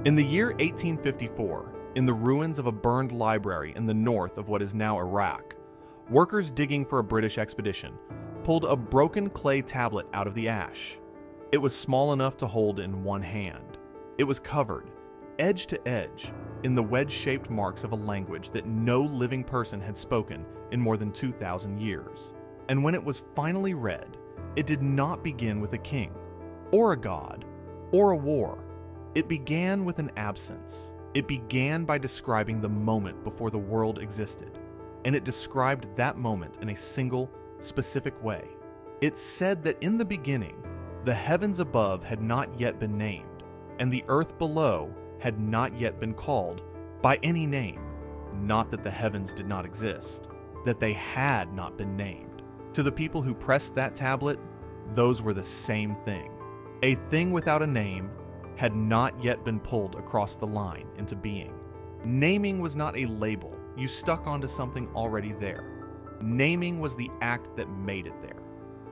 In the year 1854, in the ruins of a burned library in the north of what is now Iraq, workers digging for a British expedition pulled a broken clay tablet out of the ash. It was small enough to hold in one hand. It was covered, edge to edge, in the wedge-shaped marks of a language that no living person had spoken in more than 2,000 years. And when it was finally read, it did not begin with a king, or a god, or a war. It began with an absence. It began by describing the moment before the world existed, and it described that moment in a single, specific way. It said that in the beginning, the heavens above had not yet been named, and the earth below had not yet been called by any name. Not that the heavens did not exist, that they had not been named. To the people who pressed that tablet, those were the same thing. A thing without a name had not yet been pulled across the line into being. Naming was not a label you stuck onto something already there. Naming was the act that made it there.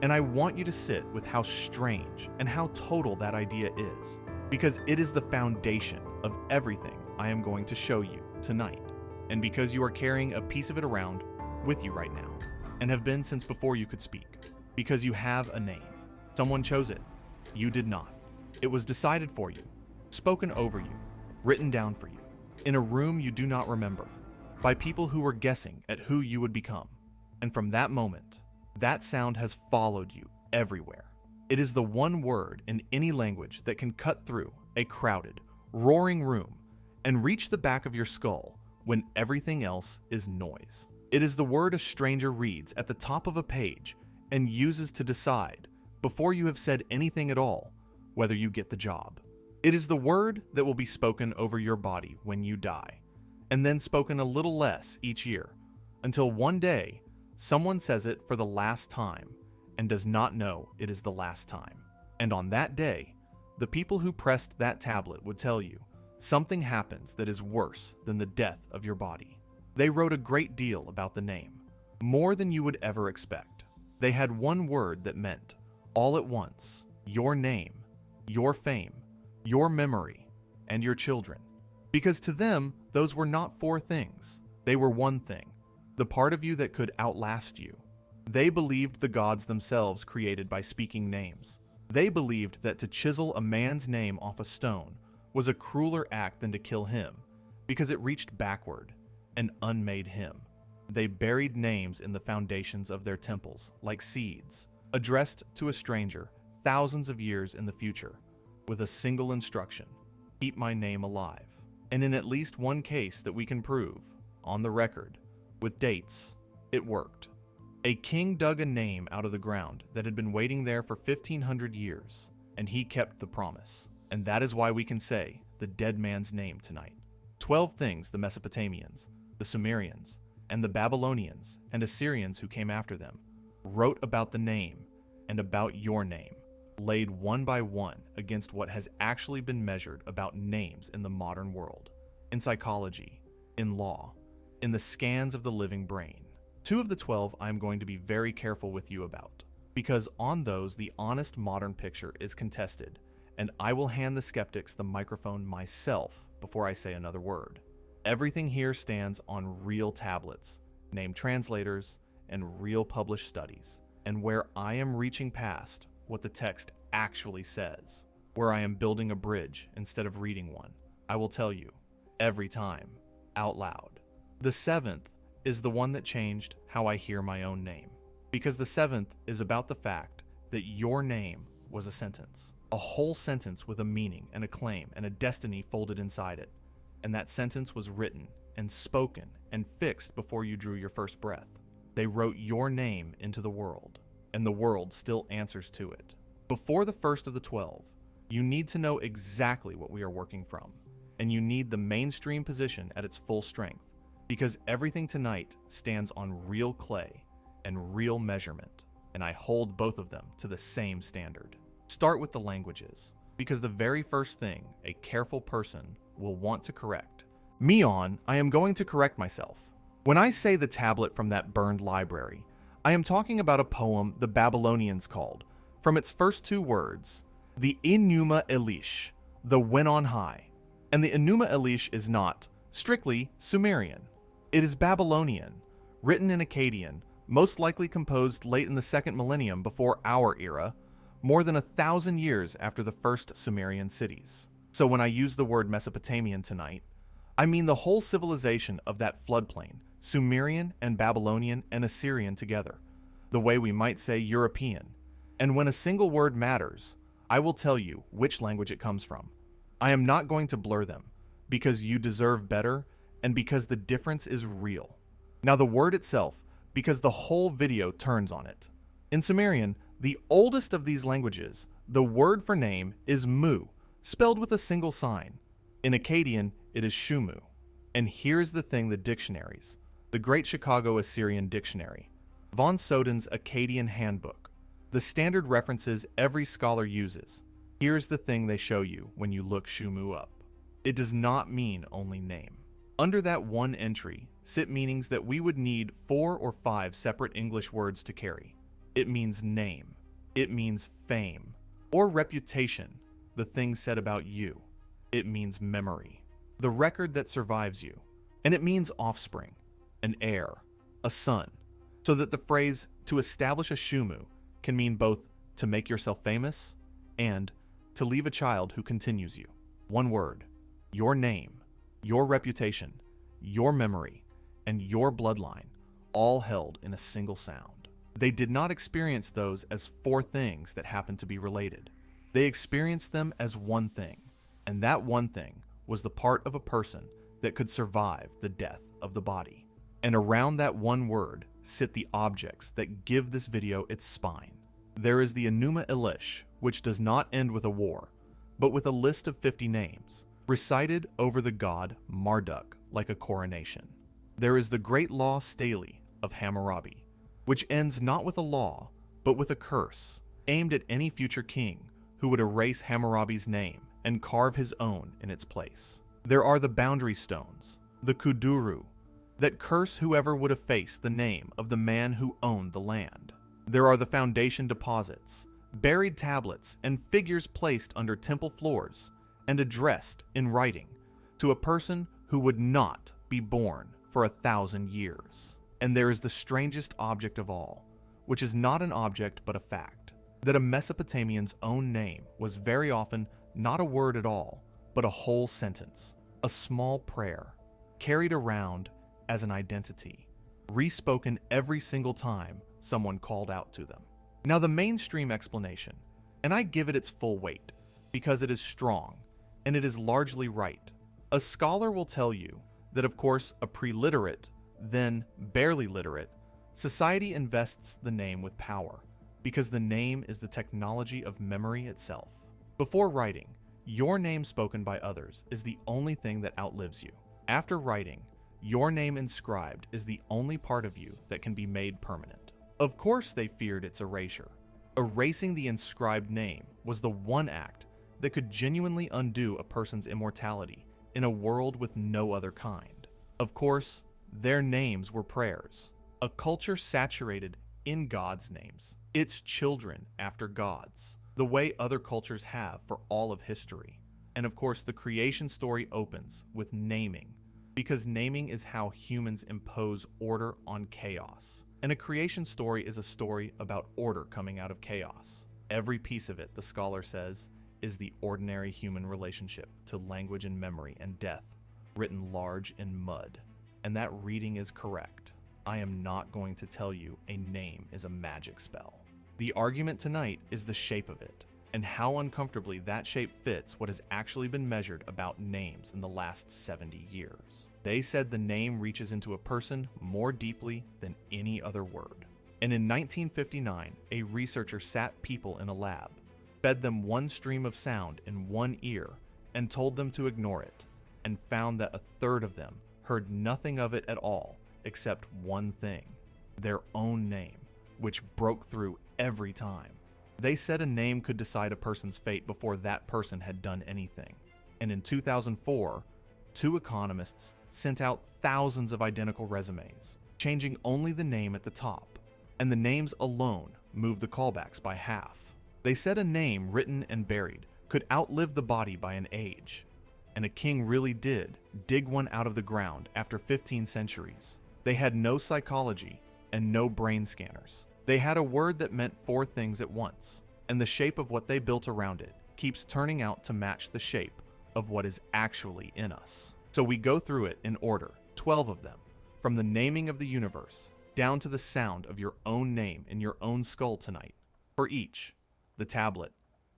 And I want you to sit with how strange and how total that idea is, because it is the foundation of everything I am going to show you tonight, and because you are carrying a piece of it around with you right now, and have been since before you could speak, because you have a name. Someone chose it. You did not. It was decided for you, spoken over you, written down for you, in a room you do not remember, by people who were guessing at who you would become. And from that moment, that sound has followed you everywhere. It is the one word in any language that can cut through a crowded, roaring room and reach the back of your skull when everything else is noise. It is the word a stranger reads at the top of a page and uses to decide, before you have said anything at all, whether you get the job. It is the word that will be spoken over your body when you die, and then spoken a little less each year, until one day, someone says it for the last time and does not know it is the last time. And on that day, the people who pressed that tablet would tell you, something happens that is worse than the death of your body. They wrote a great deal about the name, more than you would ever expect. They had one word that meant, all at once, your name, your fame, your memory, and your children. Because to them, those were not four things. They were one thing, the part of you that could outlast you. They believed the gods themselves created by speaking names. They believed that to chisel a man's name off a stone was a crueler act than to kill him, because it reached backward and unmade him. They buried names in the foundations of their temples, like seeds, addressed to a stranger thousands of years in the future, with a single instruction: keep my name alive. And in at least one case that we can prove, on the record, with dates, it worked. A king dug a name out of the ground that had been waiting there for 1,500 years, and he kept the promise. And that is why we can say the dead man's name tonight. 12 things the Mesopotamians, the Sumerians, and the Babylonians and Assyrians who came after them wrote about the name and about your name, laid one by one against what has actually been measured about names in the modern world, in psychology, in law, in the scans of the living brain. 2 of the 12 I am going to be very careful with you about, because on those the honest modern picture is contested, and I will hand the skeptics the microphone myself before I say another word. Everything here stands on real tablets, named translators, and real published studies, and where I am reaching past what the text actually says, where I am building a bridge instead of reading one, I will tell you, every time, out loud. The 7th is the one that changed how I hear my own name, because the 7th is about the fact that your name was a sentence, a whole sentence with a meaning and a claim and a destiny folded inside it, and that sentence was written and spoken and fixed before you drew your first breath. They wrote your name into the world, and the world still answers to it. Before the first of the 12, you need to know exactly what we are working from, and you need the mainstream position at its full strength, because everything tonight stands on real clay and real measurement, and I hold both of them to the same standard. Start with the languages, because the very first thing a careful person will want to correct. Me on, I am going to correct myself. When I say the tablet from that burned library, I am talking about a poem the Babylonians called, from its first 2 words, the Enuma Elish, the when on high. And the Enuma Elish is not, strictly, Sumerian. It is Babylonian, written in Akkadian, most likely composed late in the 2nd millennium before our era, more than 1,000 years after the first Sumerian cities. So when I use the word Mesopotamian tonight, I mean the whole civilization of that floodplain, Sumerian and Babylonian and Assyrian together, the way we might say European. And when a single word matters, I will tell you which language it comes from. I am not going to blur them, because you deserve better and because the difference is real. Now the word itself, because the whole video turns on it. In Sumerian, the oldest of these languages, the word for name is mu, spelled with a single sign. In Akkadian, it is shumu. And here's the thing: the dictionaries, the Great Chicago Assyrian Dictionary, von Soden's Akkadian Handbook, the standard references every scholar uses. Here's the thing they show you when you look shumu up. It does not mean only name. Under that one entry sit meanings that we would need 4 or 5 separate English words to carry. It means name. It means fame. Or reputation, the thing said about you. It means memory, the record that survives you. And it means offspring, an heir, a son. So that the phrase to establish a shumu can mean both to make yourself famous and to leave a child who continues you. One word: your name, your reputation, your memory, and your bloodline, all held in a single sound. They did not experience those as 4 things that happened to be related. They experienced them as one thing, and that one thing was the part of a person that could survive the death of the body. And around that one word sit the objects that give this video its spine. There is the Enuma Elish, which does not end with a war, but with a list of 50 names, recited over the god Marduk like a coronation. There is the Great Law Stele of Hammurabi, which ends not with a law, but with a curse, aimed at any future king who would erase Hammurabi's name and carve his own in its place. There are the boundary stones, the kuduru, that curse whoever would efface the name of the man who owned the land. There are the foundation deposits, buried tablets, and figures placed under temple floors and addressed in writing to a person who would not be born for 1,000 years. And there is the strangest object of all, which is not an object but a fact, that a Mesopotamian's own name was very often not a word at all, but a whole sentence, a small prayer, carried around as an identity, respoken every single time someone called out to them. Now the mainstream explanation, and I give it its full weight, because it is strong, and it is largely right. A scholar will tell you that of course a pre-literate, then barely literate, society invests the name with power, because the name is the technology of memory itself. Before writing, your name spoken by others is the only thing that outlives you. After writing, your name inscribed is the only part of you that can be made permanent. Of course they feared its erasure. Erasing the inscribed name was the one act that could genuinely undo a person's immortality in a world with no other kind. Of course, their names were prayers, a culture saturated in God's names, its children after gods, the way other cultures have for all of history. And of course, the creation story opens with naming, because naming is how humans impose order on chaos. And a creation story is a story about order coming out of chaos. Every piece of it, the scholar says, is the ordinary human relationship to language and memory and death, written large in mud. And that reading is correct. I am not going to tell you a name is a magic spell. The argument tonight is the shape of it, and how uncomfortably that shape fits what has actually been measured about names in the last 70 years. They said the name reaches into a person more deeply than any other word. And in 1959, a researcher sat people in a lab, fed them one stream of sound in one ear, and told them to ignore it, and found that 1/3 of them heard nothing of it at all except one thing: their own name, which broke through every time. They said a name could decide a person's fate before that person had done anything. And in 2004, 2 economists sent out thousands of identical resumes, changing only the name at the top, and the names alone moved the callbacks by half. They said a name written and buried could outlive the body by an age. And a king really did dig one out of the ground after 15 centuries. They had no psychology and no brain scanners. They had a word that meant 4 things at once, and the shape of what they built around it keeps turning out to match the shape of what is actually in us. So we go through it in order, 12 of them, from the naming of the universe down to the sound of your own name in your own skull tonight. For each, the tablet,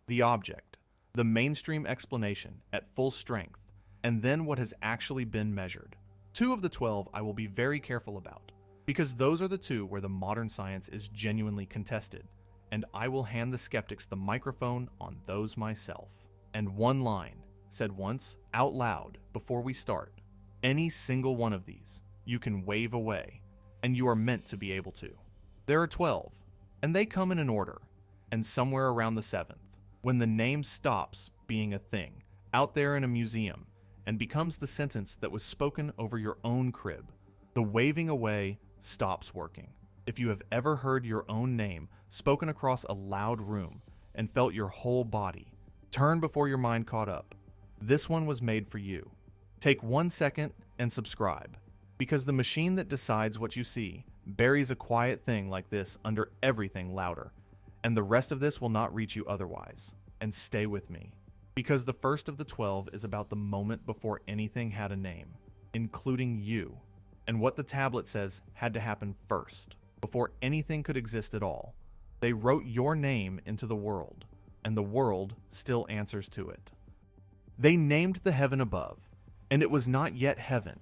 the object, the mainstream explanation at full strength, and then what has actually been measured. 2 of the 12 I will be very careful about, because those are the 2 where the modern science is genuinely contested, and I will hand the skeptics the microphone on those myself. And one line, said once out loud before we start, any single one of these you can wave away, and you are meant to be able to. There are 12, and they come in an order, and somewhere around the 7th, when the name stops being a thing out there in a museum and becomes the sentence that was spoken over your own crib, the waving away stops working. If you have ever heard your own name spoken across a loud room and felt your whole body turn before your mind caught up, this one was made for you. Take 1 second and subscribe, because the machine that decides what you see buries a quiet thing like this under everything louder, and the rest of this will not reach you otherwise. And stay with me, because the first of the 12 is about the moment before anything had a name, including you, and what the tablet says had to happen first, before anything could exist at all. They wrote your name into the world, and the world still answers to it. They named the heaven above, and it was not yet heaven.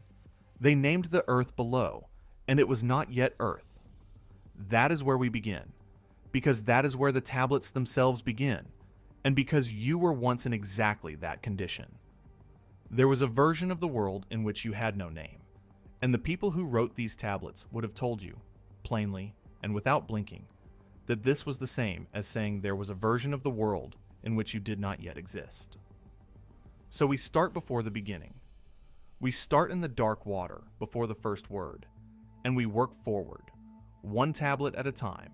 They named the earth below, and it was not yet earth. That is where we begin, because that is where the tablets themselves begin, and because you were once in exactly that condition. There was a version of the world in which you had no name, and the people who wrote these tablets would have told you, plainly and without blinking, that this was the same as saying there was a version of the world in which you did not yet exist. So we start before the beginning. We start in the dark water before the first word, and we work forward, 1 tablet at a time,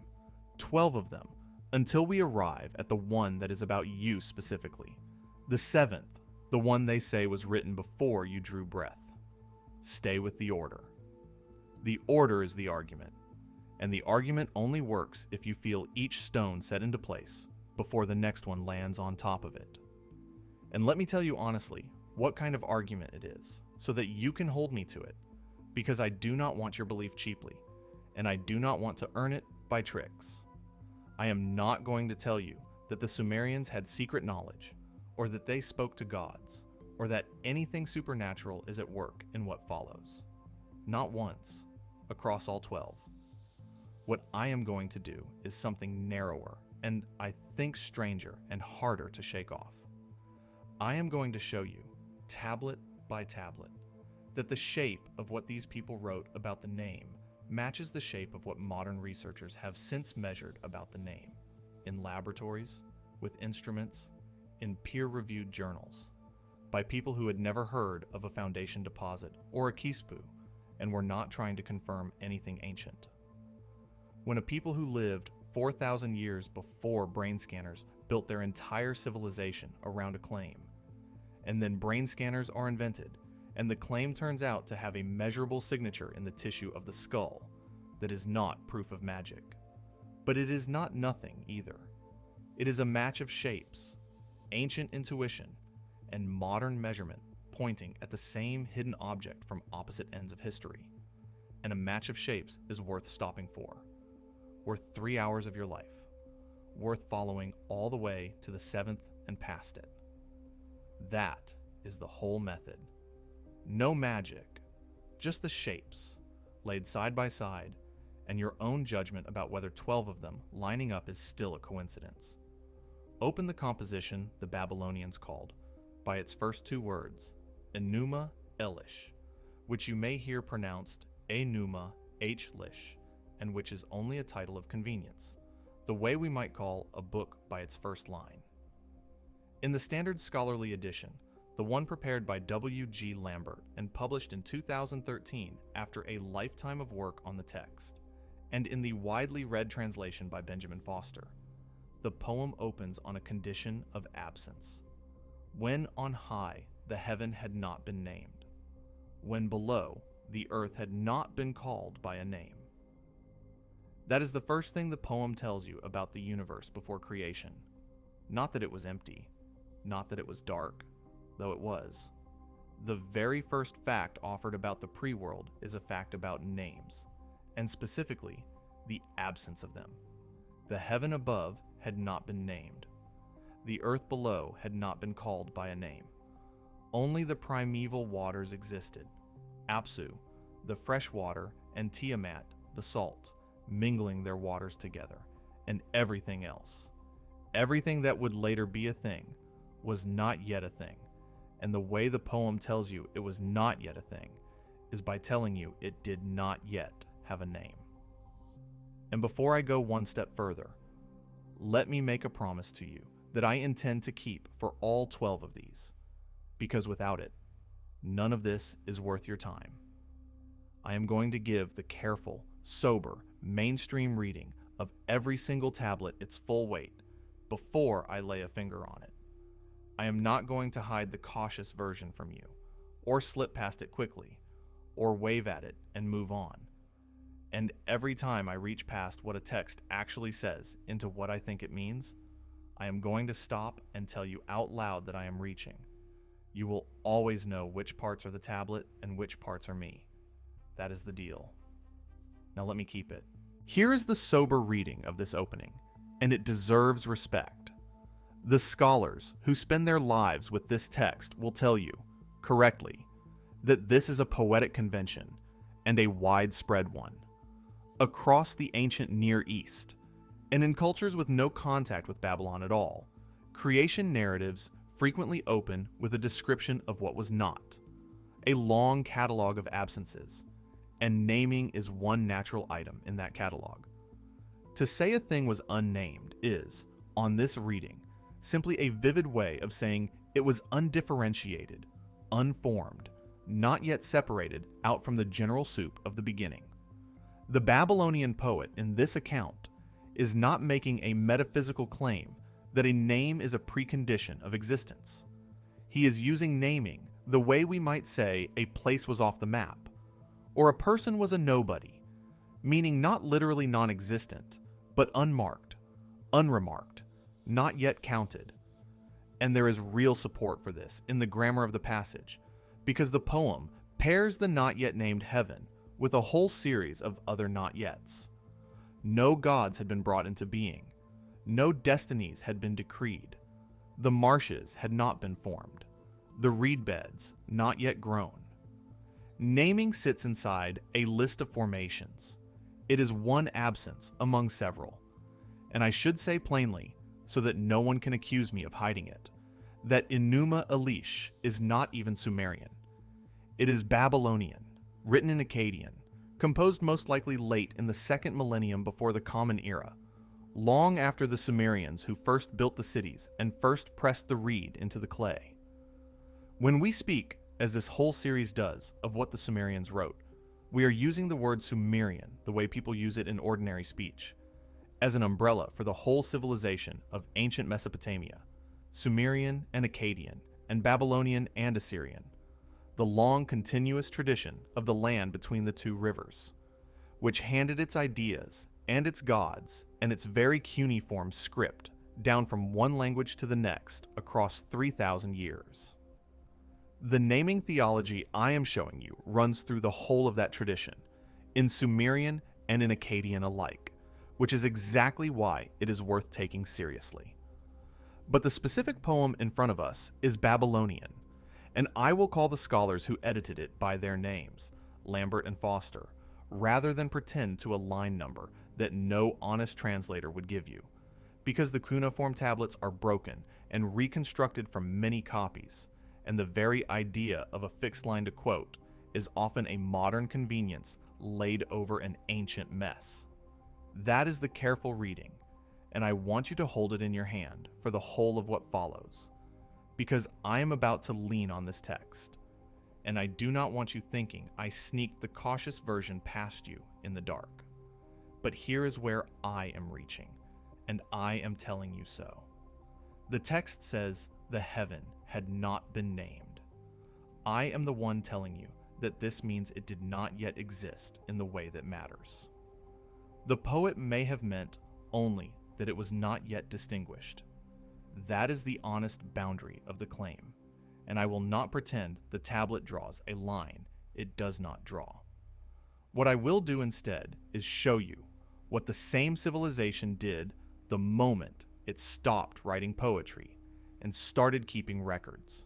12 of them, until we arrive at the one that is about you specifically, the 7th, the one they say was written before you drew breath. Stay with the order. The order is the argument, and the argument only works if you feel each stone set into place before the next one lands on top of it. And let me tell you honestly what kind of argument it is, so that you can hold me to it, because I do not want your belief cheaply, and I do not want to earn it by tricks. I am not going to tell you that the Sumerians had secret knowledge, or that they spoke to gods, or that anything supernatural is at work in what follows. Not once, across all 12. What I am going to do is something narrower, and I think stranger and harder to shake off. I am going to show you, tablet by tablet, that the shape of what these people wrote about the name matches the shape of what modern researchers have since measured about the name, in laboratories, with instruments, in peer-reviewed journals, by people who had never heard of a foundation deposit or a quispú and were not trying to confirm anything ancient. When a people who lived 4,000 years before brain scanners built their entire civilization around a claim, and then brain scanners are invented, and the claim turns out to have a measurable signature in the tissue of the skull that is not proof of magic. But it is not nothing either. It is a match of shapes, ancient intuition, and modern measurement pointing at the same hidden object from opposite ends of history. And a match of shapes is worth stopping for, worth 3 hours of your life, worth following all the way to the 7th and past it. That is the whole method. No magic, just the shapes, laid side by side, and your own judgment about whether 12 of them lining up is still a coincidence. Open the composition the Babylonians called, by its first 2 words, Enuma Elish, which you may hear pronounced Enuma H-lish, and which is only a title of convenience, the way we might call a book by its first line. In the standard scholarly edition, the one prepared by W.G. Lambert and published in 2013 after a lifetime of work on the text, and in the widely read translation by Benjamin Foster, the poem opens on a condition of absence. When on high the heaven had not been named, when below, the earth had not been called by a name. That is the first thing the poem tells you about the universe before creation. Not that it was empty, not that it was dark, though it was. The very first fact offered about the pre-world is a fact about names, and specifically, the absence of them. The heaven above had not been named. The earth below had not been called by a name. Only the primeval waters existed. Apsu, the fresh water, and Tiamat, the salt, mingling their waters together, and everything else. Everything that would later be a thing was not yet a thing, and the way the poem tells you it was not yet a thing is by telling you it did not yet have a name. And before I go one step further, let me make a promise to you that I intend to keep for all 12 of these, because without it, none of this is worth your time. I am going to give the careful, sober, mainstream reading of every single tablet its full weight before I lay a finger on it. I am not going to hide the cautious version from you, or slip past it quickly, or wave at it and move on. And every time I reach past what a text actually says into what I think it means, I am going to stop and tell you out loud that I am reaching. You will always know which parts are the tablet and which parts are me. That is the deal. Now let me keep it. Here is the sober reading of this opening, and it deserves respect. The scholars who spend their lives with this text will tell you, correctly, that this is a poetic convention, and a widespread one. Across the ancient Near East, and in cultures with no contact with Babylon at all, creation narratives frequently open with a description of what was not, a long catalog of absences, and naming is one natural item in that catalog. To say a thing was unnamed is, on this reading, simply a vivid way of saying it was undifferentiated, unformed, not yet separated out from the general soup of the beginning. The Babylonian poet in this account is not making a metaphysical claim that a name is a precondition of existence. He is using naming the way we might say a place was off the map, or a person was a nobody, meaning not literally non-existent, but unmarked, unremarked, not yet counted. And there is real support for this in the grammar of the passage, because the poem pairs the not yet named heaven with a whole series of other not yets. No gods had been brought into being. No destinies had been decreed. The marshes had not been formed. The reed beds not yet grown. Naming sits inside a list of formations. It is one absence among several. And I should say plainly, so that no one can accuse me of hiding it, that Enuma Elish is not even Sumerian. It is Babylonian, written in Akkadian, composed most likely late in the second millennium before the Common Era, long after the Sumerians who first built the cities and first pressed the reed into the clay. When we speak, as this whole series does, of what the Sumerians wrote, we are using the word Sumerian the way people use it in ordinary speech, as an umbrella for the whole civilization of ancient Mesopotamia, Sumerian and Akkadian, and Babylonian and Assyrian, the long continuous tradition of the land between the two rivers, which handed its ideas and its gods and its very cuneiform script down from one language to the next across 3,000 years. The naming theology I am showing you runs through the whole of that tradition, in Sumerian and in Akkadian alike, which is exactly why it is worth taking seriously. But the specific poem in front of us is Babylonian, and I will call the scholars who edited it by their names, Lambert and Foster, rather than pretend to a line number that no honest translator would give you, because the cuneiform tablets are broken and reconstructed from many copies, and the very idea of a fixed line to quote is often a modern convenience laid over an ancient mess. That is the careful reading, and I want you to hold it in your hand for the whole of what follows, because I am about to lean on this text, and I do not want you thinking I sneaked the cautious version past you in the dark. But here is where I am reaching, and I am telling you so. The text says the heaven had not been named. I am the one telling you that this means it did not yet exist in the way that matters. The poet may have meant only that it was not yet distinguished. That is the honest boundary of the claim, and I will not pretend the tablet draws a line it does not draw. What I will do instead is show you what the same civilization did the moment it stopped writing poetry and started keeping records.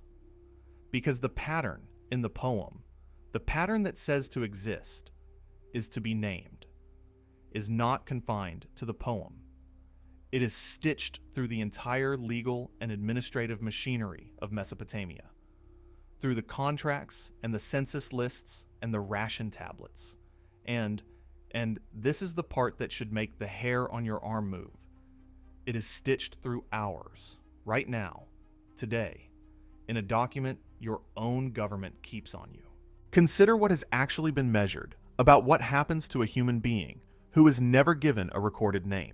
Because the pattern in the poem, the pattern that says to exist, is to be named, is not confined to the poem. It is stitched through the entire legal and administrative machinery of Mesopotamia, through the contracts and the census lists and the ration tablets. And this is the part that should make the hair on your arm move. It is stitched through ours, right now, today, in a document your own government keeps on you. Consider what has actually been measured about what happens to a human being who is never given a recorded name.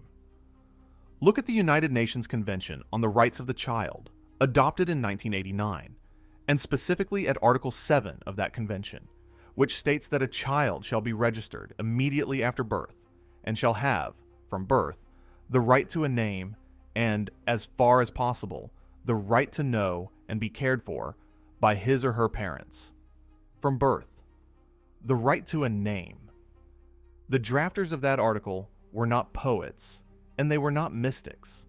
Look at the United Nations Convention on the Rights of the Child, adopted in 1989, and specifically at Article 7 of that convention, which states that a child shall be registered immediately after birth and shall have, from birth, the right to a name and, as far as possible, the right to know and be cared for by his or her parents. From birth. The right to a name. The drafters of that article were not poets, and they were not mystics.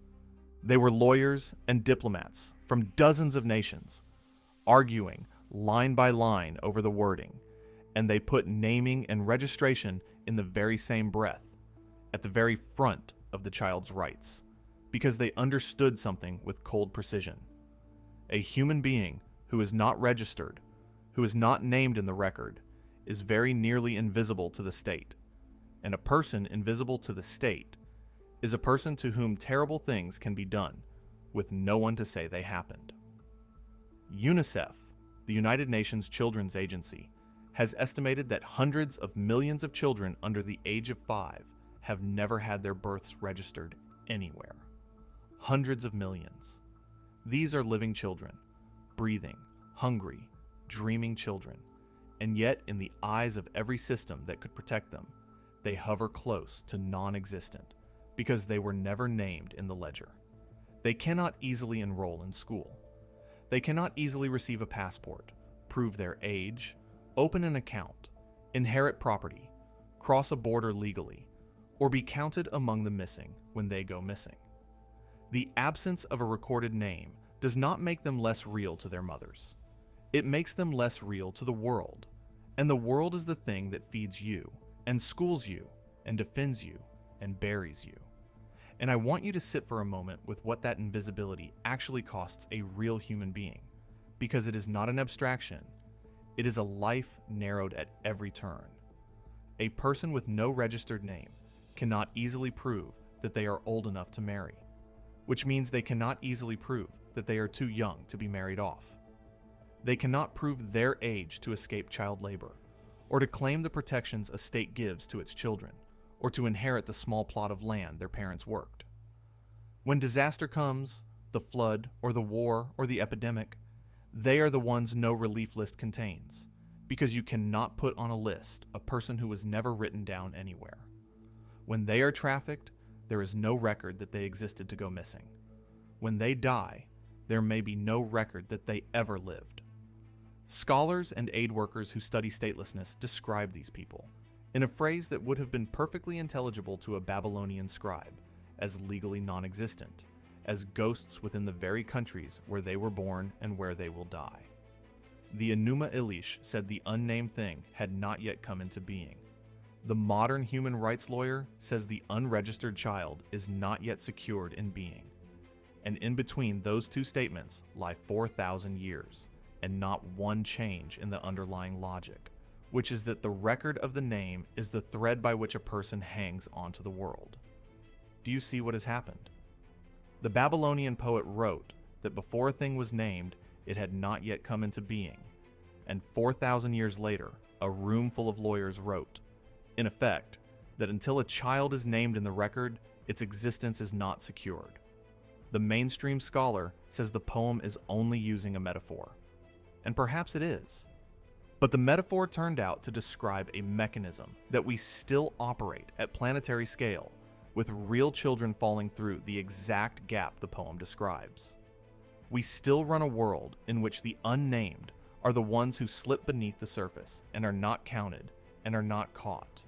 They were lawyers and diplomats from dozens of nations, arguing line by line over the wording, and they put naming and registration in the very same breath, at the very front of the child's rights, because they understood something with cold precision. A human being who is not registered, who is not named in the record, is very nearly invisible to the state, and a person invisible to the state is a person to whom terrible things can be done with no one to say they happened. UNICEF, the United Nations Children's Agency, has estimated that hundreds of millions of children under the age of 5 have never had their births registered anywhere. Hundreds of millions. These are living children, breathing, hungry, dreaming children, and yet in the eyes of every system that could protect them, they hover close to non-existent because they were never named in the ledger. They cannot easily enroll in school. They cannot easily receive a passport, prove their age, open an account, inherit property, cross a border legally, or be counted among the missing when they go missing. The absence of a recorded name does not make them less real to their mothers. It makes them less real to the world, and the world is the thing that feeds you, and schools you, and defends you, and buries you. And I want you to sit for a moment with what that invisibility actually costs a real human being, because it is not an abstraction. It is a life narrowed at every turn. A person with no registered name cannot easily prove that they are old enough to marry, which means they cannot easily prove that they are too young to be married off. They cannot prove their age to escape child labor, or to claim the protections a state gives to its children, or to inherit the small plot of land their parents worked. When disaster comes, the flood, or the war, or the epidemic, they are the ones no relief list contains, because you cannot put on a list a person who was never written down anywhere. When they are trafficked, there is no record that they existed to go missing. When they die, there may be no record that they ever lived. Scholars and aid workers who study statelessness describe these people, in a phrase that would have been perfectly intelligible to a Babylonian scribe, as legally non-existent, as ghosts within the very countries where they were born and where they will die. The Enuma Elish said the unnamed thing had not yet come into being. The modern human rights lawyer says the unregistered child is not yet secured in being. And in between those two statements lie 4,000 years, and not one change in the underlying logic, which is that the record of the name is the thread by which a person hangs onto the world. Do you see what has happened? The Babylonian poet wrote that before a thing was named, it had not yet come into being, and 4,000 years later, a room full of lawyers wrote, in effect, that until a child is named in the record, its existence is not secured. The mainstream scholar says the poem is only using a metaphor, and perhaps it is. But the metaphor turned out to describe a mechanism that we still operate at planetary scale, with real children falling through the exact gap the poem describes. We still run a world in which the unnamed are the ones who slip beneath the surface and are not counted and are not caught.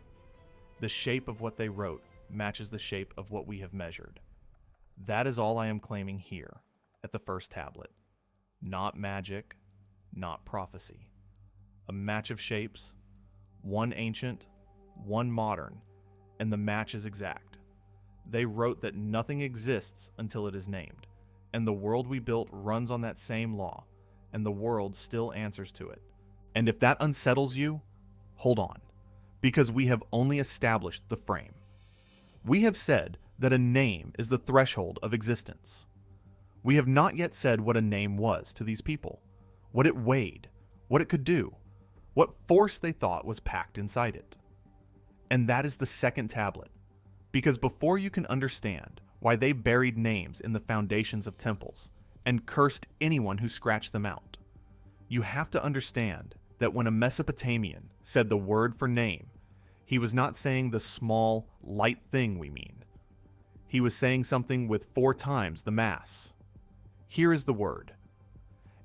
The shape of what they wrote matches the shape of what we have measured. That is all I am claiming here at the first tablet. Not magic, not prophecy. A match of shapes, one ancient, one modern, and the match is exact. They wrote that nothing exists until it is named, and the world we built runs on that same law, and the world still answers to it. And if that unsettles you, hold on, because we have only established the frame. We have said that a name is the threshold of existence. We have not yet said what a name was to these people, what it weighed, what it could do, what force they thought was packed inside it. And that is the second tablet, because before you can understand why they buried names in the foundations of temples and cursed anyone who scratched them out, you have to understand that when a Mesopotamian said the word for name, he was not saying the small, light thing we mean. He was saying something with 4 times the mass. Here is the word.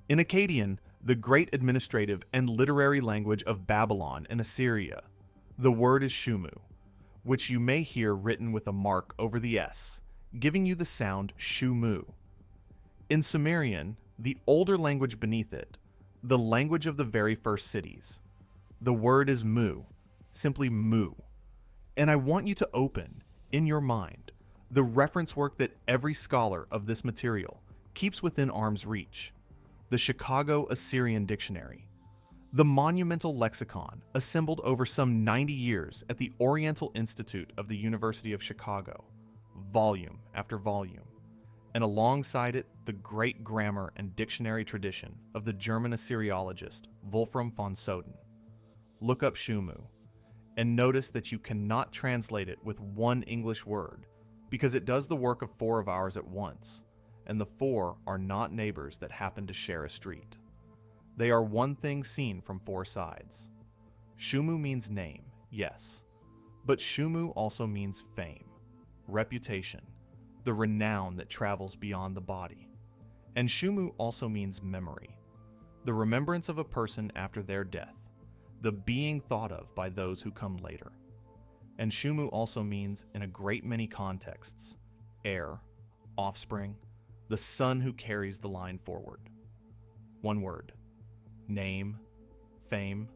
In Akkadian, the great administrative and literary language of Babylon and Assyria, the word is shumu, which you may hear written with a mark over the S, giving you the sound shumu. In Sumerian, the older language beneath it, the language of the very first cities, the word is mu, simply mu. And I want you to open, in your mind, the reference work that every scholar of this material keeps within arm's reach. The Chicago Assyrian Dictionary, the monumental lexicon assembled over some 90 years at the Oriental Institute of the University of Chicago, volume after volume, and alongside it the great grammar and dictionary tradition of the German Assyriologist Wolfram von Soden. Look up shumu, and notice that you cannot translate it with one English word, because it does the work of 4 of ours at once, and the 4 are not neighbors that happen to share a street. They are one thing seen from 4 sides. Shumu means name, yes, but shumu also means fame, reputation, the renown that travels beyond the body. And shumu also means memory, the remembrance of a person after their death, the being thought of by those who come later. And shumu also means, in a great many contexts, heir, offspring, the son who carries the line forward. One word: name, fame,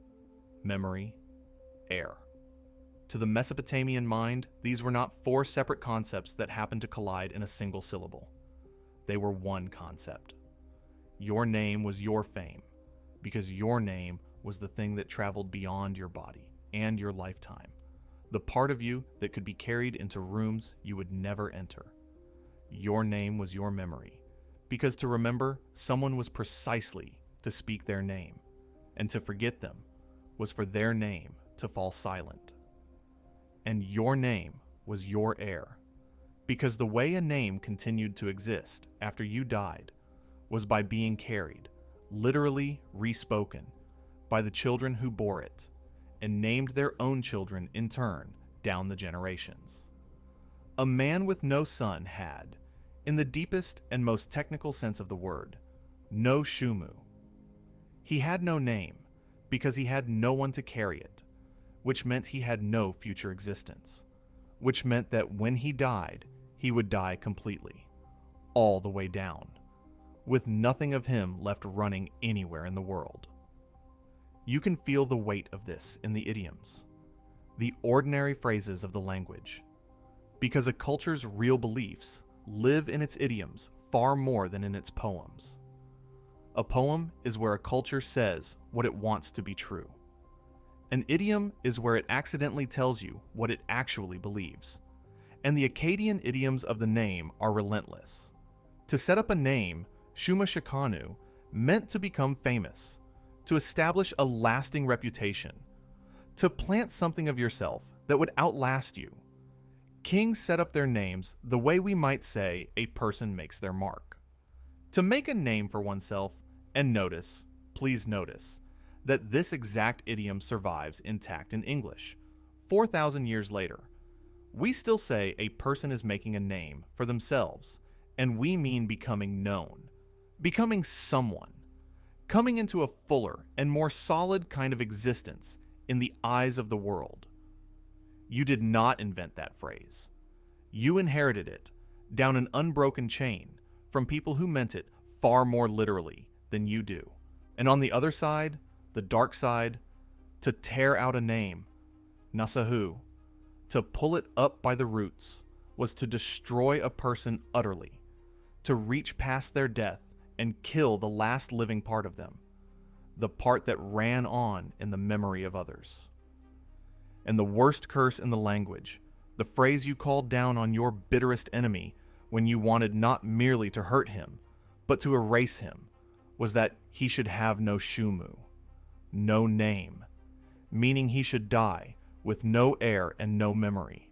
memory, heir. To the Mesopotamian mind, these were not 4 separate concepts that happened to collide in a single syllable. They were one concept. Your name was your fame, because your name was the thing that traveled beyond your body and your lifetime, the part of you that could be carried into rooms you would never enter. Your name was your memory, because to remember someone was precisely to speak their name, and to forget them was for their name to fall silent. And your name was your heir, because the way a name continued to exist after you died was by being carried, literally respoken, by the children who bore it, and named their own children in turn down the generations. A man with no son had, in the deepest and most technical sense of the word, no shumu. He had no name because he had no one to carry it, which meant he had no future existence, which meant that when he died, he would die completely, all the way down, with nothing of him left running anywhere in the world. You can feel the weight of this in the idioms, the ordinary phrases of the language, because a culture's real beliefs live in its idioms far more than in its poems. A poem is where a culture says what it wants to be true. An idiom is where it accidentally tells you what it actually believes. And the Akkadian idioms of the name are relentless. To set up a name, Shuma Shikanu, meant to become famous, to establish a lasting reputation, to plant something of yourself that would outlast you. Kings set up their names the way we might say a person makes their mark. To make a name for oneself, and notice, please notice, that this exact idiom survives intact in English. 4,000 years later, we still say a person is making a name for themselves, and we mean becoming known, becoming someone, coming into a fuller and more solid kind of existence in the eyes of the world. You did not invent that phrase. You inherited it down an unbroken chain from people who meant it far more literally than you do. And on the other side, the dark side, to tear out a name, Nasahu, to pull it up by the roots, was to destroy a person utterly, to reach past their death and kill the last living part of them, the part that ran on in the memory of others. And the worst curse in the language, the phrase you called down on your bitterest enemy when you wanted not merely to hurt him, but to erase him, was that he should have no shumu, no name, meaning he should die with no heir and no memory,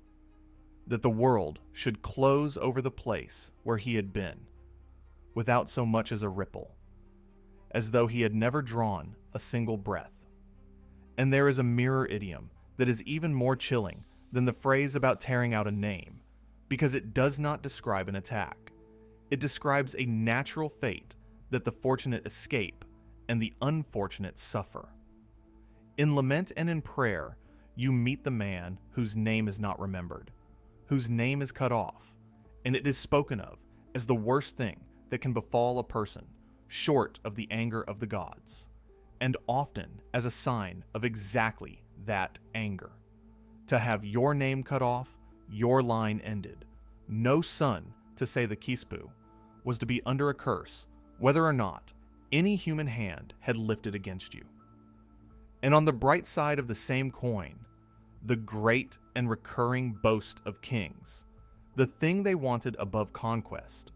that the world should close over the place where he had been, without so much as a ripple, as though he had never drawn a single breath. And there is a mirror idiom that is even more chilling than the phrase about tearing out a name, because it does not describe an attack. It describes a natural fate that the fortunate escape and the unfortunate suffer. In lament and in prayer, you meet the man whose name is not remembered, whose name is cut off, and it is spoken of as the worst thing that can befall a person, short of the anger of the gods, and often as a sign of exactly that anger. To have your name cut off, your line ended, no son to say the kispu, was to be under a curse, whether or not any human hand had lifted against you. And on the bright side of the same coin, the great and recurring boast of kings, the thing they wanted above conquest,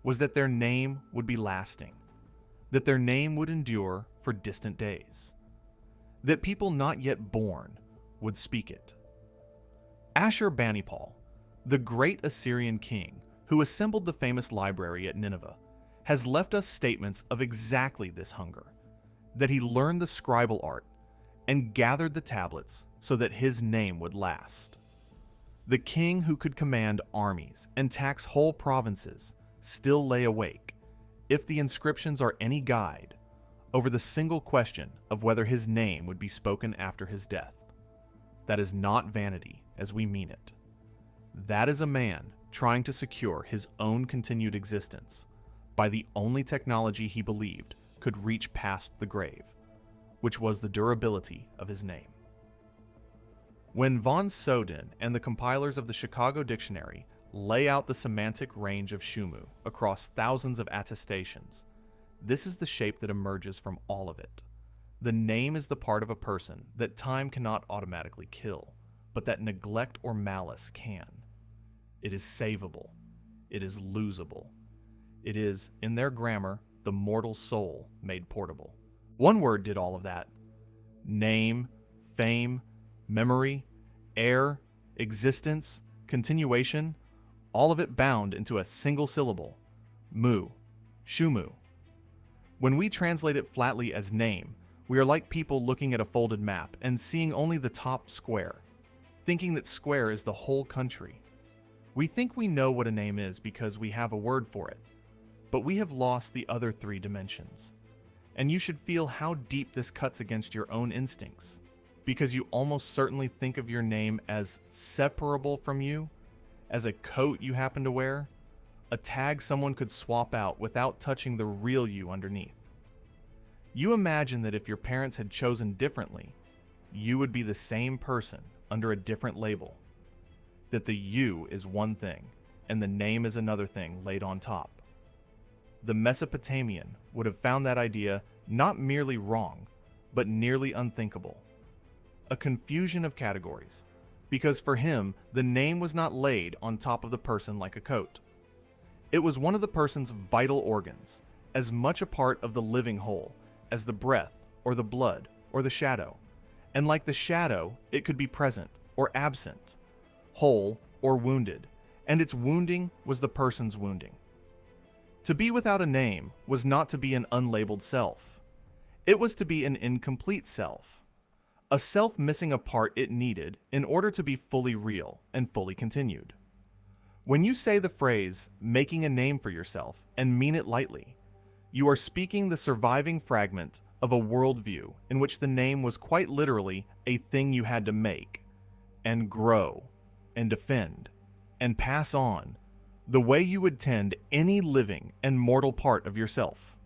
was that their name would be lasting, that their name would endure for distant days, that people not yet born would speak it. Ashur-banipal, the great Assyrian king who assembled the famous library at Nineveh, has left us statements of exactly this hunger, that he learned the scribal art and gathered the tablets so that his name would last. The king who could command armies and tax whole provinces still lay awake, if the inscriptions are any guide, over the single question of whether his name would be spoken after his death. That is not vanity as we mean it. That is a man trying to secure his own continued existence by the only technology he believed could reach past the grave, which was the durability of his name. When von Soden and the compilers of the Chicago Dictionary lay out the semantic range of shumu across thousands of attestations, this is the shape that emerges from all of it. The name is the part of a person that time cannot automatically kill, but that neglect or malice can. It is savable. It is losable. It is, in their grammar, the mortal soul made portable. One word did all of that. Name, fame, memory, air, existence, continuation, all of it bound into a single syllable, mu, shumu. When we translate it flatly as name, we are like people looking at a folded map and seeing only the top square, thinking that square is the whole country. We think we know what a name is because we have a word for it, but we have lost the other three dimensions. And you should feel how deep this cuts against your own instincts, because you almost certainly think of your name as separable from you, as a coat you happen to wear, a tag someone could swap out without touching the real you underneath. You imagine that if your parents had chosen differently, you would be the same person under a different label, that the you is one thing and the name is another thing laid on top. The Mesopotamian would have found that idea not merely wrong, but nearly unthinkable. A confusion of categories, because for him, the name was not laid on top of the person like a coat. It was one of the person's vital organs, as much a part of the living whole as the breath or the blood or the shadow. And like the shadow, it could be present or absent, whole or wounded, and its wounding was the person's wounding. To be without a name was not to be an unlabeled self. It was to be an incomplete self, a self missing a part it needed in order to be fully real and fully continued. When you say the phrase, making a name for yourself, and mean it lightly, you are speaking the surviving fragment of a worldview in which the name was quite literally a thing you had to make, and grow, and defend, and pass on, the way you would tend any living and mortal part of yourself.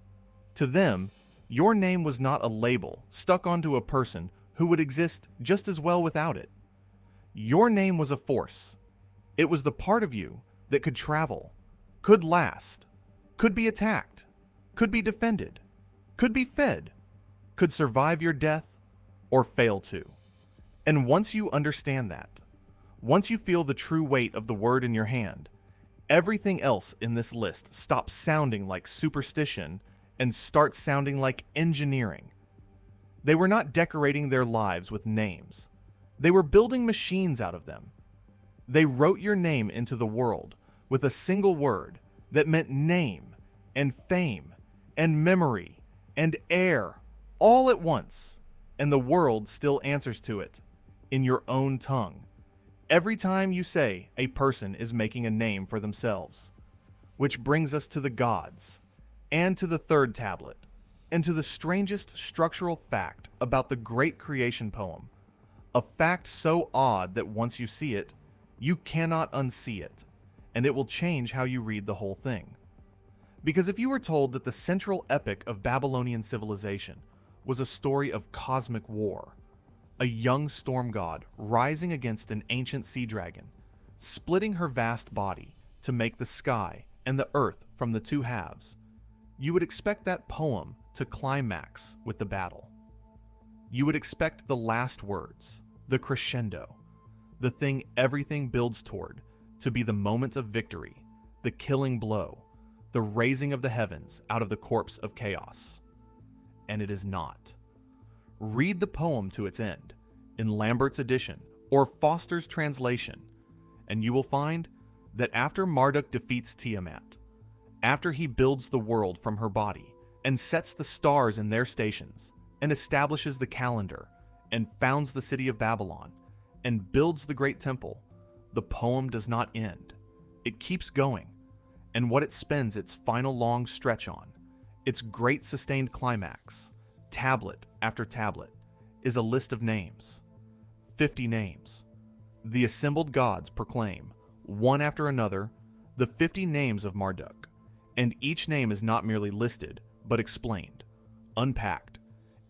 To them, your name was not a label stuck onto a person who would exist just as well without it. Your name was a force. It was the part of you that could travel, could last, could be attacked, could be defended, could be fed, could survive your death, or fail to. And once you understand that, once you feel the true weight of the word in your hand, everything else in this list stops sounding like superstition and starts sounding like engineering. They were not decorating their lives with names. They were building machines out of them. They wrote your name into the world with a single word that meant name and fame and memory and air all at once, and the world still answers to it in your own tongue every time you say a person is making a name for themselves. Which brings us to the gods, and to the third tablet, and to the strangest structural fact about the great creation poem, a fact so odd that once you see it, you cannot unsee it, and it will change how you read the whole thing. Because if you were told that the central epic of Babylonian civilization was a story of cosmic war, a young storm god rising against an ancient sea dragon, splitting her vast body to make the sky and the earth from the two halves, you would expect that poem to climax with the battle. You would expect the last words, the crescendo, the thing everything builds toward, to be the moment of victory, the killing blow, the raising of the heavens out of the corpse of chaos. And it is not. Read the poem to its end, in Lambert's edition or Foster's translation, and you will find that after Marduk defeats Tiamat, after he builds the world from her body and sets the stars in their stations and establishes the calendar and founds the city of Babylon and builds the great temple, the poem does not end. It keeps going, and what it spends its final long stretch on, its great sustained climax, tablet after tablet, is a list of names. 50 names. The assembled gods proclaim, one after another, the 50 names of Marduk, and each name is not merely listed, but explained, unpacked,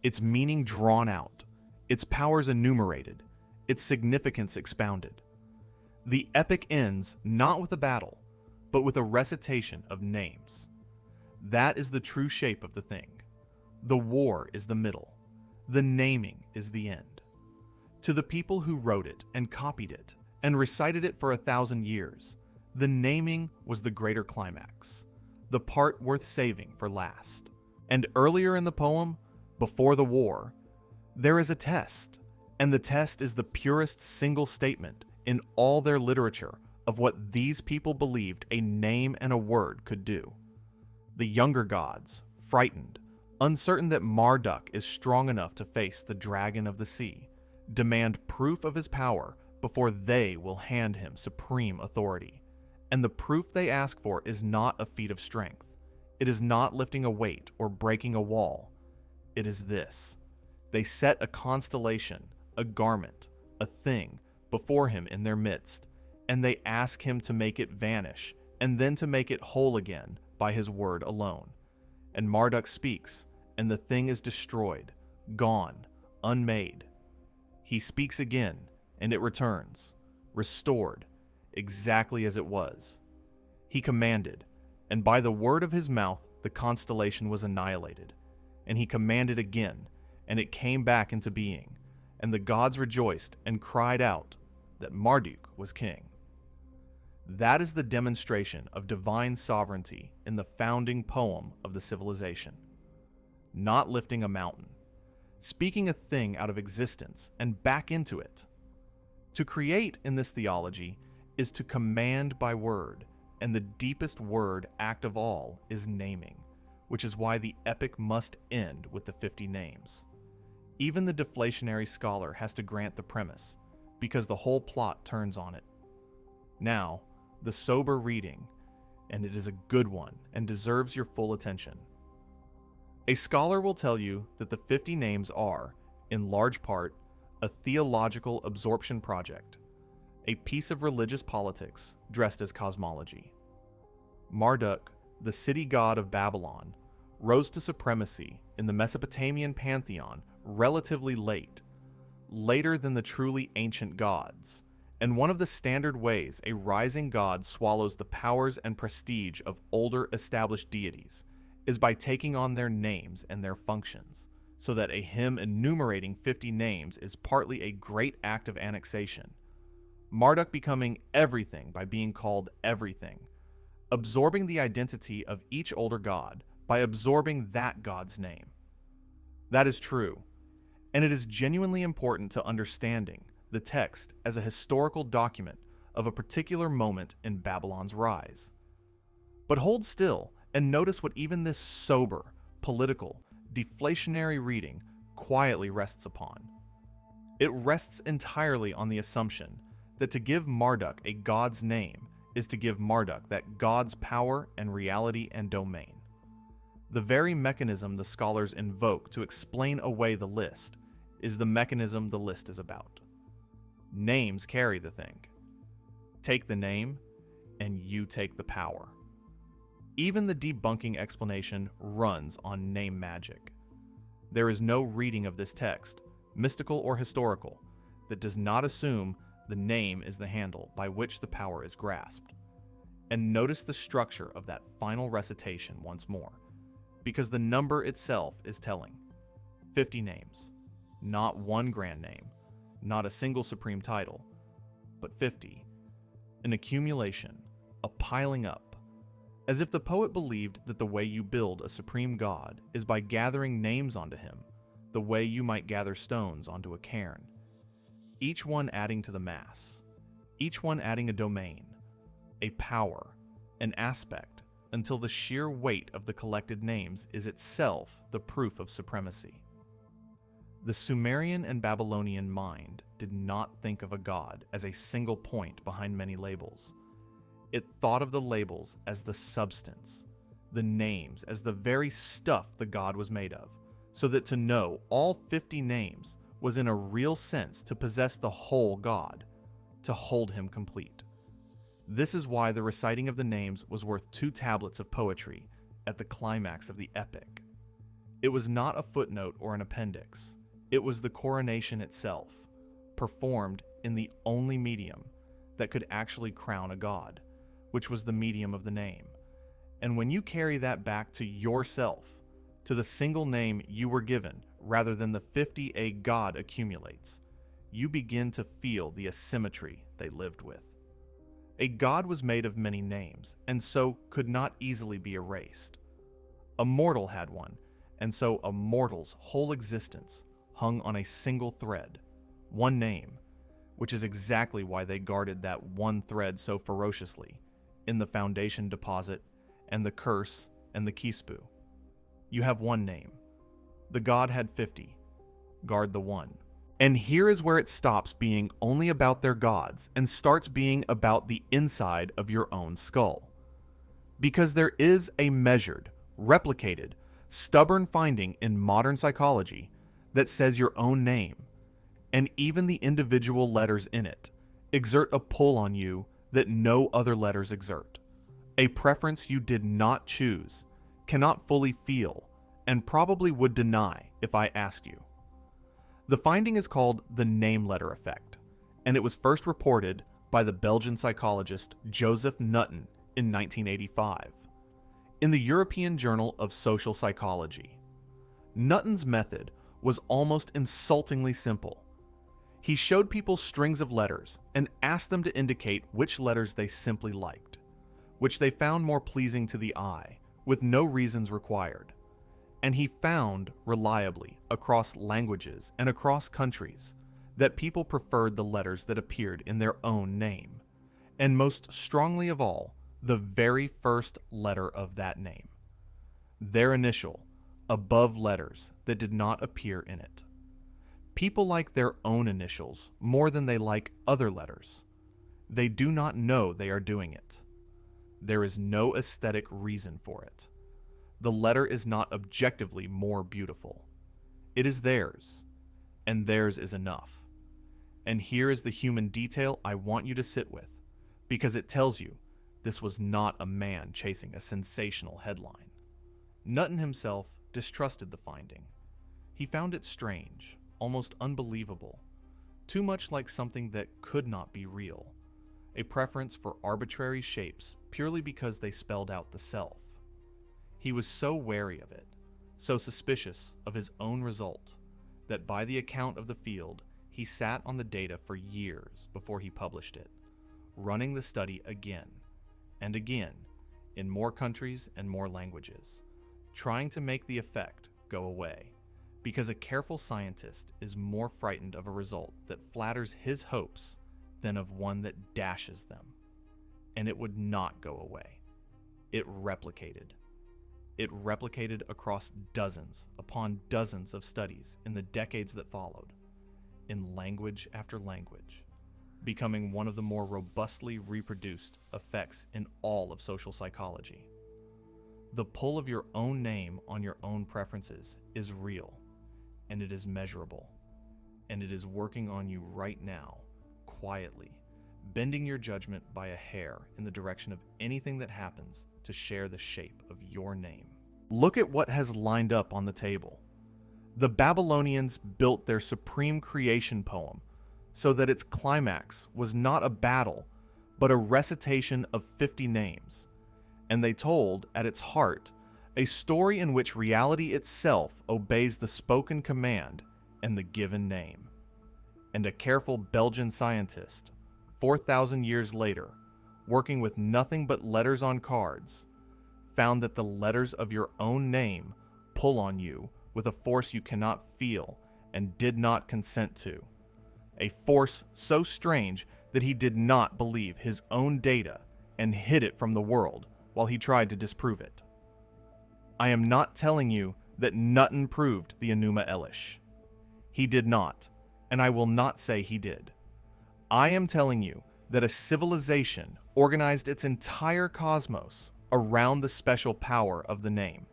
its meaning drawn out, its powers enumerated, its significance expounded. The epic ends not with a battle, but with a recitation of names. That is the true shape of the thing. The war is the middle. The naming is the end. To the people who wrote it and copied it and recited it for 1,000 years, the naming was the greater climax, the part worth saving for last. And earlier in the poem, before the war, there is a test, and the test is the purest single statement in all their literature of what these people believed a name and a word could do. The younger gods, frightened, uncertain that Marduk is strong enough to face the dragon of the sea, demand proof of his power before they will hand him supreme authority. And the proof they ask for is not a feat of strength. It is not lifting a weight or breaking a wall. It is this. They set a constellation, a garment, a thing, before him in their midst, and they ask him to make it vanish, and then to make it whole again by his word alone. And Marduk speaks, and the thing is destroyed, gone, unmade. He speaks again, and it returns, restored, exactly as it was. He commanded, and by the word of his mouth the constellation was annihilated. And he commanded again, and it came back into being, and the gods rejoiced and cried out that Marduk was king. That is the demonstration of divine sovereignty in the founding poem of the civilization. Not lifting a mountain, speaking a thing out of existence and back into it. To create in this theology is to command by word, and the deepest word act of all is naming, which is why the epic must end with the 50 names. Even the deflationary scholar has to grant the premise, because the whole plot turns on it. Now, the sober reading, and it is a good one and deserves your full attention. A scholar will tell you that the 50 names are, in large part, a theological absorption project, a piece of religious politics dressed as cosmology. Marduk, the city god of Babylon, rose to supremacy in the Mesopotamian pantheon relatively late, later than the truly ancient gods, and one of the standard ways a rising god swallows the powers and prestige of older established deities is by taking on their names and their functions, so that a hymn enumerating 50 names is partly a great act of annexation, Marduk becoming everything by being called everything, absorbing the identity of each older god by absorbing that god's name. That is true, and it is genuinely important to understanding the text as a historical document of a particular moment in Babylon's rise. But hold still and notice what even this sober, political, deflationary reading quietly rests upon. It rests entirely on the assumption that to give Marduk a god's name is to give Marduk that god's power and reality and domain. The very mechanism the scholars invoke to explain away the list is the mechanism the list is about. Names carry the thing. Take the name, and you take the power. Even the debunking explanation runs on name magic. There is no reading of this text, mystical or historical, that does not assume the name is the handle by which the power is grasped. And notice the structure of that final recitation once more, because the number itself is telling. 50 names, not one grand name, not a single supreme title, but 50. An accumulation, a piling up, as if the poet believed that the way you build a supreme god is by gathering names onto him, the way you might gather stones onto a cairn, each one adding to the mass, each one adding a domain, a power, an aspect, until the sheer weight of the collected names is itself the proof of supremacy. The Sumerian and Babylonian mind did not think of a god as a single point behind many labels. It thought of the labels as the substance, the names as the very stuff the god was made of, so that to know all 50 names was in a real sense to possess the whole god, to hold him complete. This is why the reciting of the names was worth 2 tablets of poetry at the climax of the epic. It was not a footnote or an appendix. It was the coronation itself, performed in the only medium that could actually crown a god, which was the medium of the name. And when you carry that back to yourself, to the single name you were given, rather than the 50 a god accumulates, you begin to feel the asymmetry they lived with. A god was made of many names, and so could not easily be erased. A mortal had one, and so a mortal's whole existence hung on a single thread, one name, which is exactly why they guarded that one thread so ferociously in the foundation deposit and the curse and the kispu. You have one name. The god had 50. Guard the one. And here is where it stops being only about their gods and starts being about the inside of your own skull. Because there is a measured, replicated, stubborn finding in modern psychology that says your own name, and even the individual letters in it, exert a pull on you that no other letters exert. A preference you did not choose, cannot fully feel, and probably would deny if I asked you. The finding is called the name letter effect, and it was first reported by the Belgian psychologist Joseph Nutten in 1985 in the European Journal of Social Psychology. Nutten's method was almost insultingly simple. He showed people strings of letters and asked them to indicate which letters they simply liked, which they found more pleasing to the eye, with no reasons required. And he found, reliably, across languages and across countries, that people preferred the letters that appeared in their own name, and most strongly of all, the very first letter of that name. their initial, above letters that did not appear in it. People like their own initials more than they like other letters. They do not know they are doing it. There is no aesthetic reason for it. The letter is not objectively more beautiful. It is theirs, and theirs is enough. And here is the human detail I want you to sit with, because it tells you this was not a man chasing a sensational headline. Nutton himself distrusted the finding. He found it strange, almost unbelievable, too much like something that could not be real, a preference for arbitrary shapes purely because they spelled out the self. He was so wary of it, so suspicious of his own result, that by the account of the field, he sat on the data for years before he published it, running the study again and again in more countries and more languages, trying to make the effect go away, because a careful scientist is more frightened of a result that flatters his hopes than of one that dashes them. And it would not go away. It replicated. It replicated across dozens upon dozens of studies in the decades that followed, in language after language, becoming one of the more robustly reproduced effects in all of social psychology. The pull of your own name on your own preferences is real, and it is measurable, and it is working on you right now, quietly, bending your judgment by a hair in the direction of anything that happens to share the shape of your name. Look at what has lined up on the table. The Babylonians built their supreme creation poem so that its climax was not a battle, but a recitation of 50 names, and they told, at its heart, a story in which reality itself obeys the spoken command and the given name. And a careful Belgian scientist, 4,000 years later, working with nothing but letters on cards, found that the letters of your own name pull on you with a force you cannot feel and did not consent to. A force so strange that he did not believe his own data and hid it from the world while he tried to disprove it. I am not telling you that Nutton proved the Enuma Elish. He did not, and I will not say he did. I am telling you that a civilization organized its entire cosmos around the special power of the name.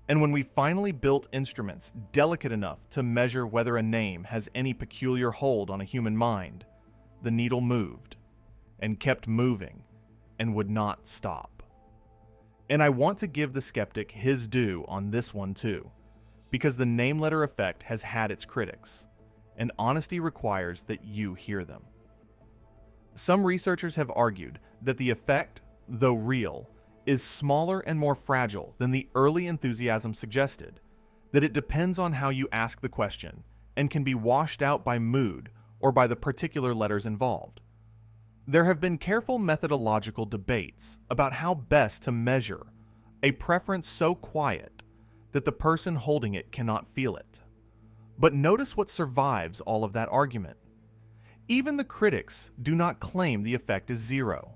And when we finally built instruments delicate enough to measure whether a name has any peculiar hold on a human mind, the needle moved, and kept moving, and would not stop. And I want to give the skeptic his due on this one too, because the name-letter effect has had its critics, and honesty requires that you hear them. Some researchers have argued that the effect, though real, is smaller and more fragile than the early enthusiasm suggested, that it depends on how you ask the question and can be washed out by mood or by the particular letters involved. There have been careful methodological debates about how best to measure a preference so quiet that the person holding it cannot feel it. But notice what survives all of that argument. Even the critics do not claim the effect is zero.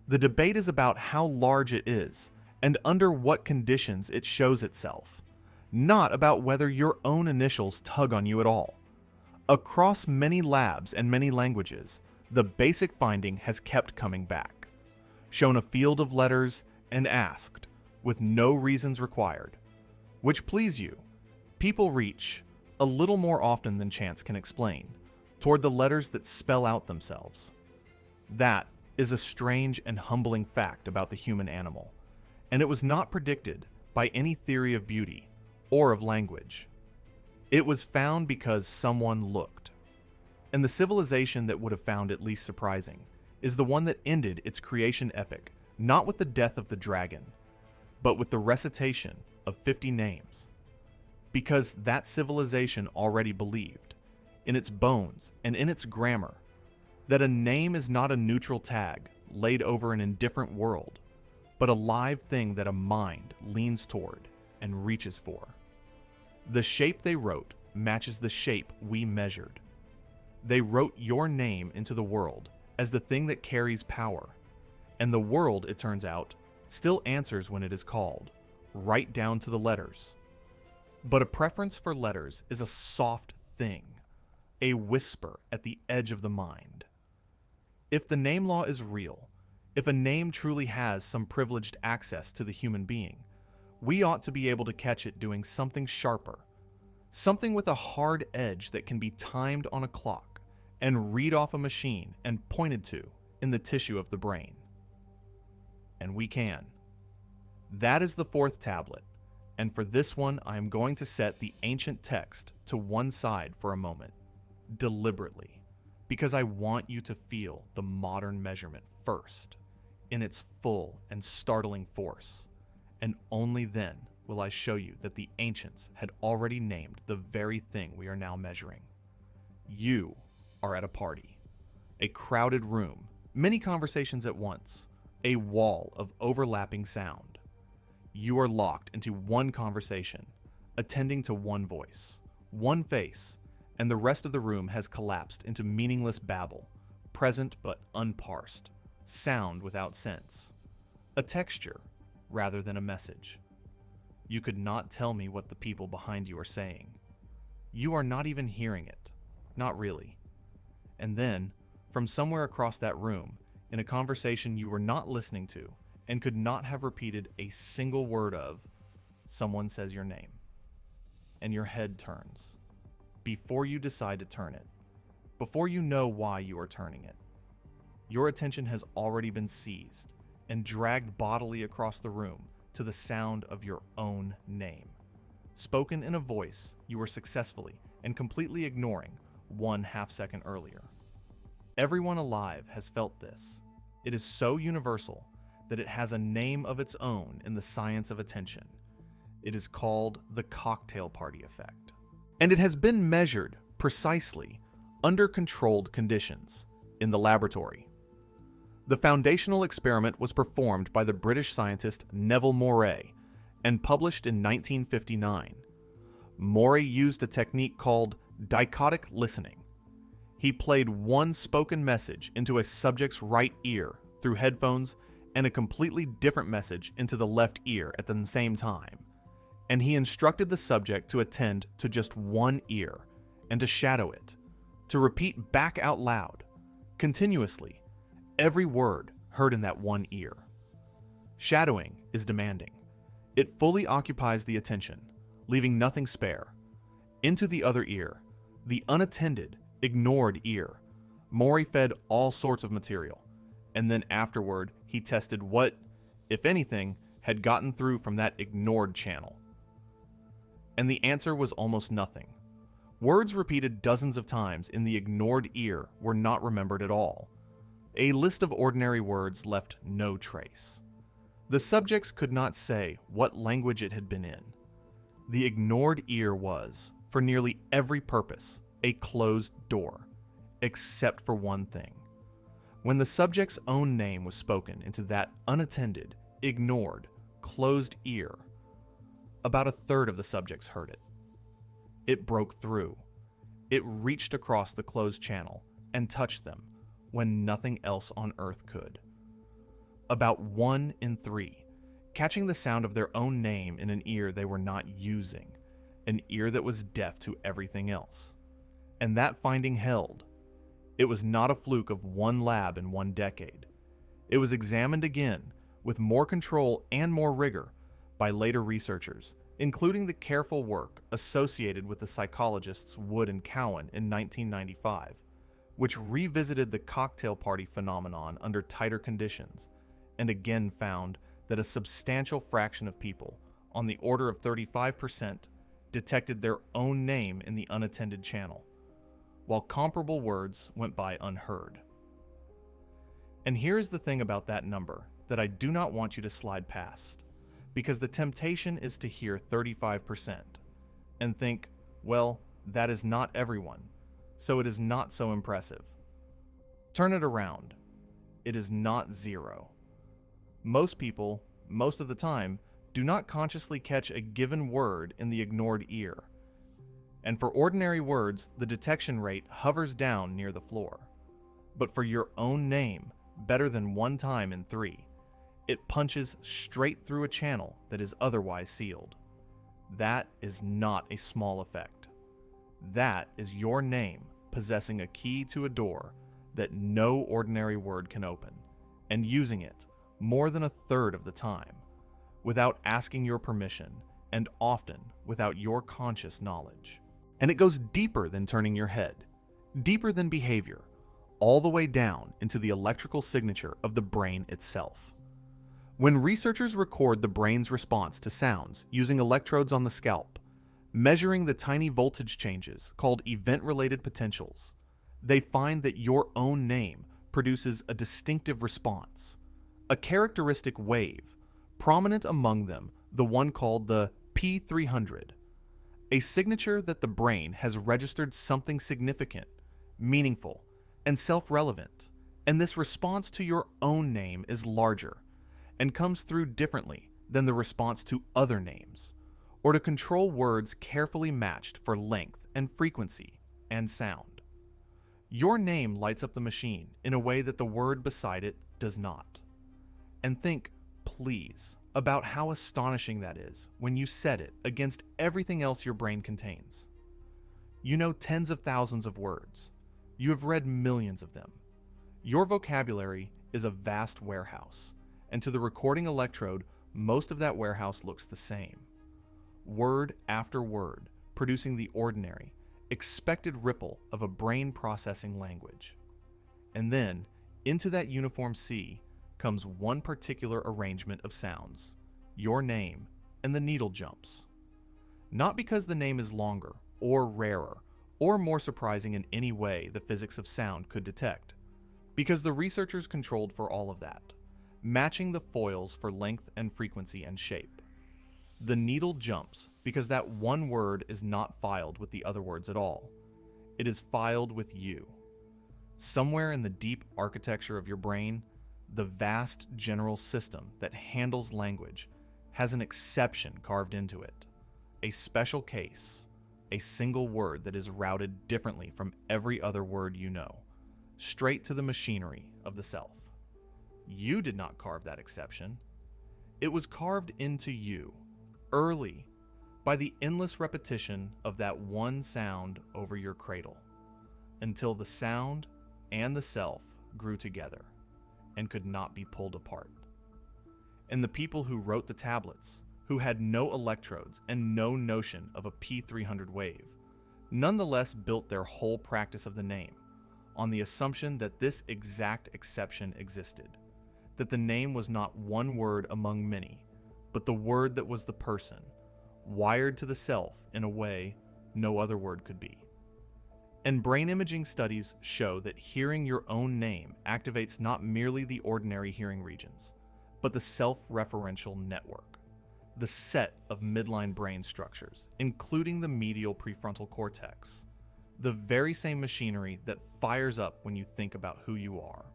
The debate is about how large it is and under what conditions it shows itself, not about whether your own initials tug on you at all. Across many labs and many languages, the basic finding has kept coming back. Shown a field of letters and asked, with no reasons required, which please you, people reach, a little more often than chance can explain, toward the letters that spell out themselves. That is a strange and humbling fact about the human animal, and it was not predicted by any theory of beauty or of language. It was found because someone looked. And the civilization that would have found it least surprising is the one that ended its creation epic not with the death of the dragon, but with the recitation of 50 names. Because that civilization already believed, in its bones and in its grammar, that a name is not a neutral tag laid over an indifferent world, but a live thing that a mind leans toward and reaches for. The shape they wrote matches the shape we measured. They wrote your name into the world as the thing that carries power, and the world, it turns out, still answers when it is called, right down to the letters. But a preference for letters is a soft thing, a whisper at the edge of the mind. If the name law is real, if a name truly has some privileged access to the human being, we ought to be able to catch it doing something sharper, something with a hard edge that can be timed on a clock and read off a machine and pointed to in the tissue of the brain. And we can. That is the fourth tablet, and for this one I am going to set the ancient text to one side for a moment, deliberately, because I want you to feel the modern measurement first, in its full and startling force, and only then will I show you that the ancients had already named the very thing we are now measuring. You are at a party, a crowded room, many conversations at once, a wall of overlapping sound. You are locked into one conversation, attending to one voice, one face, and the rest of the room has collapsed into meaningless babble, present but unparsed, sound without sense, a texture rather than a message. You could not tell me what the people behind you are saying. You are not even hearing it, not really. And then, from somewhere across that room, in a conversation you were not listening to and could not have repeated a single word of, someone says your name, and your head turns. Before you decide to turn it, before you know why you are turning it, your attention has already been seized and dragged bodily across the room to the sound of your own name, spoken in a voice you were successfully and completely ignoring 1/2 second earlier. Everyone alive has felt this. It is so universal that it has a name of its own in the science of attention. It is called the cocktail party effect. And it has been measured precisely under controlled conditions in the laboratory. The foundational experiment was performed by the British scientist Neville Moray and published in 1959. Moray used a technique called dichotic listening. He played one spoken message into a subject's right ear through headphones and a completely different message into the left ear at the same time. And he instructed the subject to attend to just one ear and to shadow it, to repeat back out loud, continuously, every word heard in that one ear. Shadowing is demanding. It fully occupies the attention, leaving nothing spare. Into the other ear, the unattended, ignored ear, Moray fed all sorts of material, and then afterward he tested what, if anything, had gotten through from that ignored channel. And the answer was almost nothing. Words repeated dozens of times in the ignored ear were not remembered at all. A list of ordinary words left no trace. The subjects could not say what language it had been in. The ignored ear was, for nearly every purpose, a closed door, except for one thing. When the subject's own name was spoken into that unattended, ignored, closed ear, about a third of the subjects heard it. It broke through. It reached across the closed channel and touched them when nothing else on earth could. About 1 in 3, catching the sound of their own name in an ear they were not using, an ear that was deaf to everything else. And that finding held. It was not a fluke of one lab in one decade. It was examined again, with more control and more rigor, by later researchers, including the careful work associated with the psychologists Wood and Cowan in 1995, which revisited the cocktail party phenomenon under tighter conditions, and again found that a substantial fraction of people, on the order of 35%, detected their own name in the unattended channel, while comparable words went by unheard. And here is the thing about that number that I do not want you to slide past, because the temptation is to hear 35% and think, well, that is not everyone, so it is not so impressive. Turn it around. It is not 0. Most people, most of the time, do not consciously catch a given word in the ignored ear. And for ordinary words, the detection rate hovers down near the floor. But for your own name, better than 1 time in 3, It punches straight through a channel that is otherwise sealed. That is not a small effect. That is your name possessing a key to a door that no ordinary word can open, and using it more than a third of the time, without asking your permission, and often without your conscious knowledge. And it goes deeper than turning your head, deeper than behavior, all the way down into the electrical signature of the brain itself. When researchers record the brain's response to sounds using electrodes on the scalp, measuring the tiny voltage changes called event-related potentials, they find that your own name produces a distinctive response, a characteristic wave, prominent among them the one called the P300, a signature that the brain has registered something significant, meaningful, and self-relevant, and this response to your own name is larger and comes through differently than the response to other names, or to control words carefully matched for length and frequency and sound. Your name lights up the machine in a way that the word beside it does not. And think, please, about how astonishing that is when you set it against everything else your brain contains. You know tens of thousands of words. You have read millions of them. Your vocabulary is a vast warehouse, and to the recording electrode, most of that warehouse looks the same. Word after word, producing the ordinary, expected ripple of a brain processing language. And then, into that uniform sea, comes one particular arrangement of sounds, your name, and the needle jumps. Not because the name is longer, or rarer, or more surprising in any way the physics of sound could detect, because the researchers controlled for all of that, matching the foils for length and frequency and shape. The needle jumps because that one word is not filed with the other words at all. It is filed with you. Somewhere in the deep architecture of your brain, the vast general system that handles language has an exception carved into it, a special case, a single word that is routed differently from every other word you know, straight to the machinery of the self. You did not carve that exception. It was carved into you, early, by the endless repetition of that one sound over your cradle, until the sound and the self grew together and could not be pulled apart. And the people who wrote the tablets, who had no electrodes and no notion of a P300 wave, nonetheless built their whole practice of the name on the assumption that this exact exception existed, that the name was not one word among many, but the word that was the person, wired to the self in a way no other word could be. And brain imaging studies show that hearing your own name activates not merely the ordinary hearing regions, but the self-referential network, the set of midline brain structures, including the medial prefrontal cortex, the very same machinery that fires up when you think about who you are,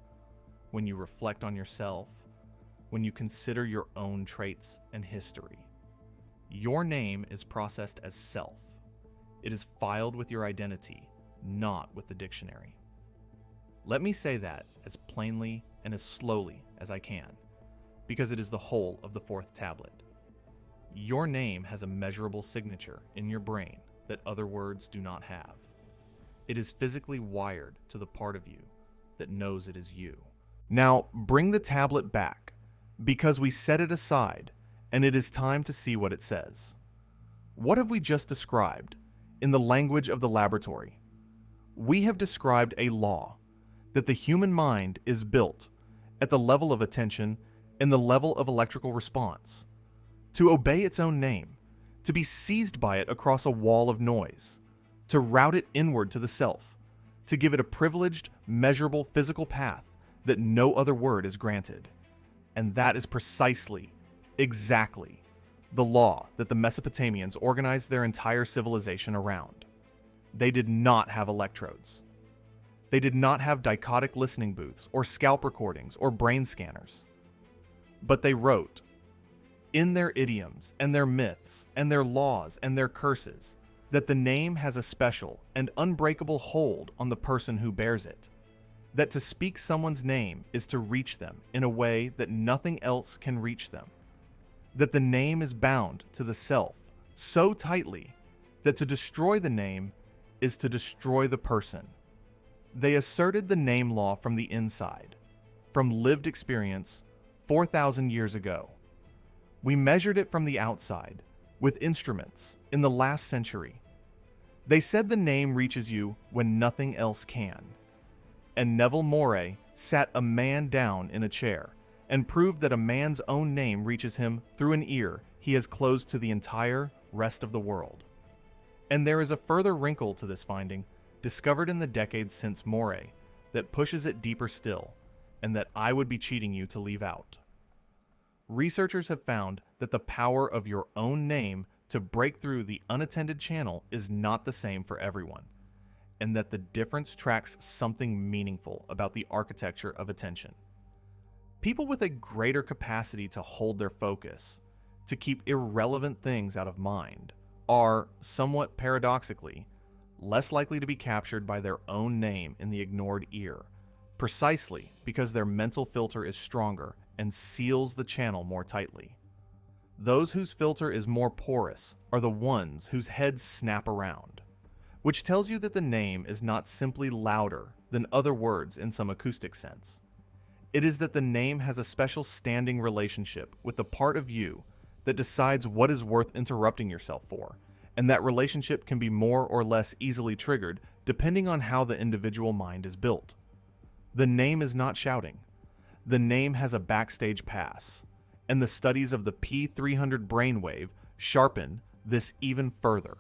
when you reflect on yourself, when you consider your own traits and history. Your name is processed as self. It is filed with your identity, not with the dictionary. Let me say that as plainly and as slowly as I can, because it is the whole of the fourth tablet. Your name has a measurable signature in your brain that other words do not have. It is physically wired to the part of you that knows it is you. Now, bring the tablet back, because we set it aside, and it is time to see what it says. What have we just described in the language of the laboratory? We have described a law that the human mind is built at the level of attention and the level of electrical response, to obey its own name, to be seized by it across a wall of noise, to route it inward to the self, to give it a privileged, measurable physical path that no other word is granted. And that is precisely, exactly, the law that the Mesopotamians organized their entire civilization around. They did not have electrodes. They did not have dichotic listening booths or scalp recordings or brain scanners. But they wrote, in their idioms and their myths and their laws and their curses, that the name has a special and unbreakable hold on the person who bears it. that to speak someone's name is to reach them in a way that nothing else can reach them, that the name is bound to the self so tightly that to destroy the name is to destroy the person. They asserted the name law from the inside, from lived experience 4,000 years ago. We measured it from the outside, with instruments, in the last century. They said the name reaches you when nothing else can. And Neville Moray sat a man down in a chair and proved that a man's own name reaches him through an ear he has closed to the entire rest of the world. And there is a further wrinkle to this finding, discovered in the decades since Moray, that pushes it deeper still, and that I would be cheating you to leave out. Researchers have found that the power of your own name to break through the unattended channel is not the same for everyone, and that the difference tracks something meaningful about the architecture of attention. People with a greater capacity to hold their focus, to keep irrelevant things out of mind, are, somewhat paradoxically, less likely to be captured by their own name in the ignored ear, precisely because their mental filter is stronger and seals the channel more tightly. Those whose filter is more porous are the ones whose heads snap around, which tells you that the name is not simply louder than other words in some acoustic sense. It is that the name has a special standing relationship with the part of you that decides what is worth interrupting yourself for, and that relationship can be more or less easily triggered depending on how the individual mind is built. The name is not shouting. The name has a backstage pass, and the studies of the P300 brainwave sharpen this even further,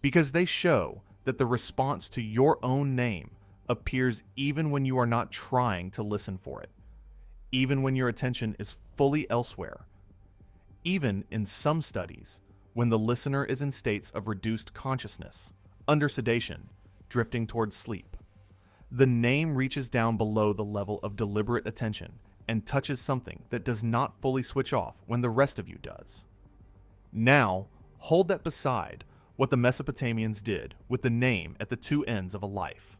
because they show that the response to your own name appears even when you are not trying to listen for it, even when your attention is fully elsewhere, even in some studies when the listener is in states of reduced consciousness, under sedation, drifting towards sleep. The name reaches down below the level of deliberate attention and touches something that does not fully switch off when the rest of you does. Now, hold that beside what the Mesopotamians did with the name at the two ends of a life.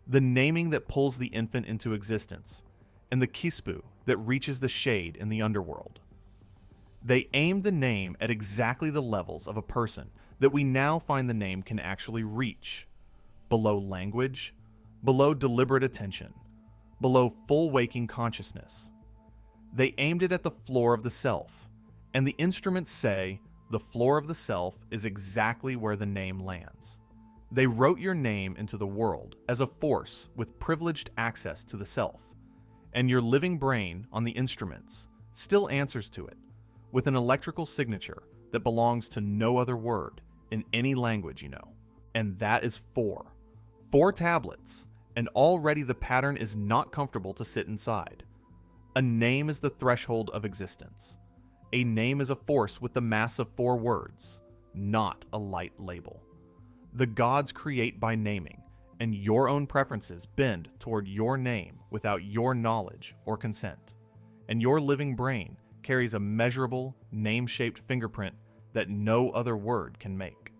The naming that pulls the infant into existence, and the kispu that reaches the shade in the underworld. They aimed the name at exactly the levels of a person that we now find the name can actually reach. Below language, below deliberate attention, below full waking consciousness. They aimed it at the floor of the self, and the instruments say the floor of the self is exactly where the name lands. They wrote your name into the world as a force with privileged access to the self, and your living brain on the instruments still answers to it with an electrical signature that belongs to no other word in any language you know. And that is 4. 4 tablets, and already the pattern is not comfortable to sit inside. A name is the threshold of existence. A name is a force with the mass of 4 words, not a light label. The gods create by naming, and your own preferences bend toward your name without your knowledge or consent. And your living brain carries a measurable, name-shaped fingerprint that no other word can make.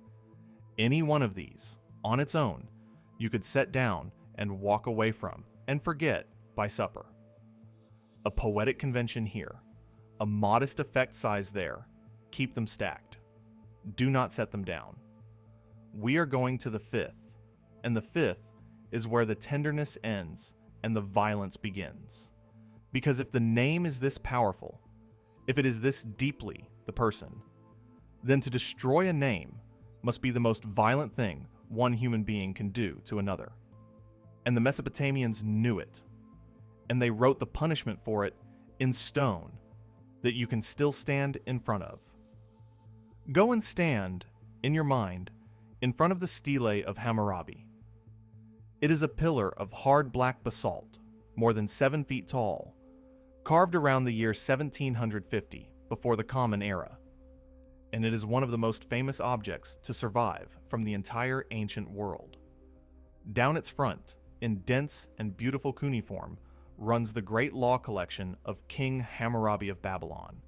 Any one of these, on its own, you could set down and walk away from and forget by supper. A poetic convention here, a modest effect size there. Keep them stacked. Do not set them down. We are going to the 5th, and the 5th is where the tenderness ends and the violence begins. Because if the name is this powerful, if it is this deeply the person, then to destroy a name must be the most violent thing one human being can do to another. And the Mesopotamians knew it, and they wrote the punishment for it in stone that you can still stand in front of. Go and stand, in your mind, in front of the stele of Hammurabi. It is a pillar of hard black basalt, more than 7 feet tall, carved around the year 1750 before the Common Era, and it is one of the most famous objects to survive from the entire ancient world. Down its front, in dense and beautiful cuneiform, runs the great law collection of King Hammurabi of Babylon.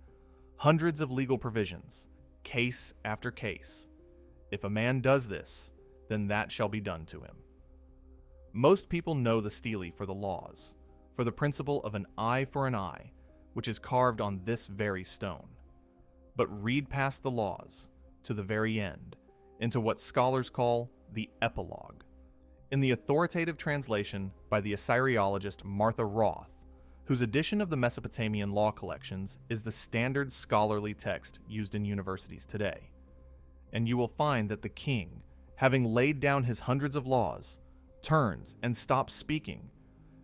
Hundreds of legal provisions, case after case. If a man does this, then that shall be done to him. Most people know the stele for the laws, for the principle of an eye for an eye, which is carved on this very stone. But read past the laws, to the very end, into what scholars call the epilogue. In the authoritative translation by the Assyriologist Martha Roth, whose edition of the Mesopotamian law collections is the standard scholarly text used in universities today. And you will find that the king, having laid down his hundreds of laws, turns and stops speaking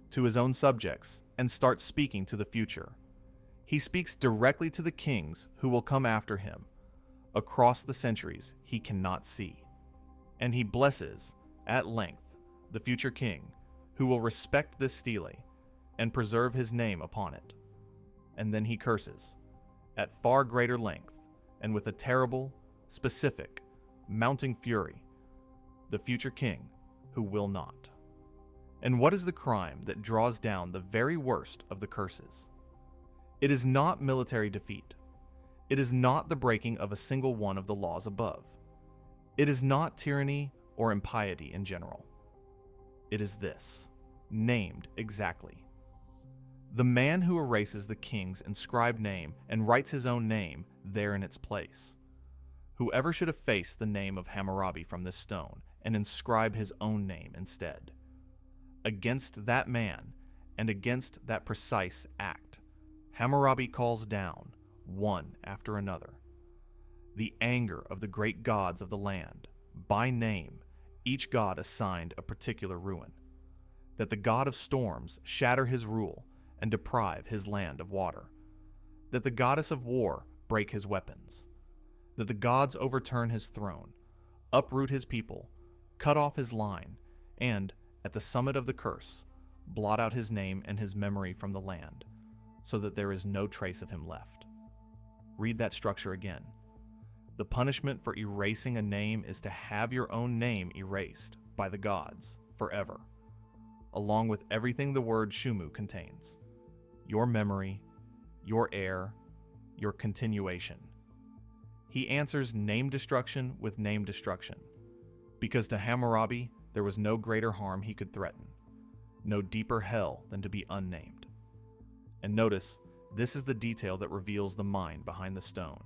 to his own subjects and starts speaking to the future. He speaks directly to the kings who will come after him, across the centuries he cannot see. And he blesses, at length, the future king, who will respect this stele and preserve his name upon it. And then he curses, at far greater length, and with a terrible, specific, mounting fury, the future king who will not. And what is the crime that draws down the very worst of the curses? It is not military defeat. It is not the breaking of a single one of the laws above. It is not tyranny or impiety in general. It is this, named exactly. The man who erases the king's inscribed name and writes his own name there in its place. Whoever should efface the name of Hammurabi from this stone and inscribe his own name instead. Against that man and against that precise act, Hammurabi calls down, one after another, the anger of the great gods of the land, by name, each god assigned a particular ruin, that the god of storms shatter his rule and deprive his land of water, that the goddess of war break his weapons, that the gods overturn his throne, uproot his people, cut off his line, and, at the summit of the curse, blot out his name and his memory from the land, so that there is no trace of him left. Read that structure again. The punishment for erasing a name is to have your own name erased by the gods forever, along with everything the word Shumu contains. Your memory, your heir, your continuation. He answers name destruction with name destruction, because to Hammurabi there was no greater harm he could threaten, no deeper hell than to be unnamed. And notice, this is the detail that reveals the mind behind the stone,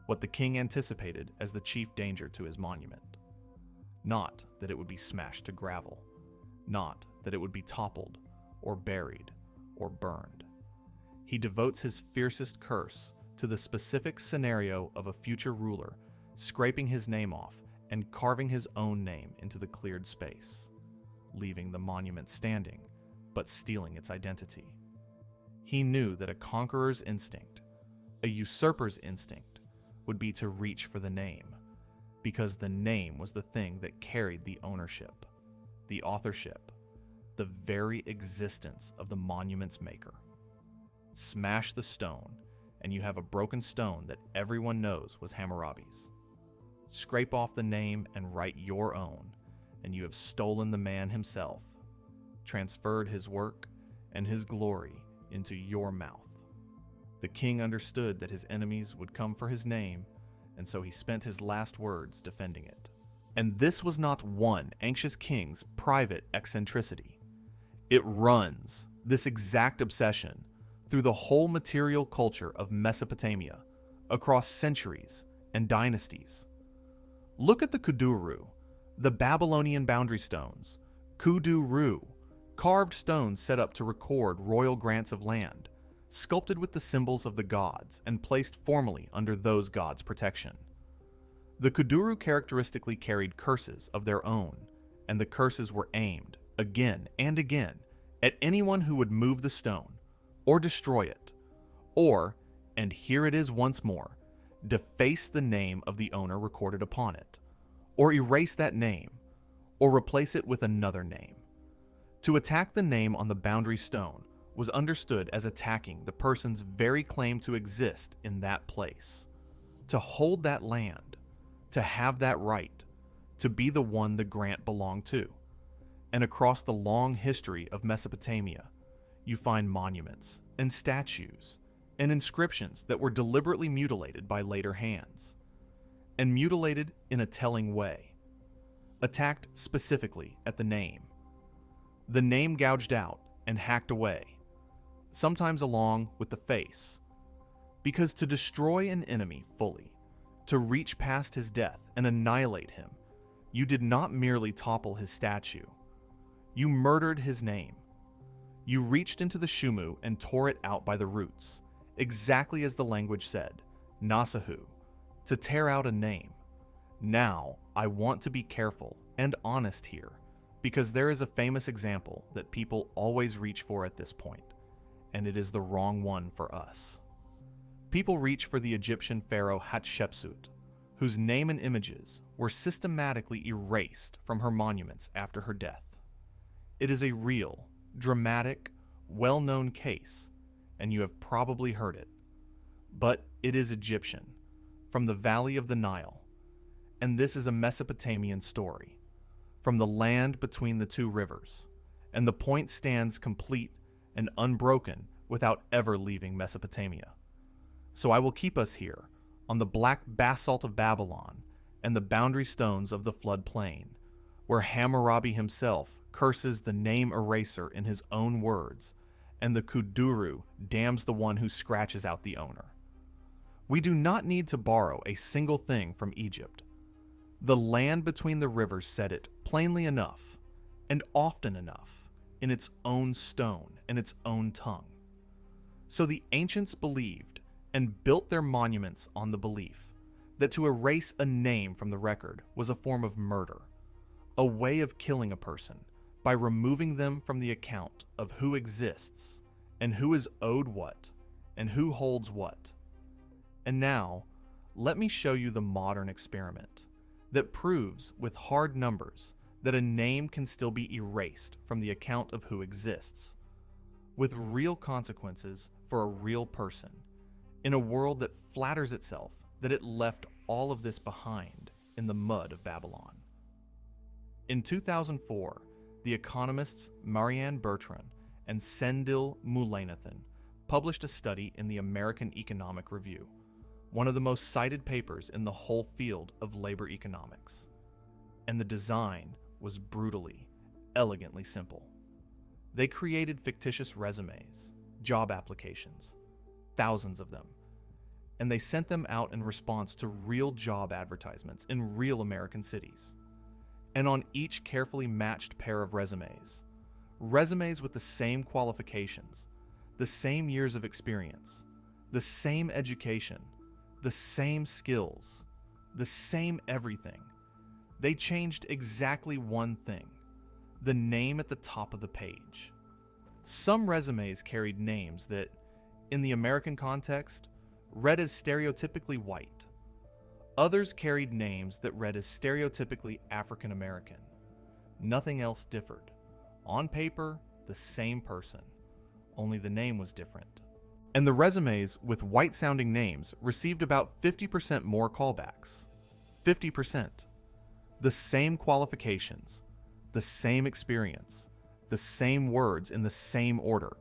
what the king anticipated as the chief danger to his monument. Not that it would be smashed to gravel, not that it would be toppled, or buried, or burned. He devotes his fiercest curse to the specific scenario of a future ruler scraping his name off and carving his own name into the cleared space, leaving the monument standing, but stealing its identity. He knew that a conqueror's instinct, a usurper's instinct, would be to reach for the name, because the name was the thing that carried the ownership, the authorship, the very existence of the monument's maker. Smash the stone, and you have a broken stone that everyone knows was Hammurabi's. Scrape off the name and write your own, and you have stolen the man himself, transferred his work and his glory into your mouth. The king understood that his enemies would come for his name, and so he spent his last words defending it. And this was not one anxious king's private eccentricity. It runs, this exact obsession, through the whole material culture of Mesopotamia, across centuries and dynasties. Look at the Kuduru, the Babylonian boundary stones, Kudu-Ru, carved stones set up to record royal grants of land, sculpted with the symbols of the gods and placed formally under those gods' protection. The Kuduru characteristically carried curses of their own, and the curses were aimed, again and again, at anyone who would move the stone, or destroy it, or, and here it is once more, deface the name of the owner recorded upon it, or erase that name, or replace it with another name. To attack the name on the boundary stone was understood as attacking the person's very claim to exist in that place, to hold that land, to have that right, to be the one the grant belonged to. And across the long history of Mesopotamia, you find monuments and statues and inscriptions that were deliberately mutilated by later hands, and mutilated in a telling way, attacked specifically at the name. the name gouged out and hacked away, sometimes along with the face. Because to destroy an enemy fully, to reach past his death and annihilate him, you did not merely topple his statue. You murdered his name. You reached into the Shumu and tore it out by the roots, exactly as the language said, Nasahu, to tear out a name. Now, I want to be careful and honest here, because there is a famous example that people always reach for at this point, and it is the wrong one for us. People reach for the Egyptian pharaoh Hatshepsut, whose name and images were systematically erased from her monuments after her death. It is a real, dramatic, well-known case, and you have probably heard it. But it is Egyptian, from the valley of the Nile, and this is a Mesopotamian story, from the land between the two rivers, and the point stands complete and unbroken without ever leaving Mesopotamia. So I will keep us here, on the black basalt of Babylon and the boundary stones of the floodplain, where Hammurabi himself curses the name eraser in his own words, and the Kuduru damns the one who scratches out the owner. We do not need to borrow a single thing from Egypt. The land between the rivers said it plainly enough, and often enough, in its own stone and its own tongue. So the ancients believed and built their monuments on the belief that to erase a name from the record was a form of murder, a way of killing a person by removing them from the account of who exists and who is owed what and who holds what. And now, let me show you the modern experiment that proves with hard numbers that a name can still be erased from the account of who exists, with real consequences for a real person, in a world that flatters itself that it left all of this behind in the mud of Babylon. In 2004, the economists Marianne Bertrand and Sendil Mullainathan published a study in the American Economic Review, one of the most cited papers in the whole field of labor economics. And the design was brutally, elegantly simple. They created fictitious resumes, job applications, thousands of them, and they sent them out in response to real job advertisements in real American cities. And on each carefully matched pair of resumes with the same qualifications, the same years of experience, the same education, the same skills, the same everything, they changed exactly one thing: the name at the top of the page. Some resumes carried names that, in the American context, read as stereotypically white. Others carried names that read as stereotypically African American. Nothing else differed. On paper, the same person, only the name was different. And the resumes with white-sounding names received about 50% more callbacks. 50%. The same qualifications, the same experience, the same words in the same order,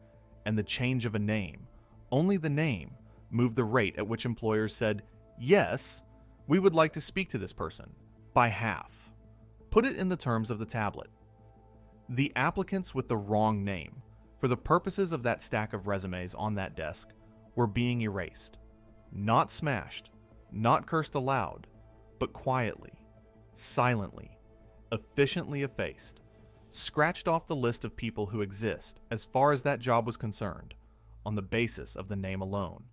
and the change of a name, only the name, moved the rate at which employers said, "Yes, we would like to speak to this person," by half. Put it in the terms of the tablet. The applicants with the wrong name, for the purposes of that stack of resumes on that desk, were being erased. Not smashed, not cursed aloud, but quietly, silently, efficiently effaced, scratched off the list of people who exist as far as that job was concerned, on the basis of the name alone,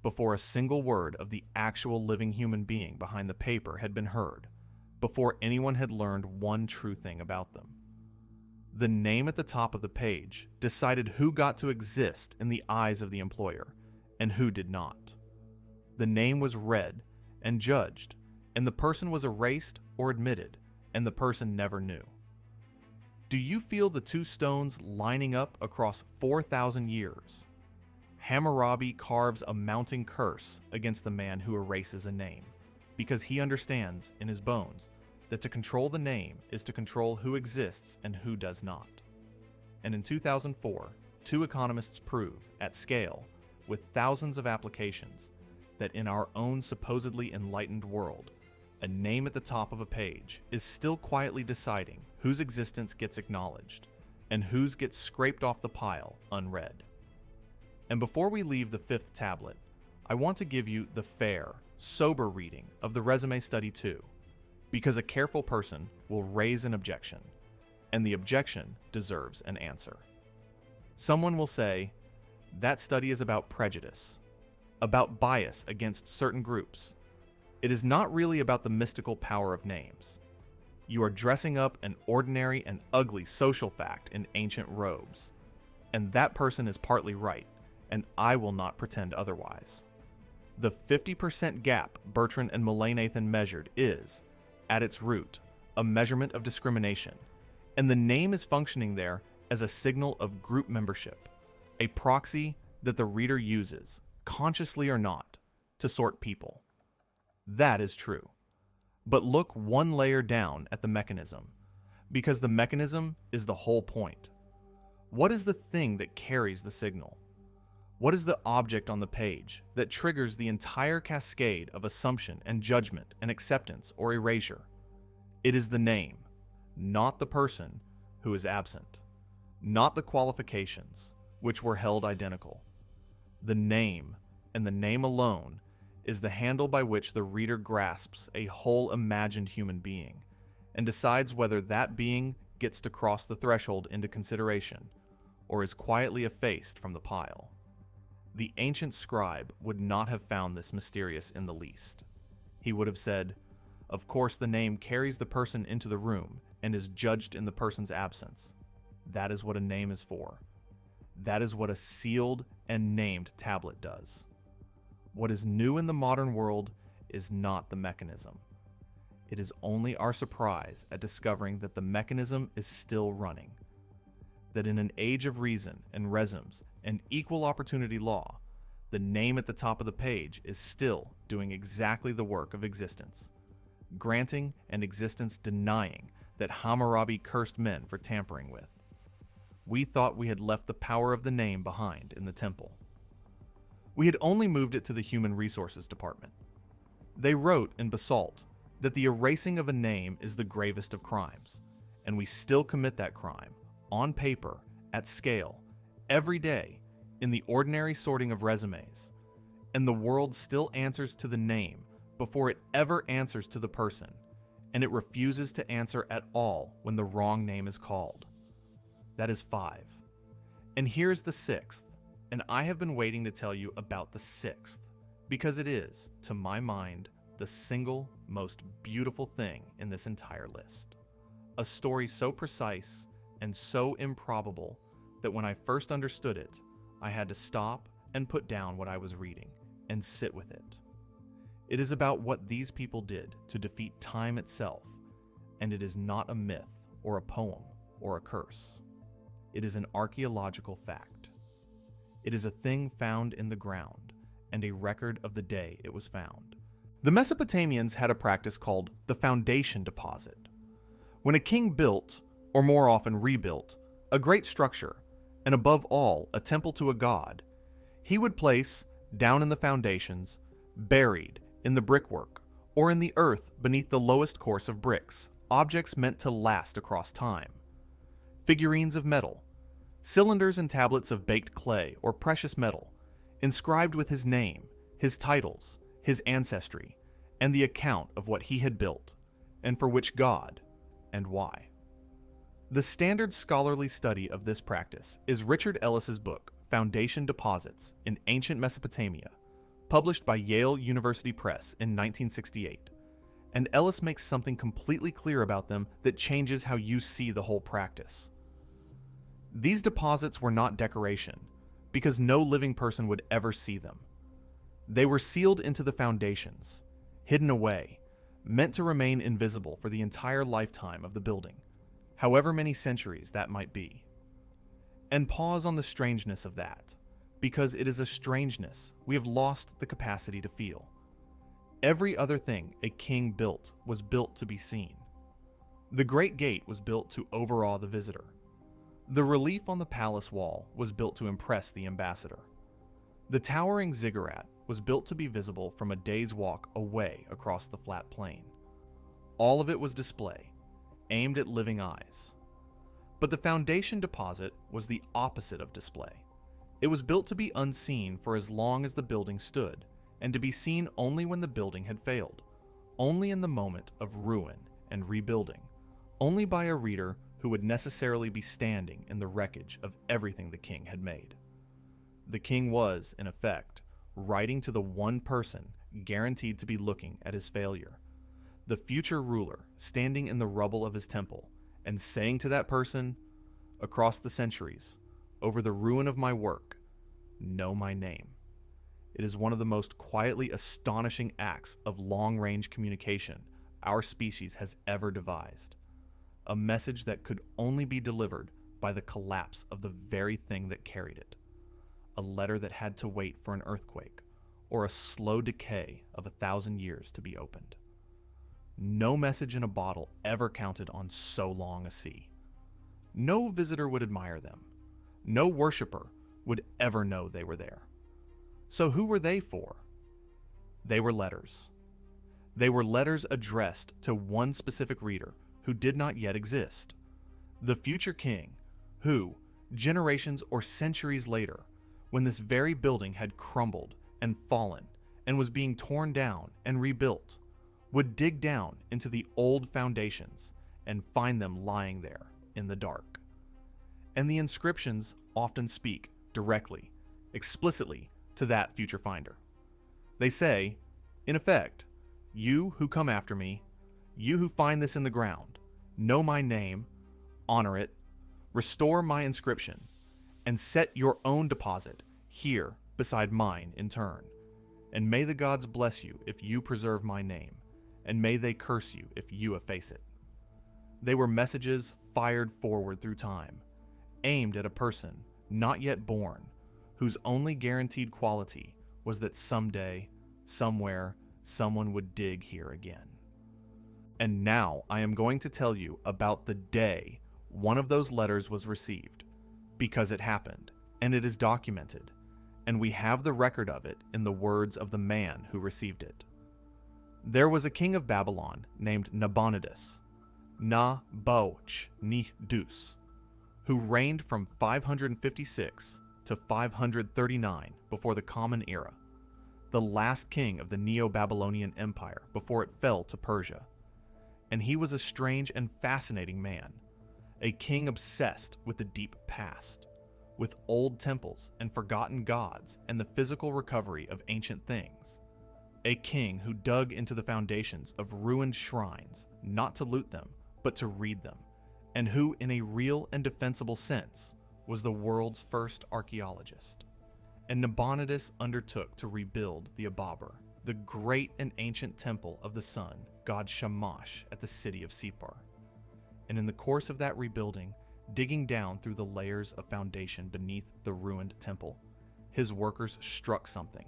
before a single word of the actual living human being behind the paper had been heard, before anyone had learned one true thing about them. The name at the top of the page decided who got to exist in the eyes of the employer and who did not. The name was read and judged, and the person was erased or admitted, and the person never knew. Do you feel the two stones lining up across 4,000 years? Hammurabi carves a mounting curse against the man who erases a name, because he understands in his bones that to control the name is to control who exists and who does not. And in 2004, two economists prove, at scale, with thousands of applications, that in our own supposedly enlightened world, a name at the top of a page is still quietly deciding whose existence gets acknowledged, and whose gets scraped off the pile unread. And before we leave the fifth tablet, I want to give you the fair, sober reading of the resume study too, because a careful person will raise an objection, and the objection deserves an answer. Someone will say, that study is about prejudice, about bias against certain groups. It is not really about the mystical power of names. You are dressing up an ordinary and ugly social fact in ancient robes. And that person is partly right, and I will not pretend otherwise. The 50% gap Bertrand and Mullainathan measured is, at its root, a measurement of discrimination, and the name is functioning there as a signal of group membership, a proxy that the reader uses, consciously or not, to sort people. That is true. But look one layer down at the mechanism, because the mechanism is the whole point. What is the thing that carries the signal? What is the object on the page that triggers the entire cascade of assumption and judgment and acceptance or erasure? It is the name, not the person who is absent, not the qualifications, which were held identical. The name, and the name alone, is the handle by which the reader grasps a whole imagined human being and decides whether that being gets to cross the threshold into consideration or is quietly effaced from the pile. The ancient scribe would not have found this mysterious in the least. He would have said, of course the name carries the person into the room and is judged in the person's absence. That is what a name is for. That is what a sealed and named tablet does. What is new in the modern world is not the mechanism. It is only our surprise at discovering that the mechanism is still running. That in an age of reason and resumes and equal opportunity law, the name at the top of the page is still doing exactly the work of existence, granting and existence denying that Hammurabi cursed men for tampering with. We thought we had left the power of the name behind in the temple. We had only moved it to the Human Resources Department. They wrote in basalt that the erasing of a name is the gravest of crimes, and we still commit that crime, on paper, at scale, every day, in the ordinary sorting of resumes, and the world still answers to the name before it ever answers to the person, and it refuses to answer at all when the wrong name is called. That is 5. And here's the 6th. And I have been waiting to tell you about the 6th, because it is, to my mind, the single most beautiful thing in this entire list. A story so precise and so improbable that when I first understood it, I had to stop and put down what I was reading and sit with it. It is about what these people did to defeat time itself, and it is not a myth or a poem or a curse. It is an archaeological fact. It is a thing found in the ground, and a record of the day it was found. The Mesopotamians had a practice called the foundation deposit. When a king built, or more often rebuilt, a great structure, and above all, a temple to a god, he would place, down in the foundations, buried in the brickwork, or in the earth beneath the lowest course of bricks, objects meant to last across time. Figurines of metal, cylinders and tablets of baked clay or precious metal, inscribed with his name, his titles, his ancestry, and the account of what he had built, and for which god, and why. The standard scholarly study of this practice is Richard Ellis's book, Foundation Deposits in Ancient Mesopotamia, published by Yale University Press in 1968, and Ellis makes something completely clear about them that changes how you see the whole practice. These deposits were not decoration, because no living person would ever see them. They were sealed into the foundations, hidden away, meant to remain invisible for the entire lifetime of the building, however many centuries that might be. And pause on the strangeness of that, because it is a strangeness we have lost the capacity to feel. Every other thing a king built was built to be seen. The Great Gate was built to overawe the visitor. The relief on the palace wall was built to impress the ambassador. The towering ziggurat was built to be visible from a day's walk away across the flat plain. All of it was display, aimed at living eyes. But the foundation deposit was the opposite of display. It was built to be unseen for as long as the building stood, and to be seen only when the building had failed, only in the moment of ruin and rebuilding, only by a reader who would necessarily be standing in the wreckage of everything the king had made. The king was, in effect, writing to the one person guaranteed to be looking at his failure, the future ruler standing in the rubble of his temple and saying to that person, across the centuries, over the ruin of my work, know my name. It is one of the most quietly astonishing acts of long-range communication our species has ever devised. A message that could only be delivered by the collapse of the very thing that carried it. A letter that had to wait for an earthquake or a slow decay of 1,000 years to be opened. No message in a bottle ever counted on so long a sea. No visitor would admire them. No worshiper would ever know they were there. So who were they for? They were letters. They were letters addressed to one specific reader who did not yet exist. The future king, who, generations or centuries later, when this very building had crumbled and fallen and was being torn down and rebuilt, would dig down into the old foundations and find them lying there in the dark. And the inscriptions often speak directly, explicitly, to that future finder. They say, in effect, you who come after me, you who find this in the ground, know my name, honor it, restore my inscription, and set your own deposit here beside mine in turn. And may the gods bless you if you preserve my name, and may they curse you if you efface it. They were messages fired forward through time, aimed at a person not yet born, whose only guaranteed quality was that someday, somewhere, someone would dig here again. And now I am going to tell you about the day one of those letters was received, because it happened, and it is documented, and we have the record of it in the words of the man who received it. There was a king of Babylon named Nabonidus, Na-Boch-ni-Dus, who reigned from 556 to 539 before the Common Era, the last king of the Neo-Babylonian Empire before it fell to Persia. And he was a strange and fascinating man, a king obsessed with the deep past, with old temples and forgotten gods and the physical recovery of ancient things. A king who dug into the foundations of ruined shrines, not to loot them, but to read them, and who, in a real and defensible sense, was the world's first archaeologist. And Nabonidus undertook to rebuild the Ababur, the great and ancient temple of the sun, god Shamash, at the city of Separ. And in the course of that rebuilding, digging down through the layers of foundation beneath the ruined temple, his workers struck something.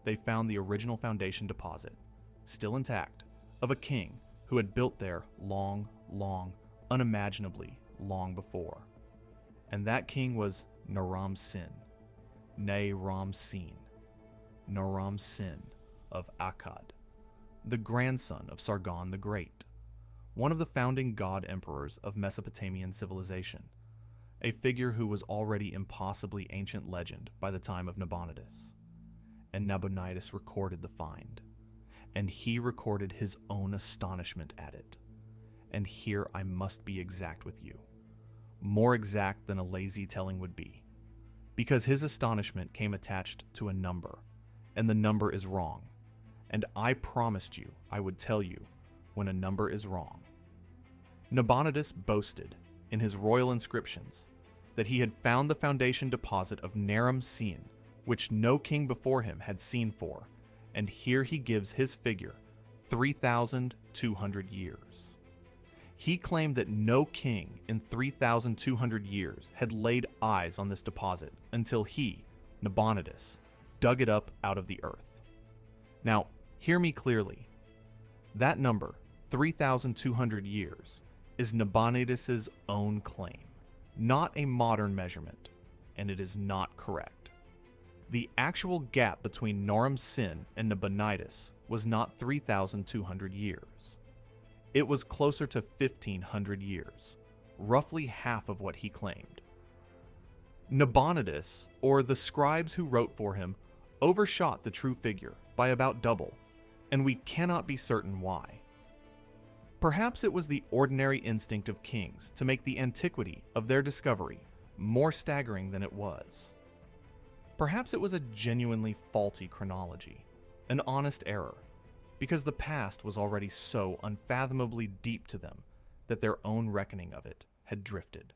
They found the original foundation deposit, still intact, of a king who had built there long, unimaginably long before. And that king was Naram-Sin, Ne-Ram-Sin, Naram-Sin of Akkad, the grandson of Sargon the Great, one of the founding god emperors of Mesopotamian civilization, a figure who was already impossibly ancient legend by the time of Nabonidus. And Nabonidus recorded the find, and he recorded his own astonishment at it. And here I must be exact with you, more exact than a lazy telling would be, because his astonishment came attached to a number, and the number is wrong, and I promised you I would tell you when a number is wrong. Nabonidus boasted, in his royal inscriptions, that he had found the foundation deposit of Naram-Sin, which no king before him had seen for, and here he gives his figure, 3,200 years. He claimed that no king in 3,200 years had laid eyes on this deposit until he, Nabonidus, dug it up out of the earth. Now, hear me clearly. That number, 3,200 years, is Nabonidus' own claim, not a modern measurement, and it is not correct. The actual gap between Naram-Sin and Nabonidus was not 3,200 years. It was closer to 1,500 years, roughly half of what he claimed. Nabonidus, or the scribes who wrote for him, overshot the true figure by about double, and we cannot be certain why. Perhaps it was the ordinary instinct of kings to make the antiquity of their discovery more staggering than it was. Perhaps it was a genuinely faulty chronology, an honest error, because the past was already so unfathomably deep to them that their own reckoning of it had drifted.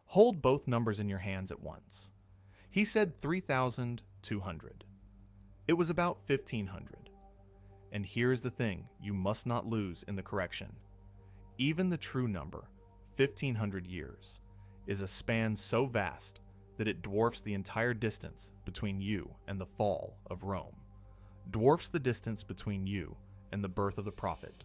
Hold both numbers in your hands at once. He said 3,200. It was about 1,500. And here's the thing you must not lose in the correction. Even the true number, 1,500 years, is a span so vast that it dwarfs the entire distance between you and the fall of Rome, dwarfs the distance between you and the birth of the prophet,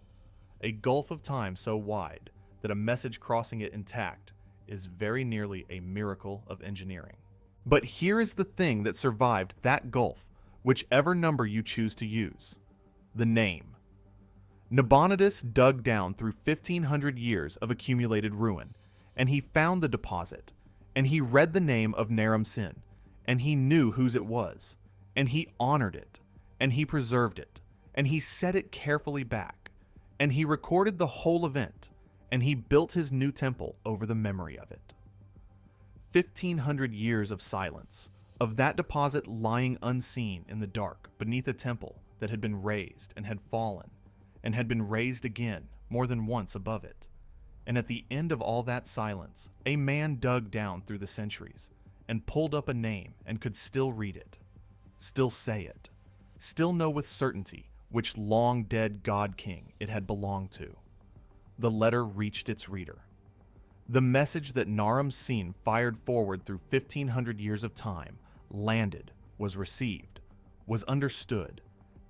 a gulf of time so wide that a message crossing it intact is very nearly a miracle of engineering. But here is the thing that survived that gulf, whichever number you choose to use: the name. Nabonidus dug down through 1,500 years of accumulated ruin, and he found the deposit, and he read the name of Naram-Sin, and he knew whose it was, and he honored it, and he preserved it, and he set it carefully back, and he recorded the whole event, and he built his new temple over the memory of it. 1,500 years of silence, of that deposit lying unseen in the dark beneath a temple that had been raised and had been raised again more than once above it. And at the end of all that silence, a man dug down through the centuries and pulled up a name and could still read it, still say it, still know with certainty which long-dead god-king it had belonged to. The letter reached its reader. The message that Naram-Sin fired forward through 1,500 years of time landed, was received, was understood,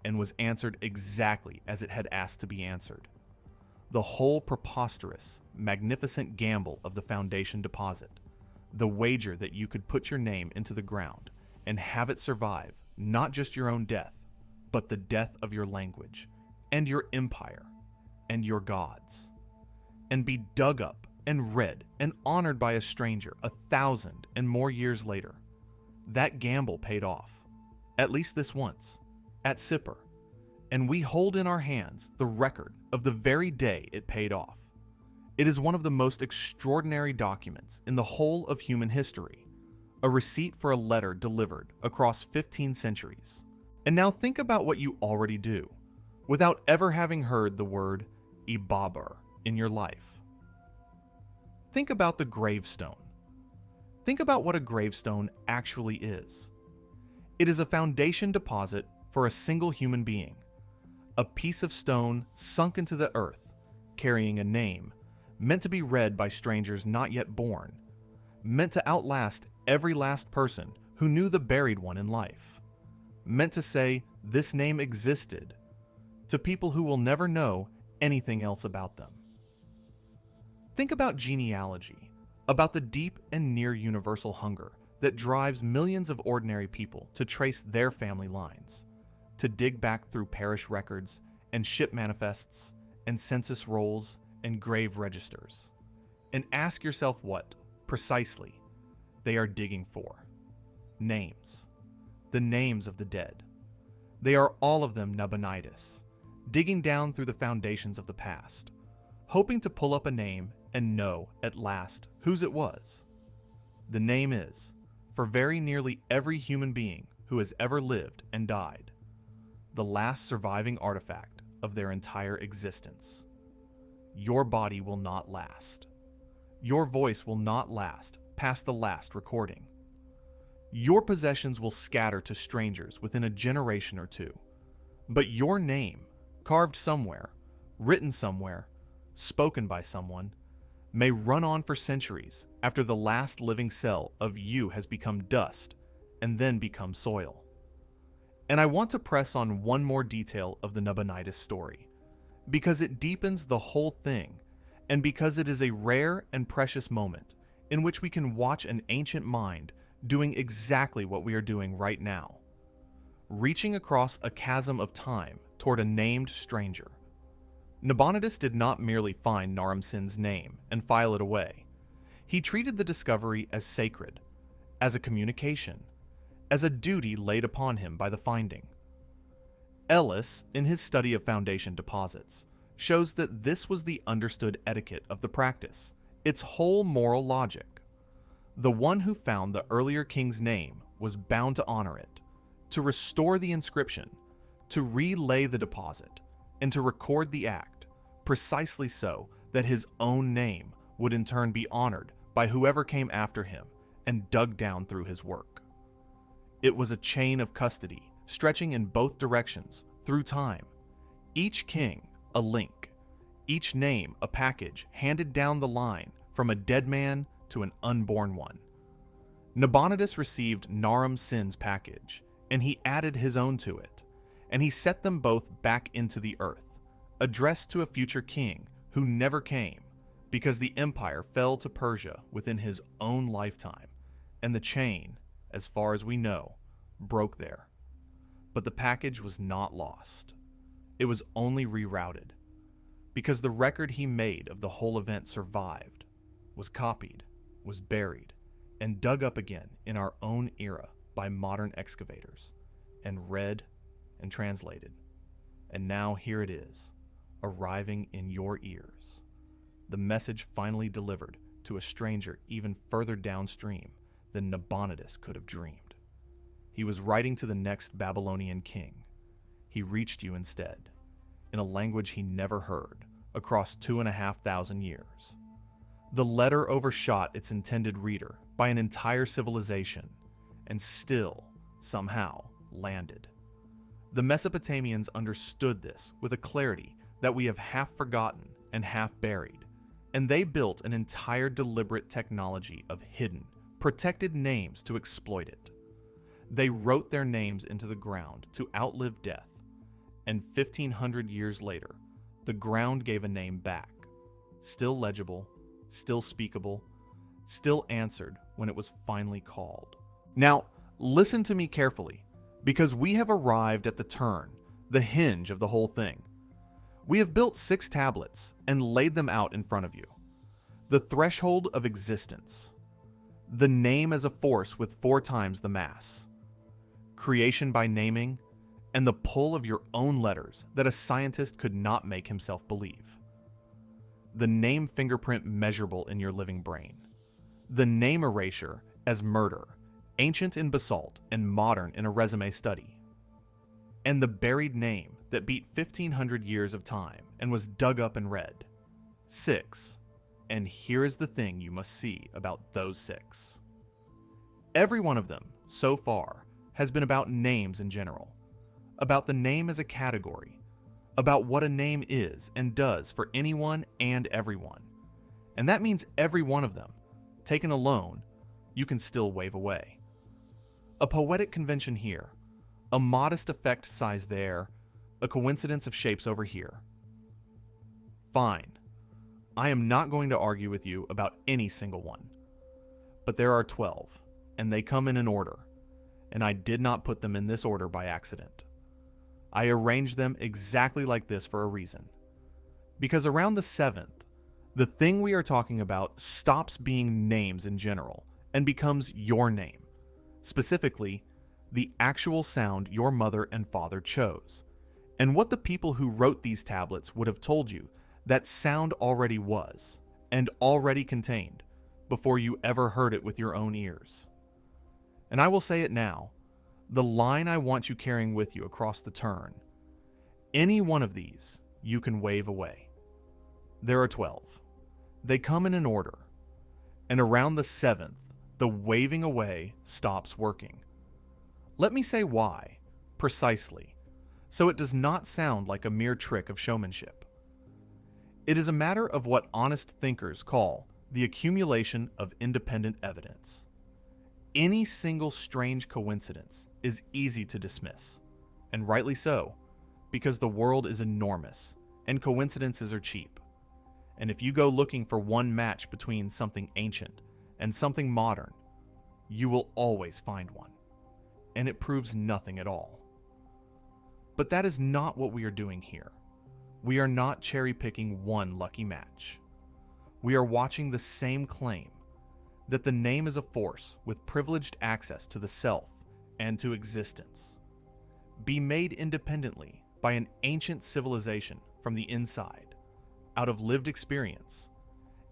and was answered exactly as it had asked to be answered. The whole preposterous, magnificent gamble of the foundation deposit, the wager that you could put your name into the ground and have it survive not just your own death, but the death of your language, and your empire, and your gods, and be dug up and read and honored by a stranger 1,000 and more years later. That gamble paid off, at least this once, at Sippar, and we hold in our hands the record of the very day it paid off. It is one of the most extraordinary documents in the whole of human history, a receipt for a letter delivered across 15 centuries. And now think about what you already do, without ever having heard the word Ibabar in your life. Think about the gravestone. Think about what a gravestone actually is. It is a foundation deposit for a single human being, a piece of stone sunk into the earth, carrying a name, meant to be read by strangers not yet born, meant to outlast every last person who knew the buried one in life, meant to say this name existed to people who will never know anything else about them. Think about genealogy, about the deep and near universal hunger that drives millions of ordinary people to trace their family lines, to dig back through parish records and ship manifests and census rolls and grave registers, and ask yourself what, precisely, they are digging for. Names. The names of the dead. They are all of them Nabonidus, digging down through the foundations of the past, hoping to pull up a name and know, at last, whose it was. The name is, for very nearly every human being who has ever lived and died, the last surviving artifact of their entire existence. Your body will not last. Your voice will not last past the last recording. Your possessions will scatter to strangers within a generation or two, but your name, carved somewhere, written somewhere, spoken by someone, may run on for centuries after the last living cell of you has become dust and then become soil. And I want to press on one more detail of the Nabonidus story, because it deepens the whole thing, and because it is a rare and precious moment in which we can watch an ancient mind doing exactly what we are doing right now, reaching across a chasm of time toward a named stranger, Nabonidus did not merely find Naram Sin's name and file it away. He treated the discovery as sacred, as a communication, as a duty laid upon him by the finding. Ellis, in his study of foundation deposits, shows that this was the understood etiquette of the practice, its whole moral logic. The one who found the earlier king's name was bound to honor it, to restore the inscription, to relay the deposit, and to record the act, precisely so that his own name would in turn be honored by whoever came after him and dug down through his work. It was a chain of custody, stretching in both directions, through time. Each king, a link. Each name, a package handed down the line from a dead man to an unborn one. Nabonidus received Naram Sin's package, and he added his own to it, and he set them both back into the earth, addressed to a future king who never came, because the empire fell to Persia within his own lifetime, and the chain, as far as we know, broke there. But the package was not lost. It was only rerouted, because the record he made of the whole event survived, was copied, was buried, and dug up again in our own era by modern excavators, and read and translated. And now here it is, arriving in your ears. The message finally delivered to a stranger even further downstream than Nabonidus could have dreamed. He was writing to the next Babylonian king. He reached you instead, in a language he never heard, across 2,500 years. The letter overshot its intended reader by an entire civilization, and still, somehow, landed. The Mesopotamians understood this with a clarity that we have half forgotten and half buried, and they built an entire deliberate technology of hidden, protected names to exploit it. They wrote their names into the ground to outlive death, and 1,500 years later, the ground gave a name back, still legible, still speakable, still answered when it was finally called. Now, listen to me carefully, because we have arrived at the turn, the hinge of the whole thing. We have built 6 tablets and laid them out in front of you. The threshold of existence. The name as a force with 4 times the mass. Creation by naming, and the pull of your own letters that a scientist could not make himself believe. The name fingerprint measurable in your living brain. The name erasure as murder, ancient in basalt and modern in a resume study. And the buried name that beat 1,500 years of time and was dug up and read. 6. And here is the thing you must see about those 6. Every one of them, so far, has been about names in general, about the name as a category, about what a name is and does for anyone and everyone. And that means every one of them, taken alone, you can still wave away. A poetic convention here, a modest effect size there, a coincidence of shapes over here. Fine. I am not going to argue with you about any single one. But there are 12, and they come in an order, and I did not put them in this order by accident. I arranged them exactly like this for a reason. Because around the 7th, the thing we are talking about stops being names in general and becomes your name. Specifically, the actual sound your mother and father chose. And what the people who wrote these tablets would have told you that sound already was, and already contained, before you ever heard it with your own ears. And I will say it now, the line I want you carrying with you across the turn, any one of these you can wave away. There are 12. They come in an order, and around the 7th, the waving away stops working. Let me say why, precisely, so it does not sound like a mere trick of showmanship. It is a matter of what honest thinkers call the accumulation of independent evidence. Any single strange coincidence is easy to dismiss, and rightly so, because the world is enormous and coincidences are cheap. And if you go looking for one match between something ancient and something modern, you will always find one, and it proves nothing at all. But that is not what we are doing here. We are not cherry-picking one lucky match. We are watching the same claim, that the name is a force with privileged access to the self and to existence, be made independently by an ancient civilization from the inside, out of lived experience,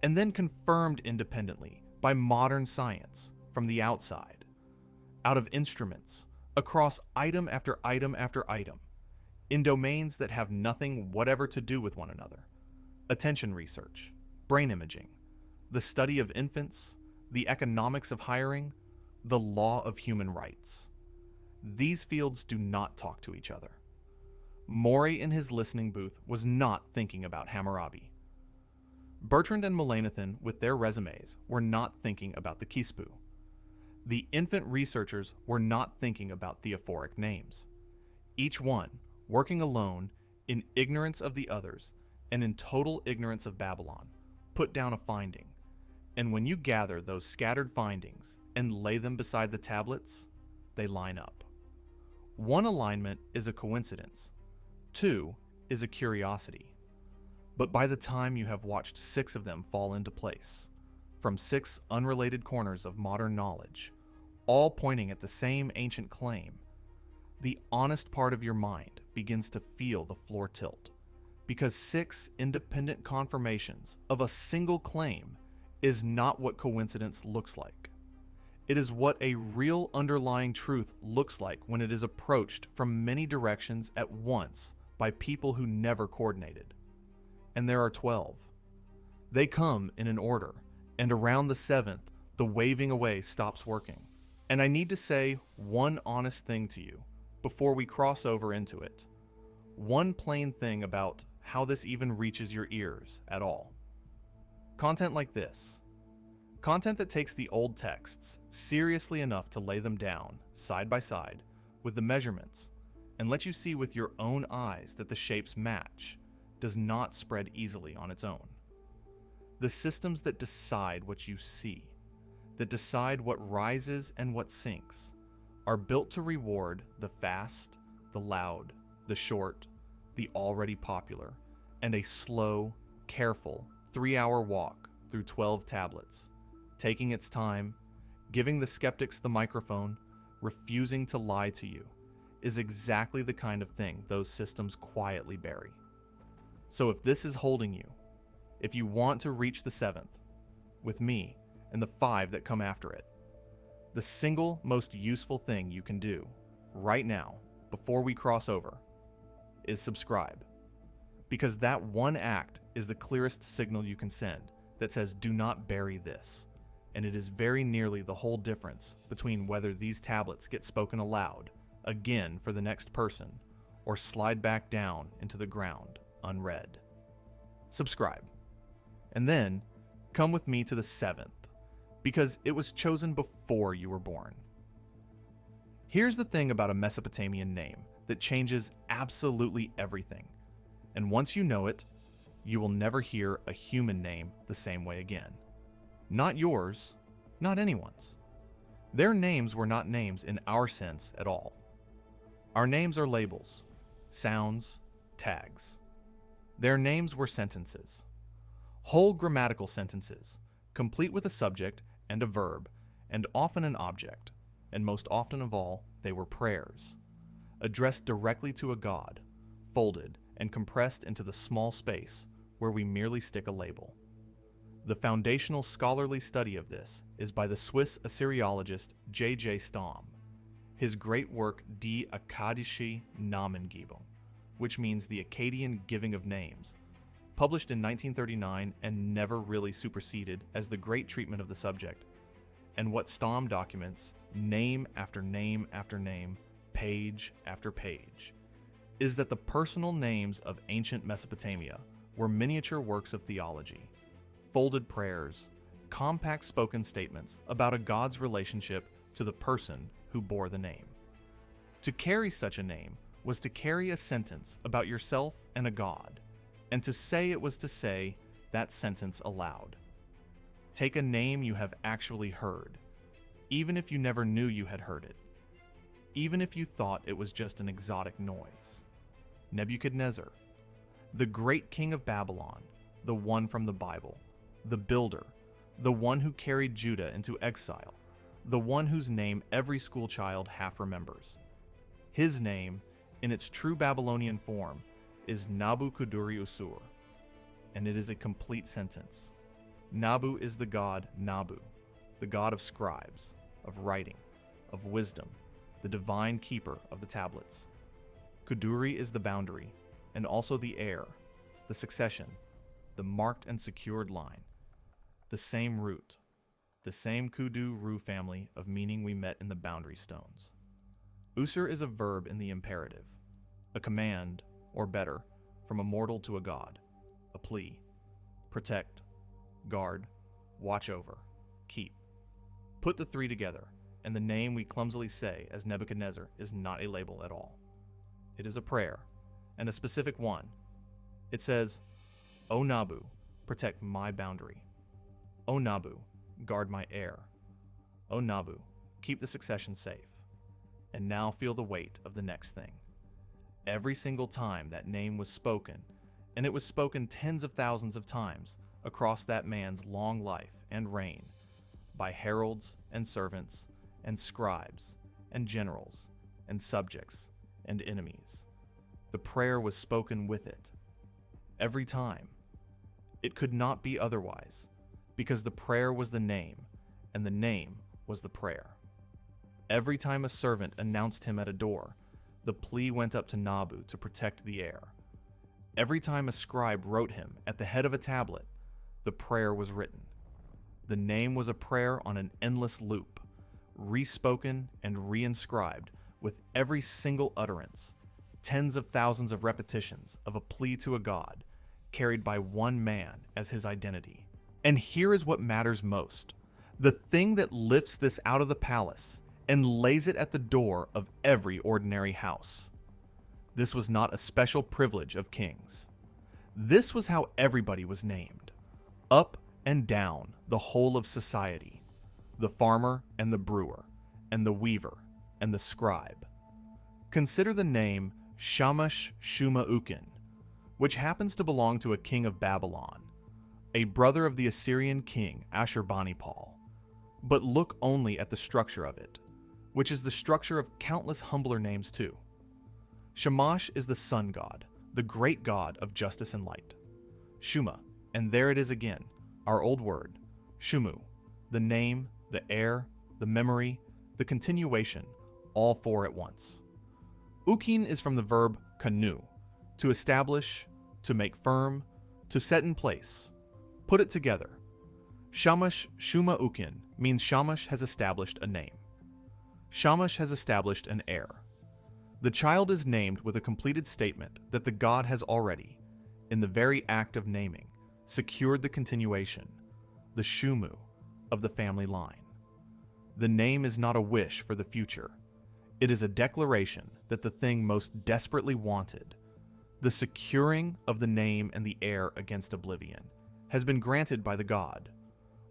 and then confirmed independently by modern science from the outside, out of instruments, across item after item after item, in domains that have nothing whatever to do with one another. Attention research, brain imaging, the study of infants, the economics of hiring, the law of human rights. These fields do not talk to each other. Maury in his listening booth was not thinking about Hammurabi. Bertrand and Melanchthon, with their resumes, were not thinking about the Kispu. The infant researchers were not thinking about theophoric names. Each one, working alone, in ignorance of the others, and in total ignorance of Babylon, put down a finding. And when you gather those scattered findings and lay them beside the tablets, they line up. One alignment is a coincidence. Two is a curiosity. But by the time you have watched 6 of them fall into place, from 6 unrelated corners of modern knowledge, all pointing at the same ancient claim, the honest part of your mind begins to feel the floor tilt, because 6 independent confirmations of a single claim is not what coincidence looks like. It is what a real underlying truth looks like when it is approached from many directions at once by people who never coordinated. And there are 12. They come in an order, and around the 7th, the waving away stops working. And I need to say one honest thing to you before we cross over into it. One plain thing about how this even reaches your ears at all. Content like this. Content that takes the old texts seriously enough to lay them down, side by side, with the measurements, and let you see with your own eyes that the shapes match, does not spread easily on its own. The systems that decide what you see, that decide what rises and what sinks, are built to reward the fast, the loud, the short, the already popular, and a slow, careful 3-hour walk through 12 tablets, taking its time, giving the skeptics the microphone, refusing to lie to you, is exactly the kind of thing those systems quietly bury. So if this is holding you, if you want to reach the 7th, with me and the 5 that come after it, the single most useful thing you can do right now, before we cross over, is subscribe. Because that one act is the clearest signal you can send that says do not bury this, and it is very nearly the whole difference between whether these tablets get spoken aloud, again for the next person, or slide back down into the ground unread. Subscribe. And then, come with me to the 7th, because it was chosen before you were born. Here's the thing about a Mesopotamian name that changes absolutely everything, and once you know it, you will never hear a human name the same way again. Not yours, not anyone's. Their names were not names in our sense at all. Our names are labels, sounds, tags. Their names were sentences. Whole grammatical sentences, complete with a subject and a verb, and often an object, and most often of all, they were prayers, addressed directly to a god, folded and compressed into the small space where we merely stick a label. The foundational scholarly study of this is by the Swiss Assyriologist J.J. Stam, his great work Die Akkadische Namengebung, which means the Akkadian giving of names, published in 1939 and never really superseded as the great treatment of the subject, and what Stam documents, name after name after name, page after page, is that the personal names of ancient Mesopotamia were miniature works of theology, folded prayers, compact spoken statements about a god's relationship to the person who bore the name. To carry such a name was to carry a sentence about yourself and a god, and to say it was to say that sentence aloud. Take a name you have actually heard, even if you never knew you had heard it, even if you thought it was just an exotic noise. Nebuchadnezzar, the great king of Babylon, the one from the Bible, the builder, the one who carried Judah into exile, the one whose name every schoolchild half remembers. His name, in its true Babylonian form, is Nabu-Kudurri-Usur, and it is a complete sentence. Nabu is the god Nabu, the god of scribes, of writing, of wisdom, the divine keeper of the tablets. Kudurri is the boundary, and also the heir, the succession, the marked and secured line, the same root, the same Kudu-Ru family of meaning we met in the boundary stones. Usur is a verb in the imperative, a command, or better, from a mortal to a god, a plea, protect, guard, watch over, keep. Put the three together, and the name we clumsily say as Nebuchadnezzar is not a label at all. It is a prayer, and a specific one. It says, O Nabu, protect my boundary. O Nabu, guard my heir. O Nabu, keep the succession safe. And now feel the weight of the next thing. Every single time that name was spoken, and it was spoken tens of thousands of times across that man's long life and reign, by heralds and servants and scribes and generals and subjects and enemies. The prayer was spoken with it. Every time. It could not be otherwise, because the prayer was the name, and the name was the prayer. Every time a servant announced him at a door, the plea went up to Nabu to protect the heir. Every time a scribe wrote him at the head of a tablet, the prayer was written. The name was a prayer on an endless loop, re-spoken and re-inscribed with every single utterance, tens of thousands of repetitions of a plea to a god, carried by one man as his identity. And here is what matters most. The thing that lifts this out of the palace and lays it at the door of every ordinary house. This was not a special privilege of kings. This was how everybody was named. Up and down the whole of society. The farmer and the brewer, and the weaver, and the scribe. Consider the name Shamash Shuma Ukin, which happens to belong to a king of Babylon, a brother of the Assyrian king Ashurbanipal. But look only at the structure of it, which is the structure of countless humbler names too. Shamash is the sun god, the great god of justice and light. Shuma, and there it is again, our old word, Shumu, the name, the heir, the memory, the continuation, all four at once. Ukin is from the verb kanu, to establish, to make firm, to set in place, put it together. Shamash Shuma Ukin means Shamash has established a name. Shamash has established an heir. The child is named with a completed statement that the god has already, in the very act of naming, secured the continuation, the Shumu, of the family line. The name is not a wish for the future. It is a declaration that the thing most desperately wanted, the securing of the name and the heir against oblivion, has been granted by the god.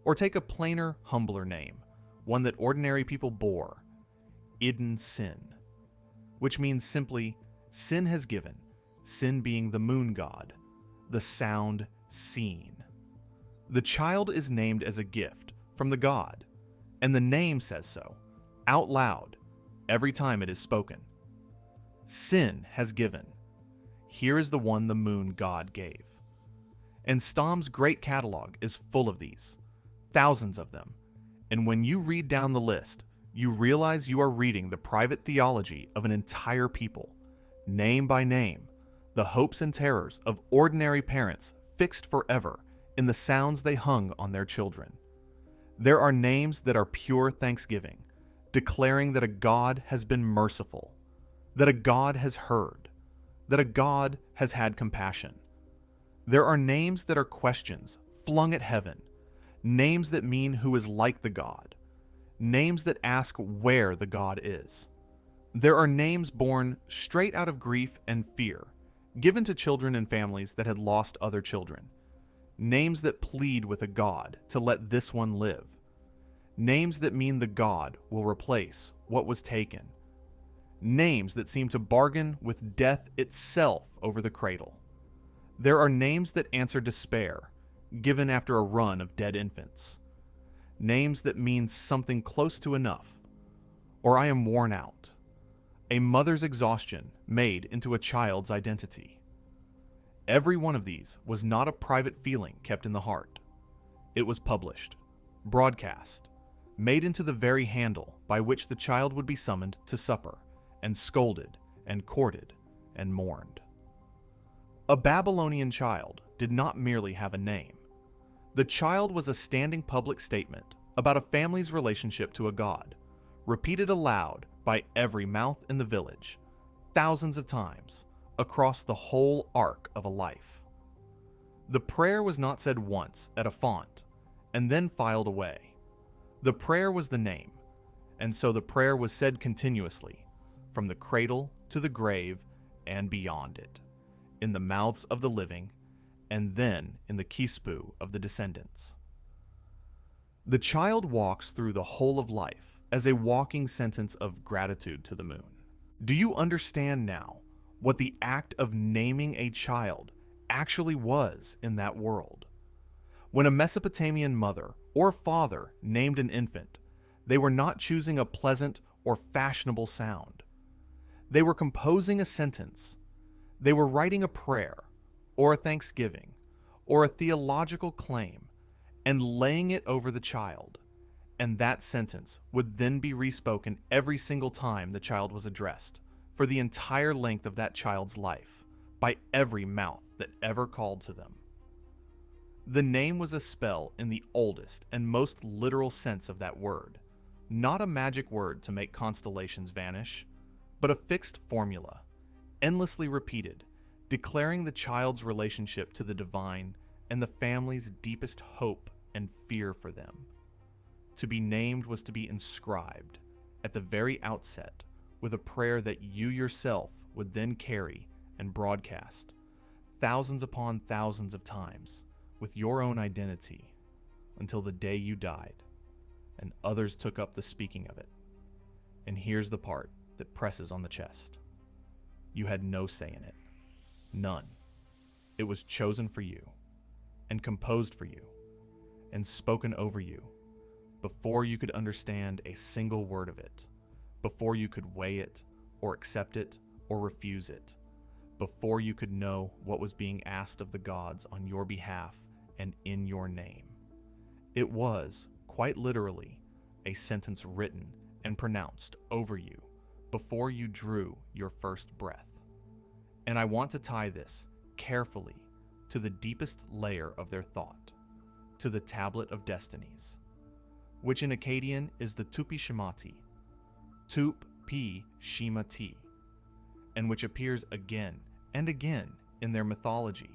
Or take a plainer, humbler name, one that ordinary people bore, Idin Sin, which means simply, Sin has given, Sin being the moon god, the sound seen. The child is named as a gift from the god, and the name says so, out loud, every time it is spoken. Sin has given. Here is the one the moon god gave. And Stom's great catalog is full of these, thousands of them, and when you read down the list, you realize you are reading the private theology of an entire people, name by name, the hopes and terrors of ordinary parents fixed forever in the sounds they hung on their children. There are names that are pure thanksgiving, declaring that a God has been merciful, that a God has heard, that a God has had compassion. There are names that are questions flung at heaven, names that mean who is like the God, names that ask where the God is. There are names born straight out of grief and fear, given to children and families that had lost other children. Names that plead with a God to let this one live. Names that mean the God will replace what was taken. Names that seem to bargain with death itself over the cradle. There are names that answer despair, given after a run of dead infants. Names that mean something close to enough, or I am worn out. A mother's exhaustion made into a child's identity. Every one of these was not a private feeling kept in the heart. It was published, broadcast, made into the very handle by which the child would be summoned to supper, and scolded, and courted, and mourned. A Babylonian child did not merely have a name. The child was a standing public statement about a family's relationship to a god, repeated aloud by every mouth in the village, thousands of times, across the whole arc of a life. The prayer was not said once at a font, and then filed away. The prayer was the name, and so the prayer was said continuously, from the cradle to the grave and beyond it, in the mouths of the living, and then in the kispu of the descendants. The child walks through the whole of life as a walking sentence of gratitude to the moon. Do you understand now what the act of naming a child actually was in that world? When a Mesopotamian mother or father named an infant, they were not choosing a pleasant or fashionable sound. They were composing a sentence. They were writing a prayer, or a thanksgiving, or a theological claim, and laying it over the child. And that sentence would then be respoken every single time the child was addressed, for the entire length of that child's life, by every mouth that ever called to them. The name was a spell in the oldest and most literal sense of that word, not a magic word to make constellations vanish, but a fixed formula, endlessly repeated, declaring the child's relationship to the divine and the family's deepest hope and fear for them. To be named was to be inscribed at the very outset with a prayer that you yourself would then carry and broadcast thousands upon thousands of times with your own identity until the day you died and others took up the speaking of it. And here's the part that presses on the chest. You had no say in it. None. It was chosen for you and composed for you and spoken over you before you could understand a single word of it, before you could weigh it or accept it or refuse it, before you could know what was being asked of the gods on your behalf and in your name. It was, quite literally, a sentence written and pronounced over you before you drew your first breath. And I want to tie this carefully to the deepest layer of their thought, to the tablet of destinies, which in Akkadian is the Tupi Shemati, Tup Pi Shemati, and which appears again and again in their mythology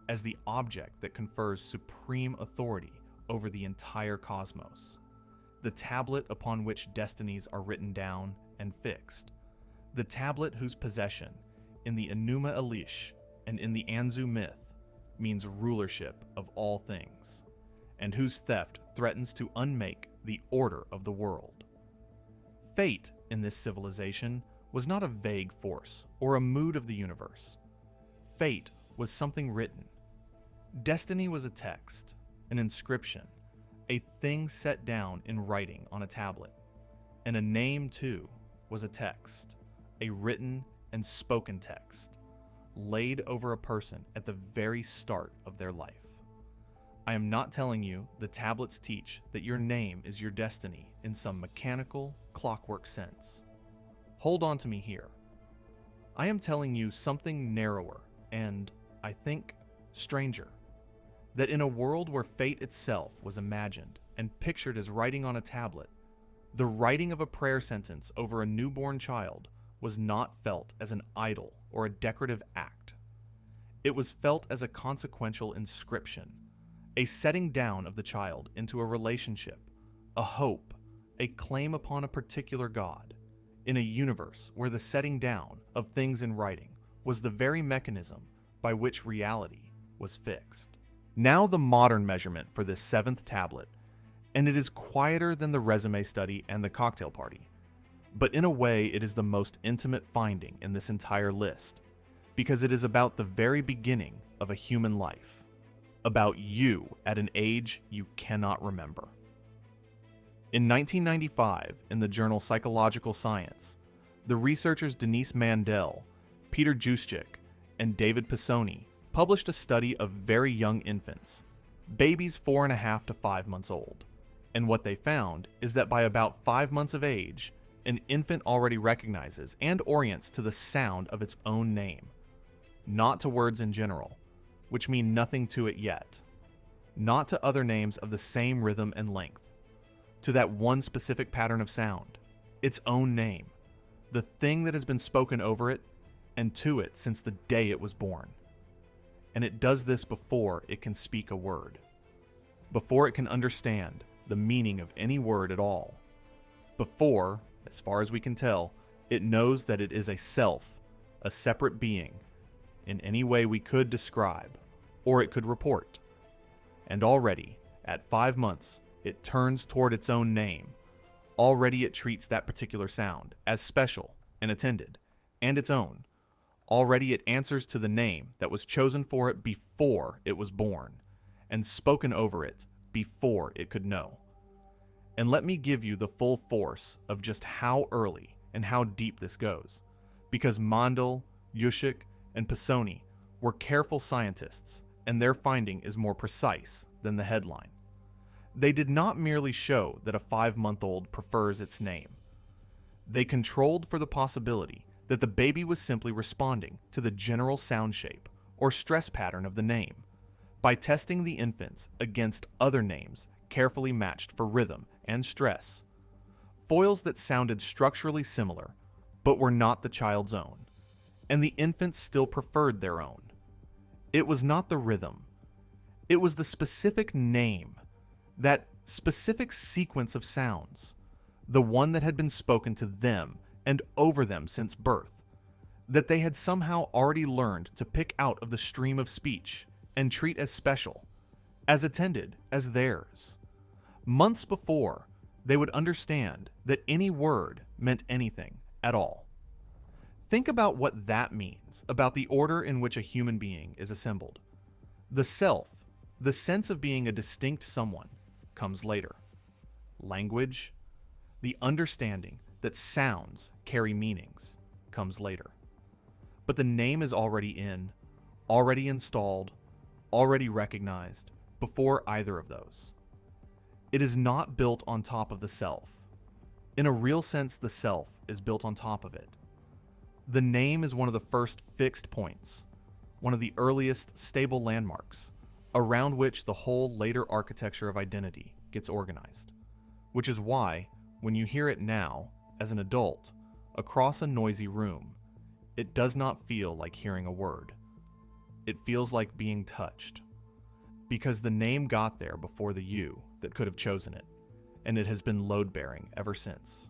as the object that confers supreme authority over the entire cosmos, the tablet upon which destinies are written down and fixed, the tablet whose possession in the Enuma Elish and in the Anzu myth means rulership of all things, and whose theft threatens to unmake the order of the world. Fate in this civilization was not a vague force or a mood of the universe. Fate was something written. Destiny was a text, an inscription, a thing set down in writing on a tablet. And a name, too, was a text, a written and spoken text, laid over a person at the very start of their life. I am not telling you the tablets teach that your name is your destiny in some mechanical, clockwork sense. Hold on to me here. I am telling you something narrower and, I think, stranger. That in a world where fate itself was imagined and pictured as writing on a tablet, the writing of a prayer sentence over a newborn child was not felt as an idle or a decorative act. It was felt as a consequential inscription, a setting down of the child into a relationship, a hope, a claim upon a particular god, in a universe where the setting down of things in writing was the very mechanism by which reality was fixed. Now the modern measurement for this seventh tablet, and it is quieter than the resume study and the cocktail party, but in a way it is the most intimate finding in this entire list, because it is about the very beginning of a human life, about you at an age you cannot remember. In 1995, in the journal Psychological Science, the researchers Denise Mandel, Peter Juszczyk, and David Pisoni published a study of very young infants, babies 4.5 to 5 months old. And what they found is that by about 5 months of age, an infant already recognizes and orients to the sound of its own name, not to words in general, which mean nothing to it yet, not to other names of the same rhythm and length, to that one specific pattern of sound, its own name, the thing that has been spoken over it and to it since the day it was born. And it does this before it can speak a word, before it can understand the meaning of any word at all, before, as far as we can tell, it knows that it is a self, a separate being, in any way we could describe, or it could report. And already, at 5 months, it turns toward its own name. Already it treats that particular sound as special and attended, and its own. Already it answers to the name that was chosen for it before it was born, and spoken over it before it could know. And let me give you the full force of just how early and how deep this goes, because Mandel, Juszczyk, and Pisoni were careful scientists, and their finding is more precise than the headline. They did not merely show that a 5-month-old prefers its name. They controlled for the possibility that the baby was simply responding to the general sound shape or stress pattern of the name by testing the infants against other names carefully matched for rhythm and stress, foils that sounded structurally similar but were not the child's own, and the infants still preferred their own. It was not the rhythm. It was the specific name, that specific sequence of sounds, the one that had been spoken to them and over them since birth, that they had somehow already learned to pick out of the stream of speech and treat as special, as attended as theirs. Months before, they would understand that any word meant anything at all. Think about what that means about the order in which a human being is assembled. The self, the sense of being a distinct someone, comes later. Language, the understanding that sounds carry meanings, comes later. But the name is already in, already installed, already recognized, before either of those. It is not built on top of the self. In a real sense, the self is built on top of it. The name is one of the first fixed points, one of the earliest stable landmarks, around which the whole later architecture of identity gets organized. Which is why, when you hear it now, as an adult, across a noisy room, it does not feel like hearing a word. It feels like being touched. Because the name got there before the you that could have chosen it, and it has been load-bearing ever since.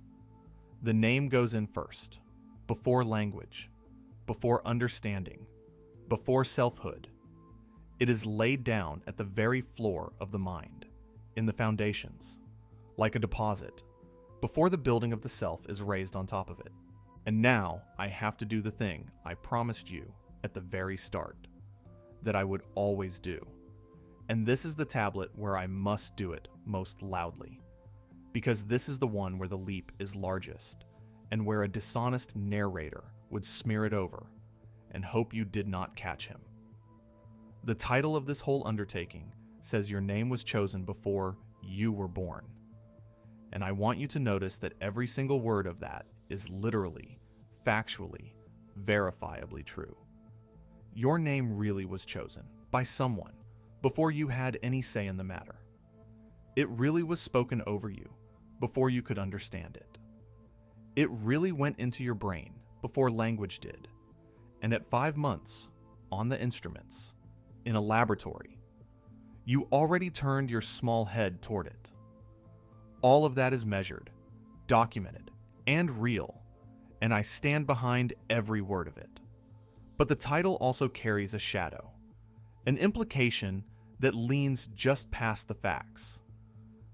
The name goes in first, before language, before understanding, before selfhood. It is laid down at the very floor of the mind, in the foundations, like a deposit, before the building of the self is raised on top of it. And now I have to do the thing I promised you at the very start, that I would always do. And this is the tablet where I must do it most loudly, because this is the one where the leap is largest, and where a dishonest narrator would smear it over and hope you did not catch him. The title of this whole undertaking says your name was chosen before you were born. And I want you to notice that every single word of that is literally, factually, verifiably true. Your name really was chosen by someone before you had any say in the matter. It really was spoken over you before you could understand it. It really went into your brain before language did. And at 5 months, on the instruments, in a laboratory, you already turned your small head toward it. All of that is measured, documented, and real, and I stand behind every word of it. But the title also carries a shadow, an implication that leans just past the facts.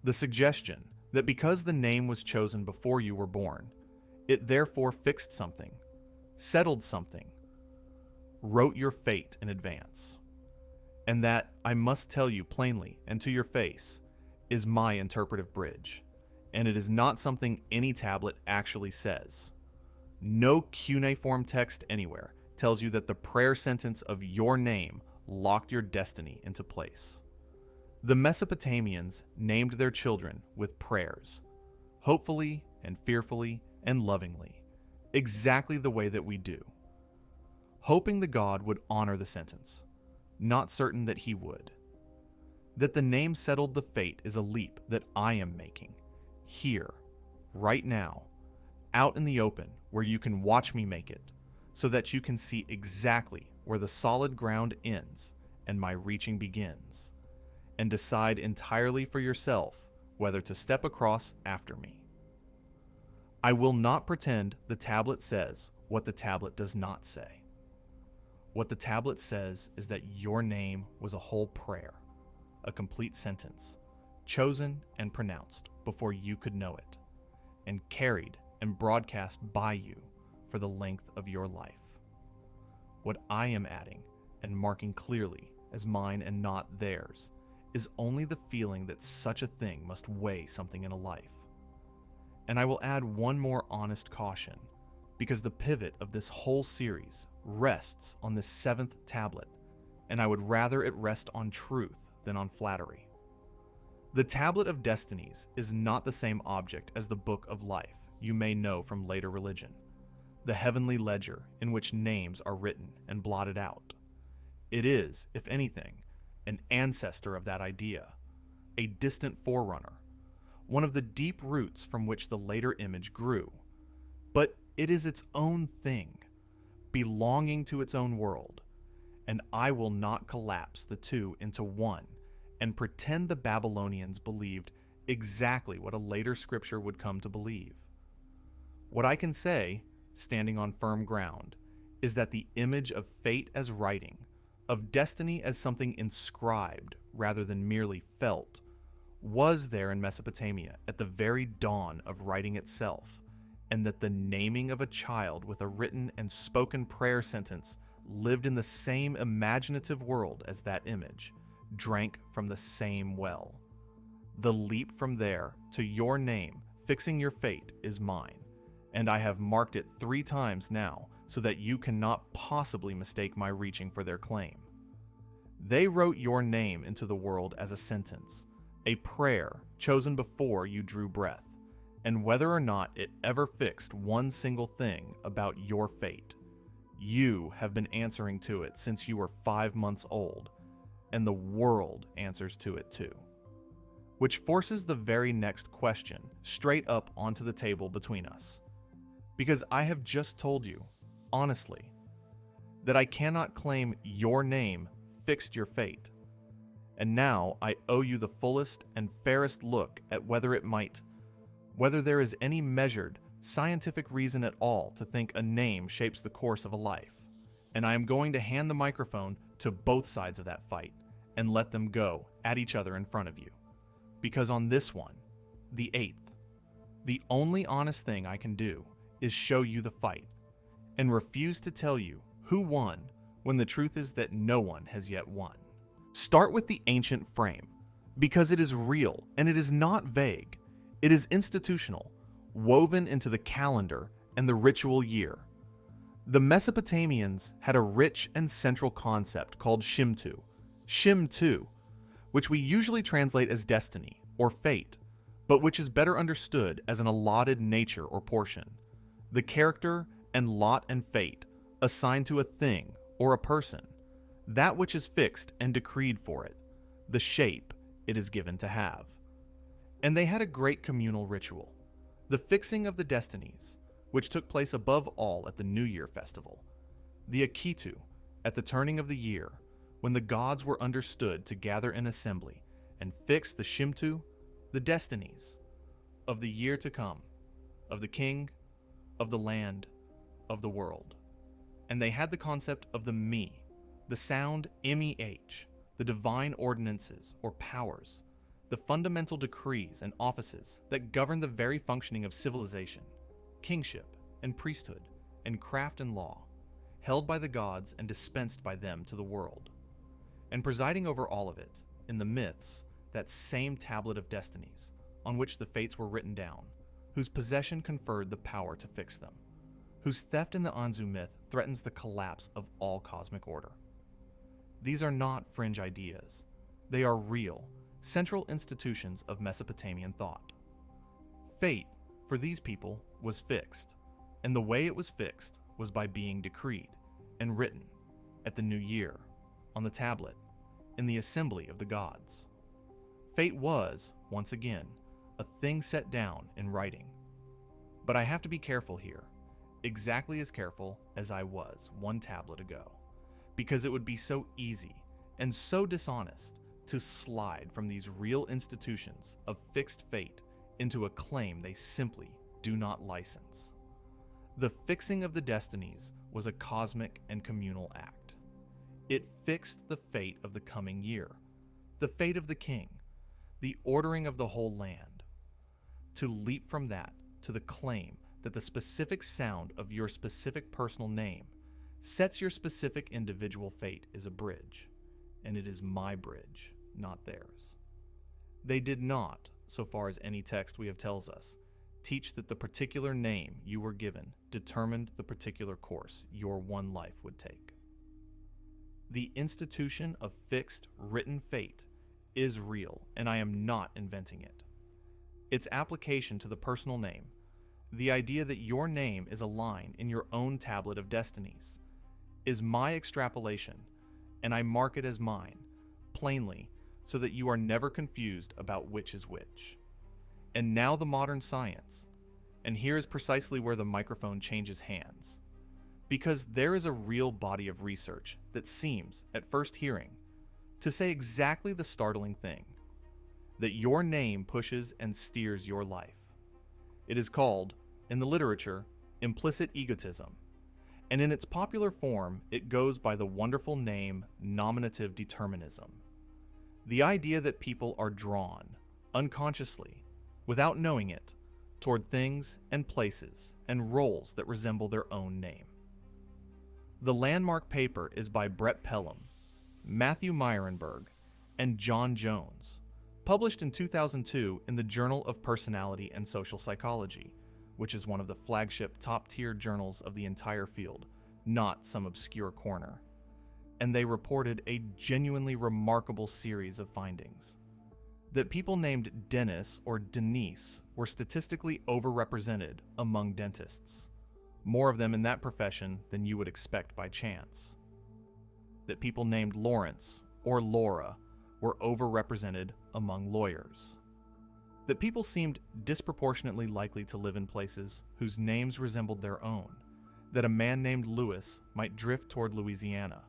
The suggestion that because the name was chosen before you were born, it therefore fixed something, settled something, wrote your fate in advance. and that, I must tell you plainly and to your face, is my interpretive bridge, and it is not something any tablet actually says. No cuneiform text anywhere tells you that the prayer sentence of your name locked your destiny into place. The Mesopotamians named their children with prayers, hopefully and fearfully and lovingly, exactly the way that we do, hoping the god would honor the sentence, not certain that he would. That the name settled the fate is a leap that I am making, here, right now, out in the open where you can watch me make it, so that you can see exactly where the solid ground ends and my reaching begins, and decide entirely for yourself whether to step across after me. I will not pretend the tablet says what the tablet does not say. What the tablet says is that your name was a whole prayer, a complete sentence, chosen and pronounced before you could know it, and carried and broadcast by you for the length of your life. What I am adding and marking clearly as mine and not theirs is only the feeling that such a thing must weigh something in a life. And I will add one more honest caution, because the pivot of this whole series rests on this seventh tablet, and I would rather it rest on truth than on flattery. The Tablet of Destinies is not the same object as the Book of Life you may know from later religion, the heavenly ledger in which names are written and blotted out. It is, if anything, an ancestor of that idea, a distant forerunner, one of the deep roots from which the later image grew. But it is its own thing, belonging to its own world, and I will not collapse the two into one and pretend the Babylonians believed exactly what a later scripture would come to believe. What I can say, standing on firm ground, is that the image of fate as writing, of destiny as something inscribed rather than merely felt, was there in Mesopotamia at the very dawn of writing itself, and that the naming of a child with a written and spoken prayer sentence lived in the same imaginative world as that image, drank from the same well. The leap from there to your name fixing your fate is mine, and I have marked it 3 times now so that you cannot possibly mistake my reaching for their claim. They wrote your name into the world as a sentence, a prayer chosen before you drew breath, and whether or not it ever fixed one single thing about your fate, you have been answering to it since you were 5 months old, and the world answers to it too. Which forces the very next question straight up onto the table between us. Because I have just told you, honestly, that I cannot claim your name fixed your fate. And now I owe you the fullest and fairest look at whether there is any measured, scientific reason at all to think a name shapes the course of a life. And I am going to hand the microphone to both sides of that fight and let them go at each other in front of you. Because on this one, the 8th, the only honest thing I can do is show you the fight and refuse to tell you who won when the truth is that no one has yet won. Start with the ancient frame, because it is real and it is not vague. It is institutional, woven into the calendar and the ritual year. The Mesopotamians had a rich and central concept called Shim-Tu, which we usually translate as destiny or fate, but which is better understood as an allotted nature or portion, the character and lot and fate assigned to a thing or a person, that which is fixed and decreed for it, the shape it is given to have. And they had a great communal ritual, the fixing of the destinies, which took place above all at the New Year festival, the Akitu, at the turning of the year, when the gods were understood to gather in assembly and fix the Shim-Tu, the destinies, of the year to come, of the king, of the land, of the world. And they had the concept of the Me, the sound MEH, the divine ordinances or powers, the fundamental decrees and offices that govern the very functioning of civilization, kingship and priesthood, and craft and law, held by the gods and dispensed by them to the world. And presiding over all of it, in the myths, that same tablet of destinies, on which the fates were written down, whose possession conferred the power to fix them, whose theft in the Anzu myth threatens the collapse of all cosmic order. These are not fringe ideas. They are real, central institutions of Mesopotamian thought. Fate, for these people, was fixed, and the way it was fixed was by being decreed and written at the new year, on the tablet, in the assembly of the gods. Fate was, once again, a thing set down in writing. But I have to be careful here, exactly as careful as I was one tablet ago, because it would be so easy and so dishonest to slide from these real institutions of fixed fate into a claim they simply do not license. The fixing of the destinies was a cosmic and communal act. It fixed the fate of the coming year, the fate of the king, the ordering of the whole land. To leap from that to the claim that the specific sound of your specific personal name sets your specific individual fate is a bridge, and it is my bridge, not theirs. They did not, so far as any text we have tells us, teach that the particular name you were given determined the particular course your one life would take. The institution of fixed, written fate is real, and I am not inventing it. Its application to the personal name, the idea that your name is a line in your own tablet of destinies, is my extrapolation, and I mark it as mine, plainly, so that you are never confused about which is which. And now the modern science, and here is precisely where the microphone changes hands. Because there is a real body of research that seems, at first hearing, to say exactly the startling thing, that your name pushes and steers your life. It is called, in the literature, implicit egotism, and in its popular form, it goes by the wonderful name nominative determinism. The idea that people are drawn, unconsciously, without knowing it, toward things and places and roles that resemble their own name. The landmark paper is by Brett Pelham, Matthew Meyrenberg, and John Jones, published in 2002 in the Journal of Personality and Social Psychology, which is one of the flagship top-tier journals of the entire field, not some obscure corner. And they reported a genuinely remarkable series of findings. That people named Dennis or Denise were statistically overrepresented among dentists, more of them in that profession than you would expect by chance. That people named Lawrence or Laura were overrepresented among lawyers. That people seemed disproportionately likely to live in places whose names resembled their own. That a man named Lewis might drift toward Louisiana,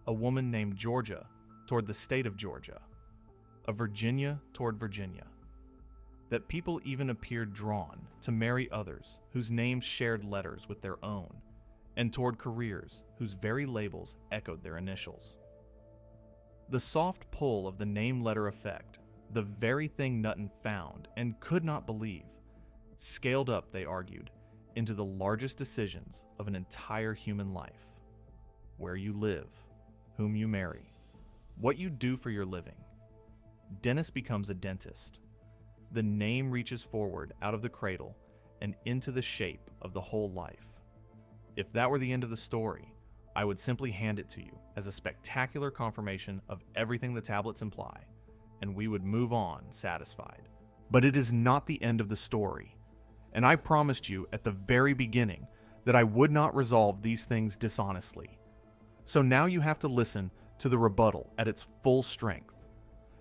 a woman named Georgia toward the state of Georgia, a Virginia toward Virginia. That people even appeared drawn to marry others whose names shared letters with their own, and toward careers whose very labels echoed their initials. The soft pull of the name-letter effect, the very thing Nutton found and could not believe, scaled up, they argued, into the largest decisions of an entire human life. Where you live, whom you marry, what you do for your living. Dennis becomes a dentist. The name reaches forward out of the cradle and into the shape of the whole life. If that were the end of the story, I would simply hand it to you as a spectacular confirmation of everything the tablets imply, and we would move on satisfied. But it is not the end of the story, and I promised you at the very beginning that I would not resolve these things dishonestly. So now you have to listen to the rebuttal at its full strength,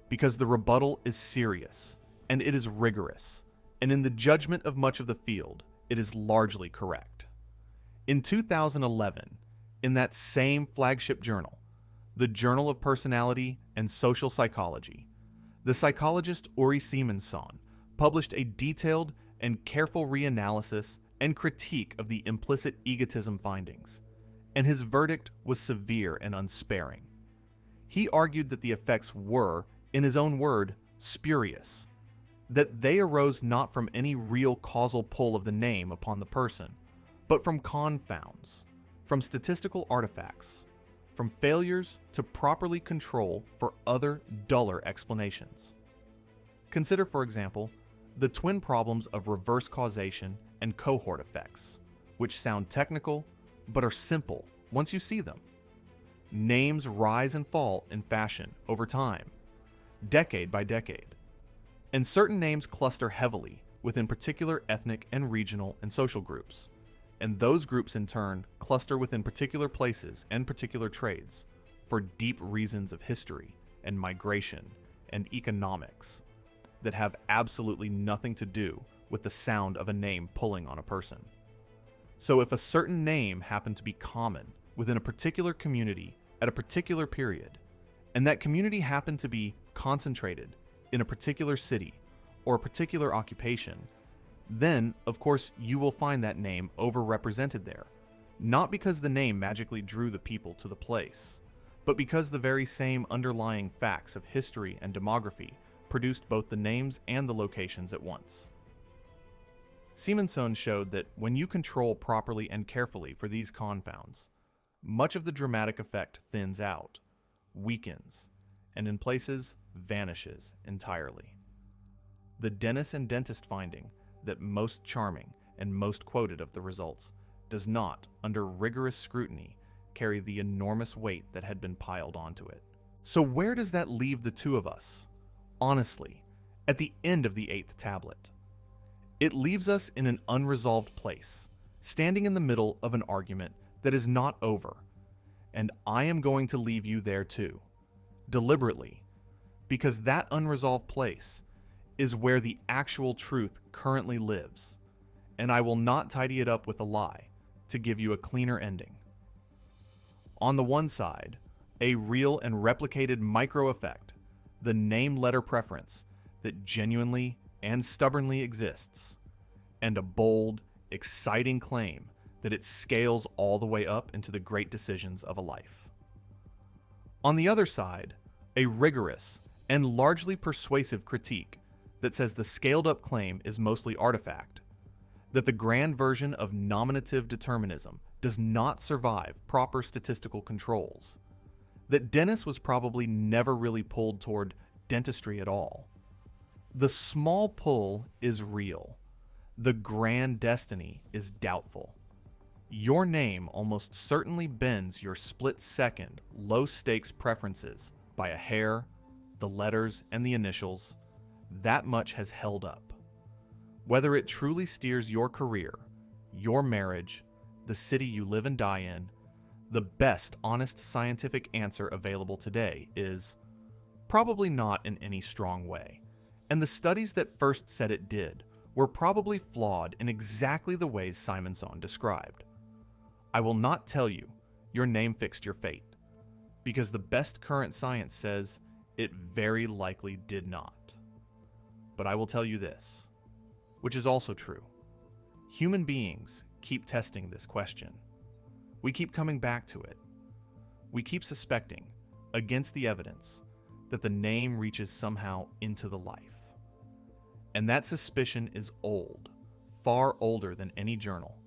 because the rebuttal is serious, and it is rigorous, and in the judgment of much of the field, it is largely correct. In 2011, in that same flagship journal, the Journal of Personality and Social Psychology, the psychologist Uri Siemensson published a detailed and careful reanalysis and critique of the implicit egotism findings, and his verdict was severe and unsparing. He argued that the effects were, in his own word, spurious, that they arose not from any real causal pull of the name upon the person, but from confounds, from statistical artifacts, from failures to properly control for other, duller explanations. Consider, for example, the twin problems of reverse causation and cohort effects, which sound technical but are simple once you see them. Names rise and fall in fashion over time, decade by decade, and certain names cluster heavily within particular ethnic and regional and social groups, and those groups in turn cluster within particular places and particular trades for deep reasons of history and migration and economics that have absolutely nothing to do with the sound of a name pulling on a person. So if a certain name happened to be common within a particular community at a particular period, and that community happened to be concentrated in a particular city or a particular occupation, then, of course, you will find that name overrepresented there, not because the name magically drew the people to the place, but because the very same underlying facts of history and demography produced both the names and the locations at once. Simonson showed that when you control properly and carefully for these confounds, much of the dramatic effect thins out, weakens, and in places vanishes entirely. The dentist and dentist finding that most charming and most quoted of the results does not, under rigorous scrutiny, carry the enormous weight that had been piled onto it. So where does that leave the two of us? Honestly, at the end of the 8th tablet. It leaves us in an unresolved place, standing in the middle of an argument that is not over, and I am going to leave you there too, deliberately, because that unresolved place is where the actual truth currently lives, and I will not tidy it up with a lie to give you a cleaner ending. On the one side, a real and replicated micro effect, the name-letter preference that genuinely and stubbornly exists, and a bold, exciting claim that it scales all the way up into the great decisions of a life. On the other side, a rigorous and largely persuasive critique that says the scaled-up claim is mostly artifact, that the grand version of nominative determinism does not survive proper statistical controls, that Dennis was probably never really pulled toward dentistry at all. The small pull is real. The grand destiny is doubtful. Your name almost certainly bends your split-second, low-stakes preferences by a hair, the letters, and the initials. That much has held up. Whether it truly steers your career, your marriage, the city you live and die in, the best honest scientific answer available today is probably not in any strong way. And the studies that first said it did were probably flawed in exactly the ways Simonson described. I will not tell you your name fixed your fate, because the best current science says it very likely did not. But I will tell you this, which is also true. Human beings keep testing this question. We keep coming back to it. We keep suspecting, against the evidence, that the name reaches somehow into the life. And that suspicion is old, far older than any journal,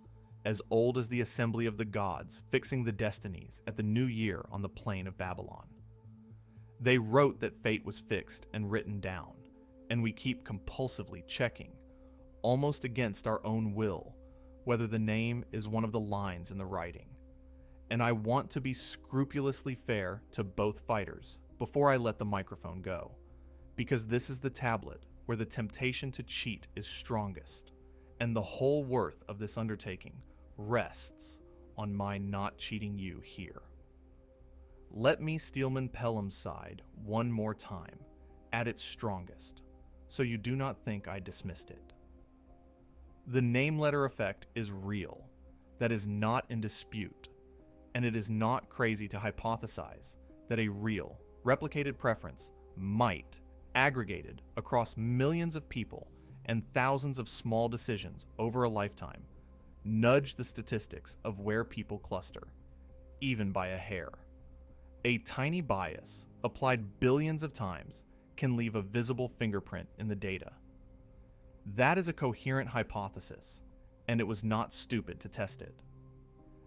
as old as the assembly of the gods fixing the destinies at the new year on the plain of Babylon. They wrote that fate was fixed and written down, and we keep compulsively checking, almost against our own will, whether the name is one of the lines in the writing. And I want to be scrupulously fair to both fighters before I let the microphone go, because this is the tablet where the temptation to cheat is strongest, and the whole worth of this undertaking rests on my not cheating you here. Let me Steelman Pelham's side one more time, at its strongest, so you do not think I dismissed it. The name-letter effect is real, that is not in dispute, and it is not crazy to hypothesize that a real, replicated preference might, aggregated across millions of people and thousands of small decisions over a lifetime, nudge the statistics of where people cluster, even by a hair. A tiny bias, applied billions of times, can leave a visible fingerprint in the data. That is a coherent hypothesis, and it was not stupid to test it.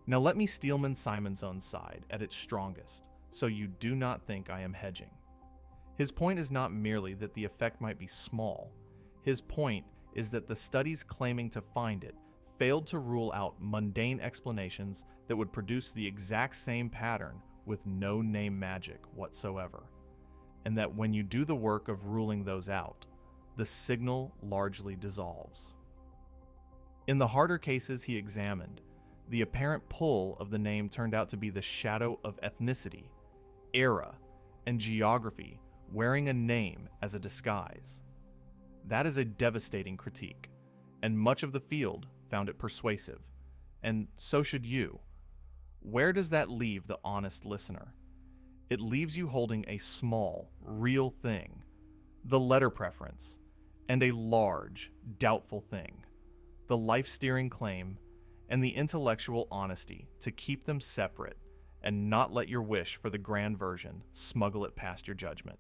Now let me Steelman Simon's own side at its strongest, so you do not think I am hedging. His point is not merely that the effect might be small. His point is that the studies claiming to find it failed to rule out mundane explanations that would produce the exact same pattern with no name magic whatsoever, and that when you do the work of ruling those out, the signal largely dissolves. In the harder cases he examined, the apparent pull of the name turned out to be the shadow of ethnicity, era, and geography wearing a name as a disguise. That is a devastating critique, and much of the field found it persuasive, and so should you. Where does that leave the honest listener? It leaves you holding a small, real thing, the letter preference, and a large, doubtful thing, the life-steering claim, and the intellectual honesty to keep them separate and not let your wish for the grand version smuggle it past your judgment.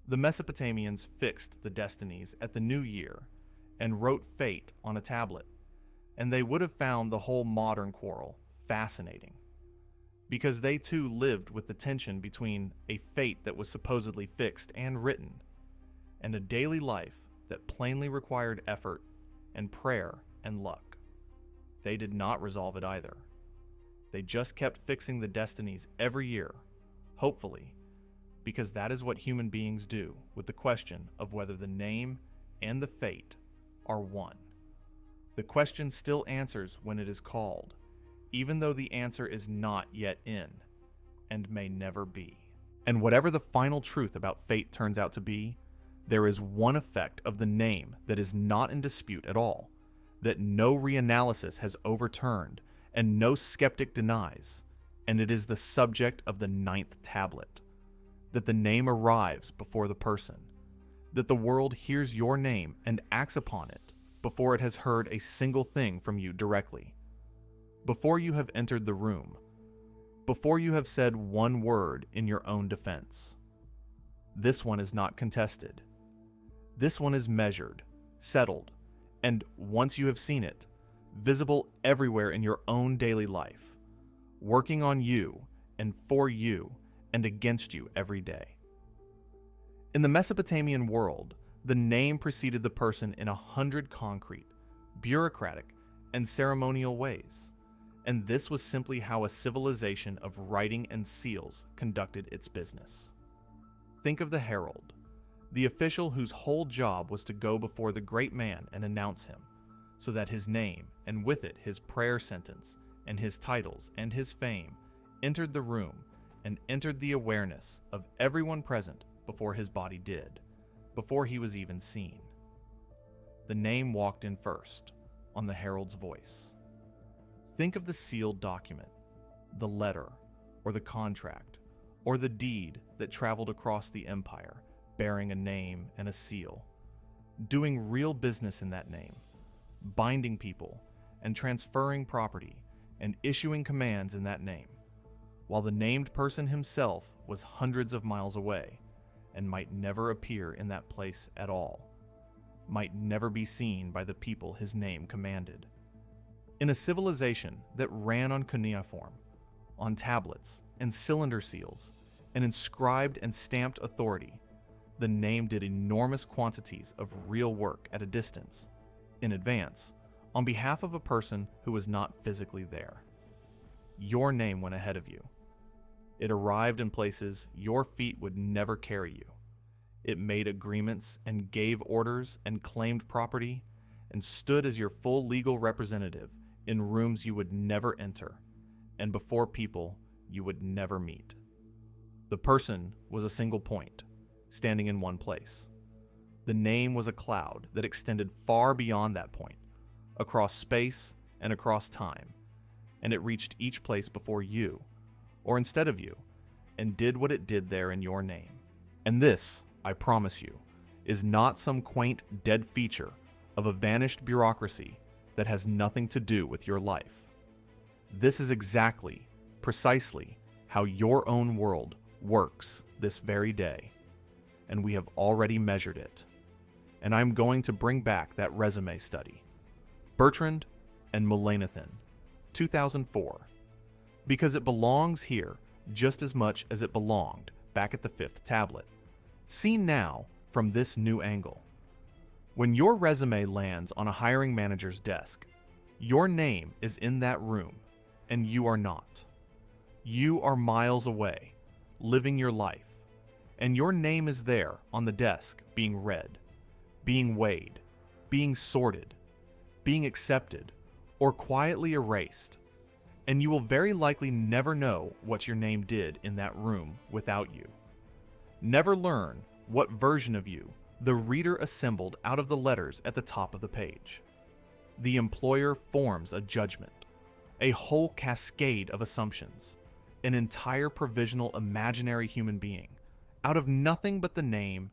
The Mesopotamians fixed the destinies at the new year and wrote fate on a tablet, and they would have found the whole modern quarrel fascinating, because they too lived with the tension between a fate that was supposedly fixed and written, and a daily life that plainly required effort and prayer and luck. They did not resolve it either. They just kept fixing the destinies every year, hopefully, because that is what human beings do with the question of whether the name and the fate are one. The question still answers when it is called, even though the answer is not yet in, and may never be. And whatever the final truth about fate turns out to be, there is one effect of the name that is not in dispute at all, that no reanalysis has overturned and no skeptic denies, and it is the subject of the 9th tablet. That the name arrives before the person, that the world hears your name and acts upon it before it has heard a single thing from you directly, before you have entered the room, before you have said one word in your own defense. This one is not contested. This one is measured, settled, and once you have seen it, visible everywhere in your own daily life, working on you and for you and against you every day. In the Mesopotamian world, the name preceded the person in 100 concrete, bureaucratic, and ceremonial ways, and this was simply how a civilization of writing and seals conducted its business. Think of the herald, the official whose whole job was to go before the great man and announce him, so that his name, and with it his prayer sentence, and his titles, and his fame, entered the room and entered the awareness of everyone present before his body did, before he was even seen. The name walked in first, on the herald's voice. Think of the sealed document, the letter, or the contract, or the deed that traveled across the empire, bearing a name and a seal, doing real business in that name, binding people, and transferring property, and issuing commands in that name, while the named person himself was hundreds of miles away and might never appear in that place at all, might never be seen by the people his name commanded. In a civilization that ran on cuneiform, on tablets and cylinder seals, and inscribed and stamped authority, the name did enormous quantities of real work at a distance, in advance, on behalf of a person who was not physically there. Your name went ahead of you. It arrived in places your feet would never carry you. It made agreements and gave orders and claimed property and stood as your full legal representative in rooms you would never enter and before people you would never meet. The person was a single point, standing in one place. The name was a cloud that extended far beyond that point, across space and across time, and it reached each place before you, or instead of you, and did what it did there in your name. And this, I promise you, is not some quaint dead feature of a vanished bureaucracy that has nothing to do with your life. This is exactly, precisely, how your own world works this very day, and we have already measured it. And I'm going to bring back that resume study. Bertrand and Mulanathan, 2004. Because it belongs here just as much as it belonged back at the fifth tablet. Seen now from this new angle. When your resume lands on a hiring manager's desk, your name is in that room, and you are not. You are miles away, living your life, and your name is there on the desk being read, being weighed, being sorted, being accepted, or quietly erased, and you will very likely never know what your name did in that room without you. Never learn what version of you the reader assembled out of the letters at the top of the page. The employer forms a judgment, a whole cascade of assumptions, an entire provisional imaginary human being, out of nothing but the name,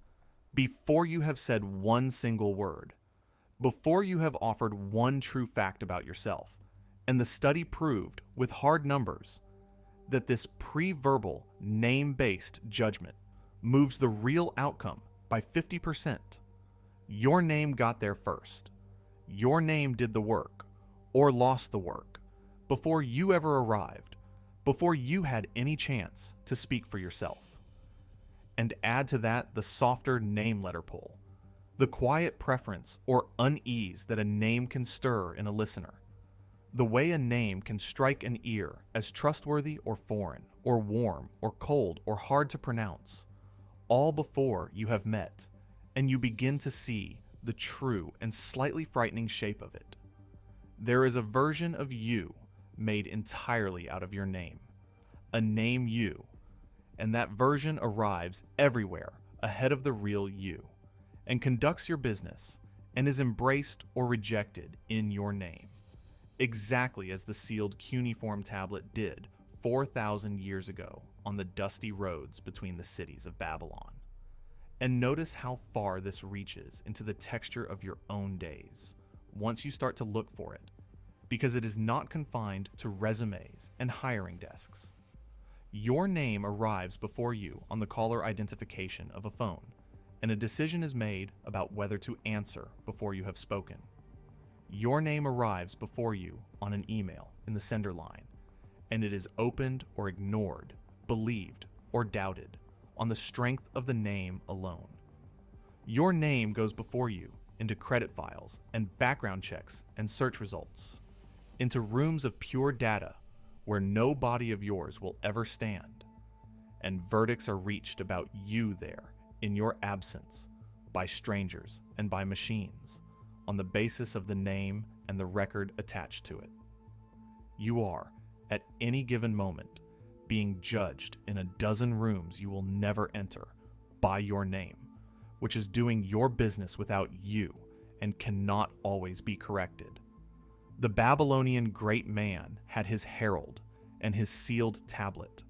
before you have said one single word, before you have offered one true fact about yourself. And the study proved, with hard numbers, that this pre-verbal, name-based judgment moves the real outcome by 50%. Your name got there first. Your name did the work, or lost the work, before you ever arrived, before you had any chance to speak for yourself. And add to that the softer name letter pull, the quiet preference or unease that a name can stir in a listener, the way a name can strike an ear as trustworthy or foreign, or warm, or cold, or hard to pronounce, all before you have met, and you begin to see the true and slightly frightening shape of it. There is a version of you made entirely out of your name, a name you, and that version arrives everywhere ahead of the real you, and conducts your business, and is embraced or rejected in your name, exactly as the sealed cuneiform tablet did 4,000 years ago on the dusty roads between the cities of Babylon. And notice how far this reaches into the texture of your own days, once you start to look for it, because it is not confined to resumes and hiring desks. Your name arrives before you on the caller identification of a phone, and a decision is made about whether to answer before you have spoken. Your name arrives before you on an email in the sender line, and it is opened or ignored, believed or doubted on the strength of the name alone. Your name goes before you into credit files and background checks and search results, into rooms of pure data where no body of yours will ever stand, and verdicts are reached about you there in your absence by strangers and by machines on the basis of the name and the record attached to it. You are, at any given moment, being judged in a dozen rooms you will never enter by your name, which is doing your business without you and cannot always be corrected. The Babylonian great man had his herald and his sealed tablet,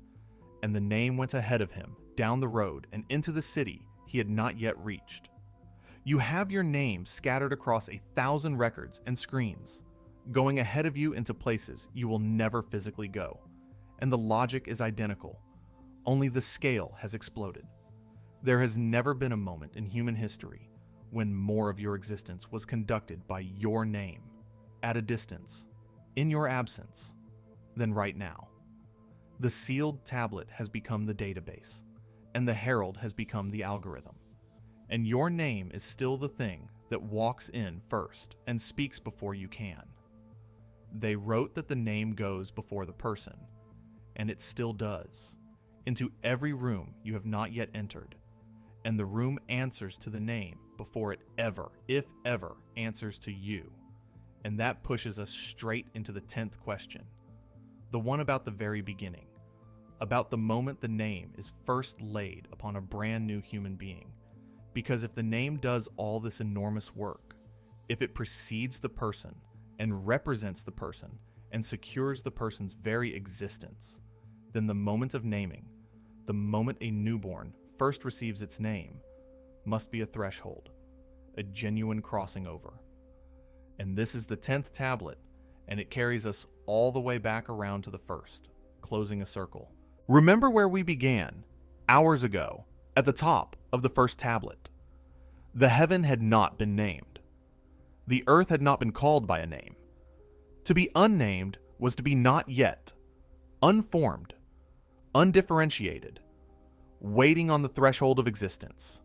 and the name went ahead of him down the road and into the city he had not yet reached. You have your name scattered across 1,000 records and screens, going ahead of you into places you will never physically go, and the logic is identical, only the scale has exploded. There has never been a moment in human history when more of your existence was conducted by your name, at a distance, in your absence, than right now. The sealed tablet has become the database, and the herald has become the algorithm, and your name is still the thing that walks in first and speaks before you can. They wrote that the name goes before the person, and it still does, into every room you have not yet entered, and the room answers to the name before it ever, if ever, answers to you. And that pushes us straight into the 10th question, the one about the very beginning, about the moment the name is first laid upon a brand new human being. Because if the name does all this enormous work, if it precedes the person and represents the person and secures the person's very existence, then the moment of naming, the moment a newborn first receives its name, must be a threshold, a genuine crossing over. And this is the 10th tablet, and it carries us all the way back around to the first, closing a circle. Remember where we began, hours ago, at the top of the first tablet. The heaven had not been named. The earth had not been called by a name. To be unnamed was to be not yet, unformed, undifferentiated, waiting on the threshold of existence,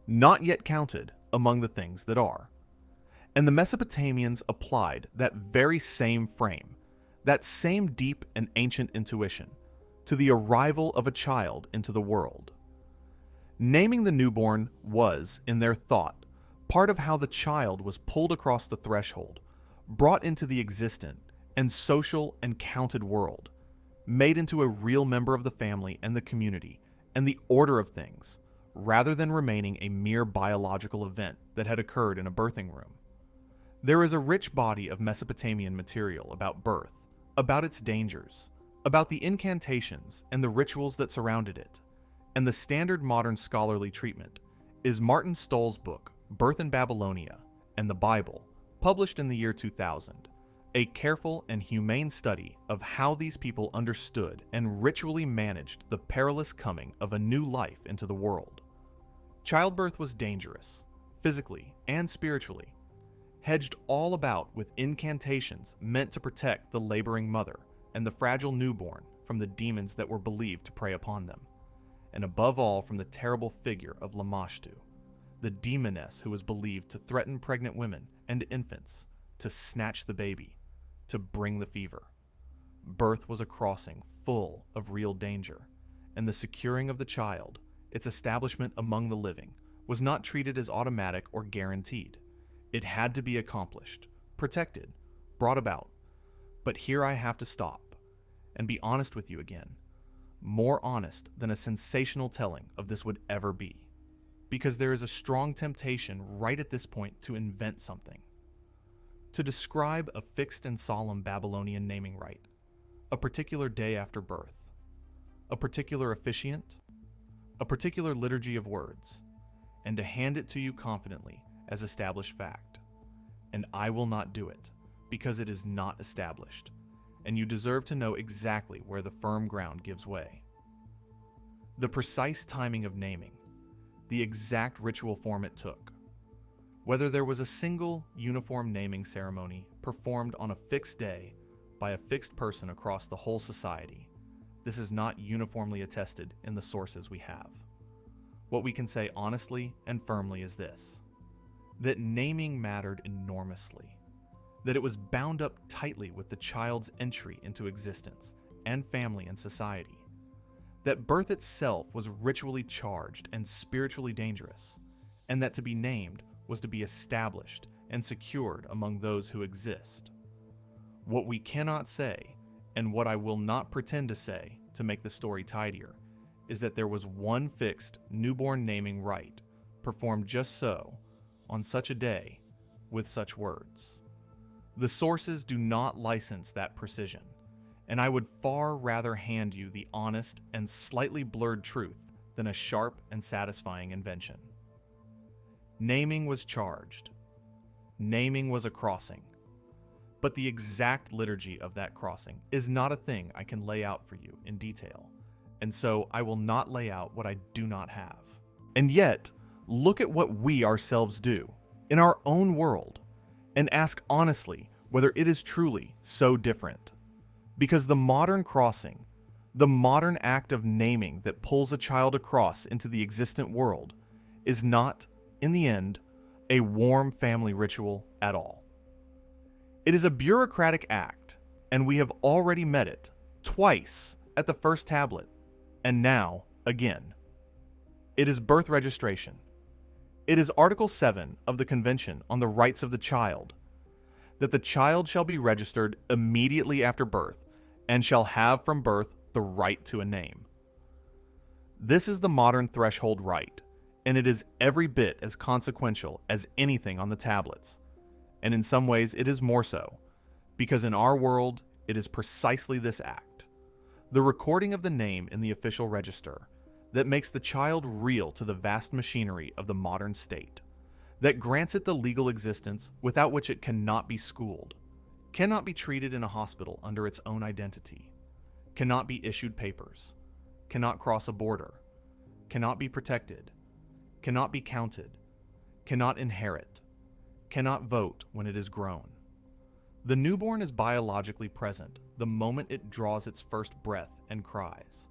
not yet counted among the things that are. And the Mesopotamians applied that very same frame, that same deep and ancient intuition, to the arrival of a child into the world. Naming the newborn was, in their thought, part of how the child was pulled across the threshold, brought into the existent and social and counted world, made into a real member of the family and the community and the order of things, rather than remaining a mere biological event that had occurred in a birthing room. There is a rich body of Mesopotamian material about birth, about its dangers, about the incantations and the rituals that surrounded it, and the standard modern scholarly treatment is Martin Stoll's book, Birth in Babylonia, and the Bible, published in the year 2000, a careful and humane study of how these people understood and ritually managed the perilous coming of a new life into the world. Childbirth was dangerous, physically and spiritually, hedged all about with incantations meant to protect the laboring mother and the fragile newborn from the demons that were believed to prey upon them, and above all from the terrible figure of Lamashtu, the demoness who was believed to threaten pregnant women and infants, to snatch the baby, to bring the fever. Birth was a crossing full of real danger, and the securing of the child, its establishment among the living, was not treated as automatic or guaranteed. It had to be accomplished, protected, brought about. But here I have to stop and be honest with you again, more honest than a sensational telling of this would ever be, because there is a strong temptation right at this point to invent something, to describe a fixed and solemn Babylonian naming rite, a particular day after birth, a particular officiant, a particular liturgy of words, and to hand it to you confidently as established fact. And I will not do it, because it is not established, and you deserve to know exactly where the firm ground gives way. The precise timing of naming, the exact ritual form it took, whether there was a single uniform naming ceremony performed on a fixed day by a fixed person across the whole society, this is not uniformly attested in the sources we have. What we can say honestly and firmly is this: that naming mattered enormously, that it was bound up tightly with the child's entry into existence and family and society, that birth itself was ritually charged and spiritually dangerous, and that to be named was to be established and secured among those who exist. What we cannot say, and what I will not pretend to say to make the story tidier, is that there was one fixed newborn naming rite performed just so, on such a day, with such words. The sources do not license that precision, and I would far rather hand you the honest and slightly blurred truth than a sharp and satisfying invention. Naming was charged. Naming was a crossing. But the exact liturgy of that crossing is not a thing I can lay out for you in detail, and so I will not lay out what I do not have. And yet, look at what we ourselves do in our own world and ask honestly whether it is truly so different. Because the modern crossing, the modern act of naming that pulls a child across into the existent world, is not, in the end, a warm family ritual at all. It is a bureaucratic act, and we have already met it twice at the first tablet, and now again. It is birth registration. It is Article 7 of the Convention on the Rights of the Child, that the child shall be registered immediately after birth and shall have from birth the right to a name. This is the modern threshold rite, and it is every bit as consequential as anything on the tablets, and in some ways it is more so, because in our world it is precisely this act, the recording of the name in the official register, that makes the child real to the vast machinery of the modern state, that grants it the legal existence without which it cannot be schooled, cannot be treated in a hospital under its own identity, cannot be issued papers, cannot cross a border, cannot be protected, cannot be counted, cannot inherit, cannot vote when it is grown. The newborn is biologically present the moment it draws its first breath and cries,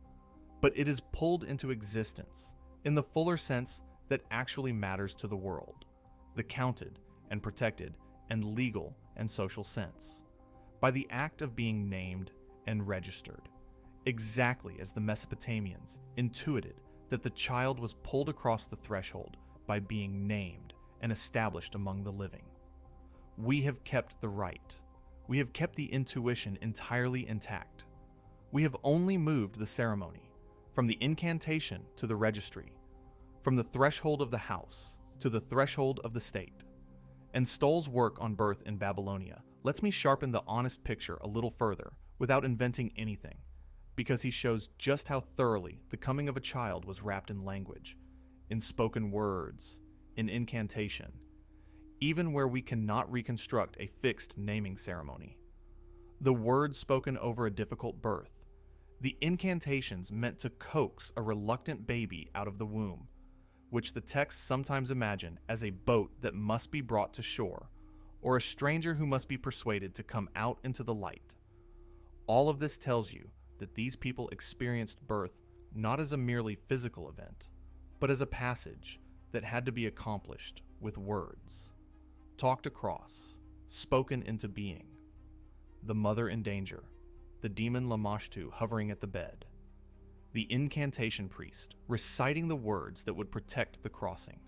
but it is pulled into existence in the fuller sense that actually matters to the world, the counted and protected and legal and social sense, by the act of being named and registered, exactly as the Mesopotamians intuited that the child was pulled across the threshold by being named and established among the living. We have kept the rite. We have kept the intuition entirely intact. We have only moved the ceremony from the incantation to the registry, from the threshold of the house to the threshold of the state. And Stoll's work on birth in Babylonia lets me sharpen the honest picture a little further without inventing anything, because he shows just how thoroughly the coming of a child was wrapped in language, in spoken words, in incantation, even where we cannot reconstruct a fixed naming ceremony. The words spoken over a difficult birth, the incantations meant to coax a reluctant baby out of the womb, which the texts sometimes imagine as a boat that must be brought to shore, or a stranger who must be persuaded to come out into the light. All of this tells you that these people experienced birth not as a merely physical event, but as a passage that had to be accomplished with words, talked across, spoken into being. The mother in danger, the demon Lamashtu hovering at the bed, the incantation priest reciting the words that would protect the crossing,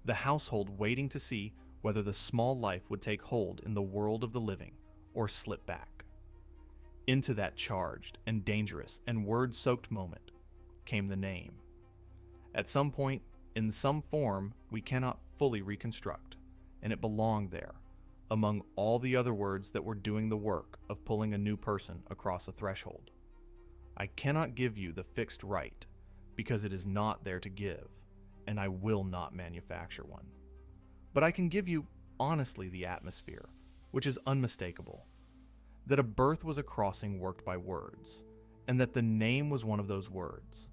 the household waiting to see whether the small life would take hold in the world of the living or slip back. Into that charged and dangerous and word-soaked moment came the name. At some point, in some form we cannot fully reconstruct, and it belonged there, among all the other words that were doing the work of pulling a new person across a threshold. I cannot give you the fixed rite, because it is not there to give, and I will not manufacture one. But I can give you, honestly, the atmosphere, which is unmistakable, that a birth was a crossing worked by words, and that the name was one of those words,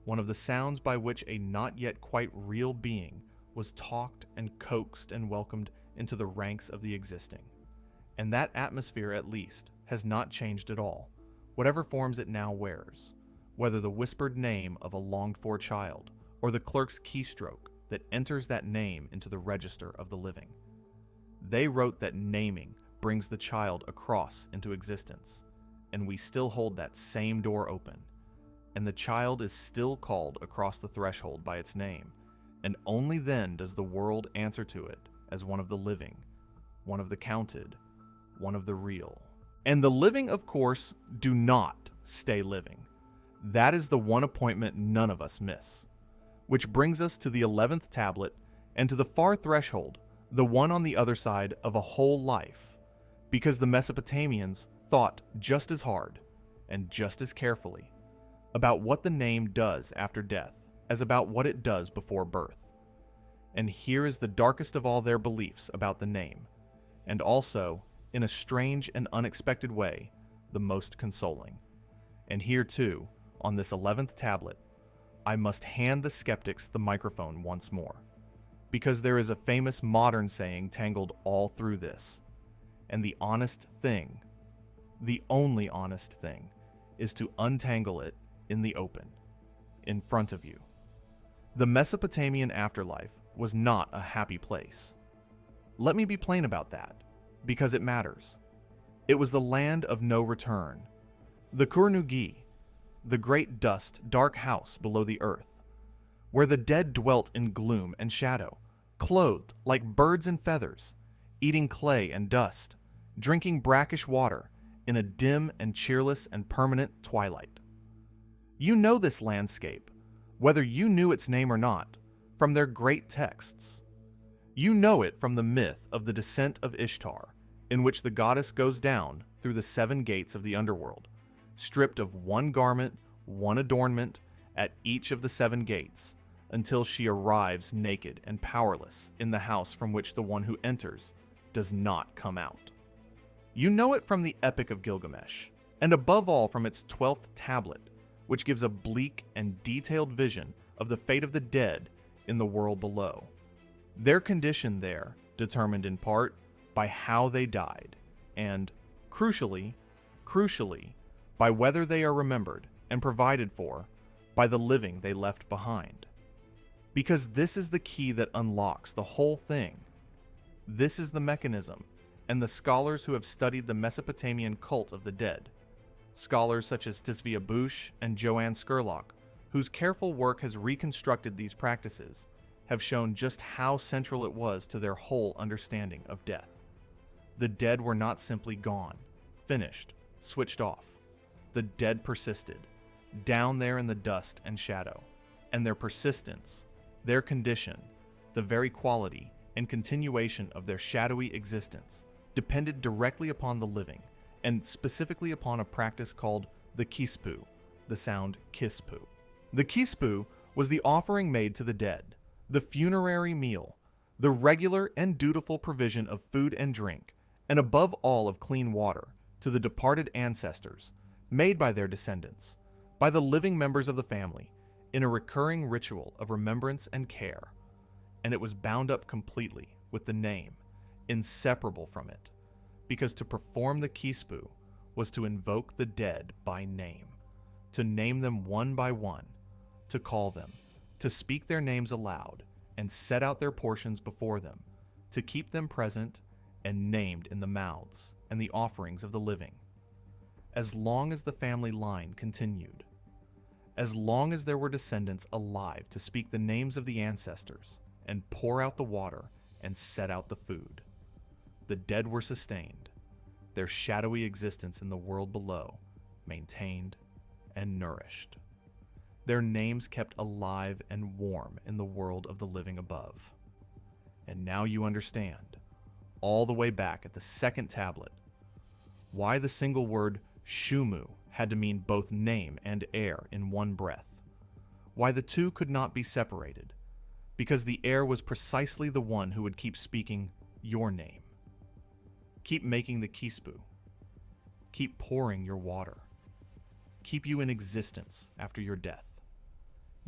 one of the sounds by which a not yet quite real being was talked and coaxed and welcomed into the ranks of the existing. And that atmosphere, at least, has not changed at all, whatever forms it now wears, whether the whispered name of a longed-for child, or the clerk's keystroke that enters that name into the register of the living. They wrote that naming brings the child across into existence, and we still hold that same door open, and the child is still called across the threshold by its name, and only then does the world answer to it as one of the living, one of the counted, one of the real. And the living, of course, do not stay living. That is the one appointment none of us miss. Which brings us to the 11th tablet and to the far threshold, the one on the other side of a whole life, because the Mesopotamians thought just as hard and just as carefully about what the name does after death as about what it does before birth. And here is the darkest of all their beliefs about the name, and also, in a strange and unexpected way, the most consoling. And here too, on this 11th tablet, I must hand the skeptics the microphone once more, because there is a famous modern saying tangled all through this, and the honest thing, the only honest thing, is to untangle it in the open, in front of you. The Mesopotamian afterlife was not a happy place. Let me be plain about that, because it matters. It was the land of no return, the Kur-Nugi, the great dust, dark house below the earth, where the dead dwelt in gloom and shadow, clothed like birds in feathers, eating clay and dust, drinking brackish water in a dim and cheerless and permanent twilight. You know this landscape, whether you knew its name or not, from their great texts. You know it from the myth of the descent of Ishtar, in which the goddess goes down through the 7 gates of the underworld, stripped of one garment, one adornment at each of the 7 gates, until she arrives naked and powerless in the house from which the one who enters does not come out. You know it from the Epic of Gilgamesh, and above all from its 12th tablet, which gives a bleak and detailed vision of the fate of the dead in the world below. Their condition there, determined in part by how they died, and, crucially, by whether they are remembered and provided for by the living they left behind. Because this is the key that unlocks the whole thing. This is the mechanism, and the scholars who have studied the Mesopotamian cult of the dead, scholars such as Tisvia Bush and Joanne Scurlock, whose careful work has reconstructed these practices, have shown just how central it was to their whole understanding of death. The dead were not simply gone, finished, switched off. The dead persisted, down there in the dust and shadow, and their persistence, their condition, the very quality and continuation of their shadowy existence depended directly upon the living, and specifically upon a practice called the kispu, the sound kispu. The kispu was the offering made to the dead, the funerary meal, the regular and dutiful provision of food and drink, and above all of clean water, to the departed ancestors, made by their descendants, by the living members of the family, in a recurring ritual of remembrance and care, and it was bound up completely with the name, inseparable from it, because to perform the kispu was to invoke the dead by name, to name them one by one, to call them, to speak their names aloud, and set out their portions before them, to keep them present and named in the mouths and the offerings of the living, as long as the family line continued, as long as there were descendants alive to speak the names of the ancestors and pour out the water and set out the food. The dead were sustained, their shadowy existence in the world below maintained and nourished, their names kept alive and warm in the world of the living above. And now you understand, all the way back at the second tablet, why the single word Shumu had to mean both name and heir in one breath, why the two could not be separated, because the heir was precisely the one who would keep speaking your name, keep making the kispu, keep pouring your water, keep you in existence after your death.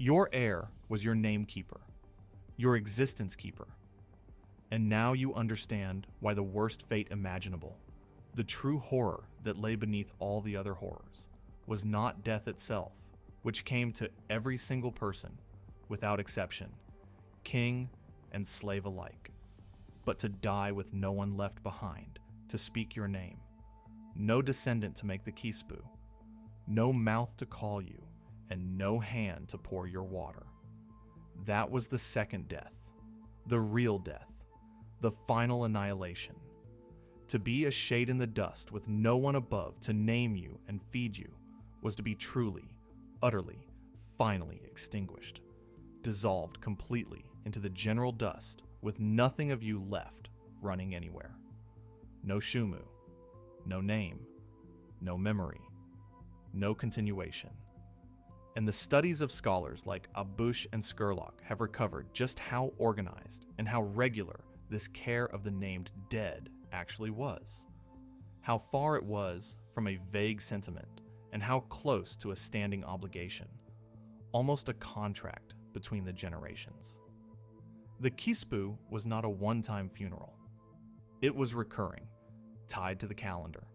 Your heir was your name keeper, your existence keeper, and now you understand why the worst fate imaginable, the true horror that lay beneath all the other horrors, was not death itself, which came to every single person, without exception, king and slave alike, but to die with no one left behind to speak your name, no descendant to make the kispu, no mouth to call you, and no hand to pour your water. That was the second death, the real death, the final annihilation. To be a shade in the dust with no one above to name you and feed you was to be truly, utterly, finally extinguished, dissolved completely into the general dust with nothing of you left running anywhere. No Shumu, no name, no memory, no continuation. And the studies of scholars like Abush and Scurlock have recovered just how organized and how regular this care of the named dead actually was, how far it was from a vague sentiment, and how close to a standing obligation, almost a contract between the generations. The kispu was not a one-time funeral. It was recurring, tied to the calendar,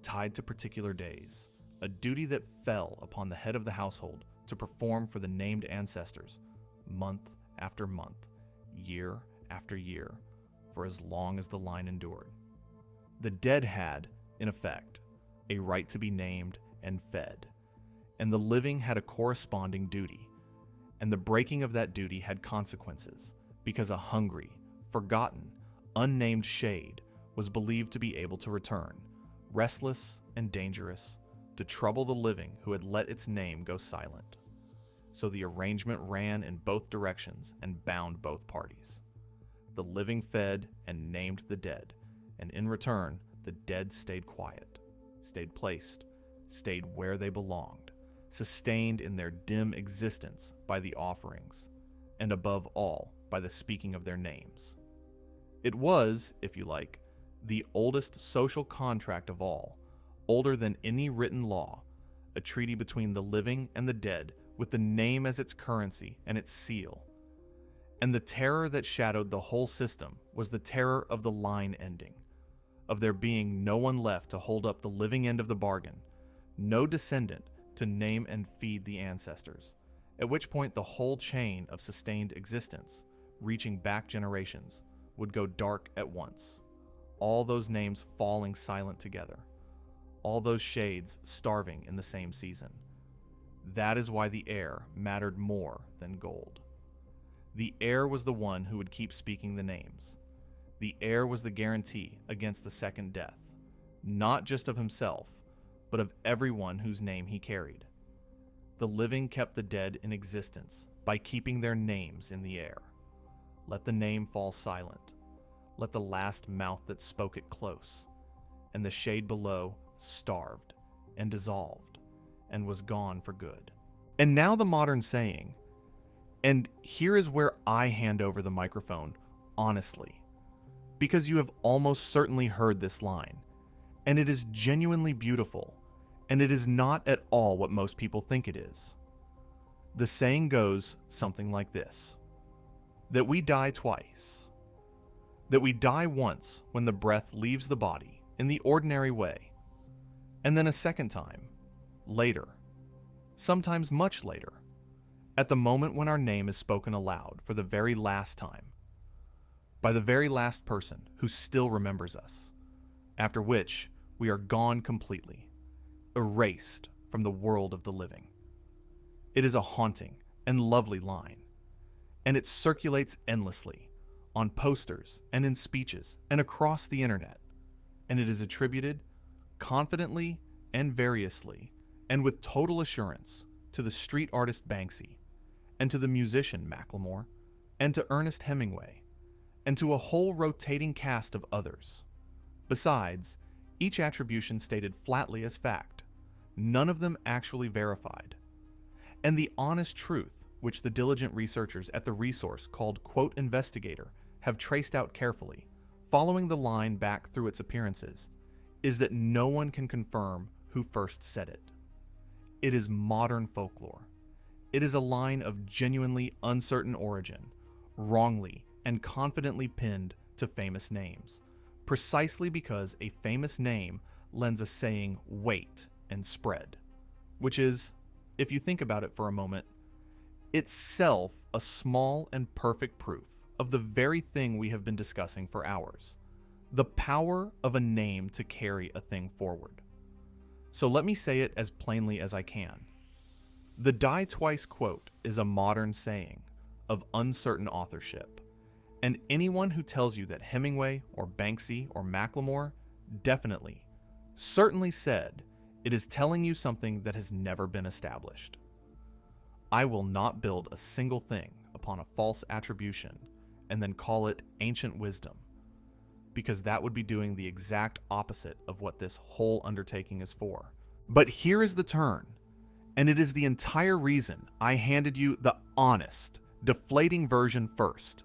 tied to particular days, a duty that fell upon the head of the household to perform for the named ancestors, month after month, year after year, for as long as the line endured. The dead had, in effect, a right to be named and fed, and the living had a corresponding duty, and the breaking of that duty had consequences, because a hungry, forgotten, unnamed shade was believed to be able to return, restless and dangerous, to trouble the living who had let its name go silent. So the arrangement ran in both directions and bound both parties. The living fed and named the dead, and in return, the dead stayed quiet, stayed placed, stayed where they belonged, sustained in their dim existence by the offerings, and above all, by the speaking of their names. It was, if you like, the oldest social contract of all, older than any written law, a treaty between the living and the dead with the name as its currency and its seal. And the terror that shadowed the whole system was the terror of the line ending, of there being no one left to hold up the living end of the bargain, no descendant to name and feed the ancestors, at which point the whole chain of sustained existence, reaching back generations, would go dark at once, all those names falling silent together, all those shades starving in the same season. That is why the heir mattered more than gold. The heir was the one who would keep speaking the names. The heir was the guarantee against the second death, not just of himself, but of everyone whose name he carried. The living kept the dead in existence by keeping their names in the air. Let the name fall silent. Let the last mouth that spoke it close, and the shade below starved and dissolved and was gone for good. And now the modern saying, and here is where I hand over the microphone honestly, because you have almost certainly heard this line, and it is genuinely beautiful, and it is not at all what most people think it is. The saying goes something like this: that we die twice. That we die once when the breath leaves the body in the ordinary way, and then a second time, later, sometimes much later, at the moment when our name is spoken aloud for the very last time, by the very last person who still remembers us, after which we are gone completely, erased from the world of the living. It is a haunting and lovely line, and it circulates endlessly on posters and in speeches and across the internet, and it is attributed confidently and variously and with total assurance to the street artist Banksy, and to the musician Macklemore, and to Ernest Hemingway, and to a whole rotating cast of others. Besides, each attribution stated flatly as fact, none of them actually verified. And the honest truth, which the diligent researchers at the resource called Quote Investigator have traced out carefully, following the line back through its appearances, is that no one can confirm who first said it. It is modern folklore. It is a line of genuinely uncertain origin, wrongly and confidently pinned to famous names, precisely because a famous name lends a saying weight and spread, which is, if you think about it for a moment, itself a small and perfect proof of the very thing we have been discussing for hours: the power of a name to carry a thing forward. So let me say it as plainly as I can. The die twice quote is a modern saying of uncertain authorship, and anyone who tells you that Hemingway or Banksy or Macklemore definitely, certainly said, it is telling you something that has never been established. I will not build a single thing upon a false attribution and then call it ancient wisdom, because that would be doing the exact opposite of what this whole undertaking is for. But here is the turn, and it is the entire reason I handed you the honest, deflating version first,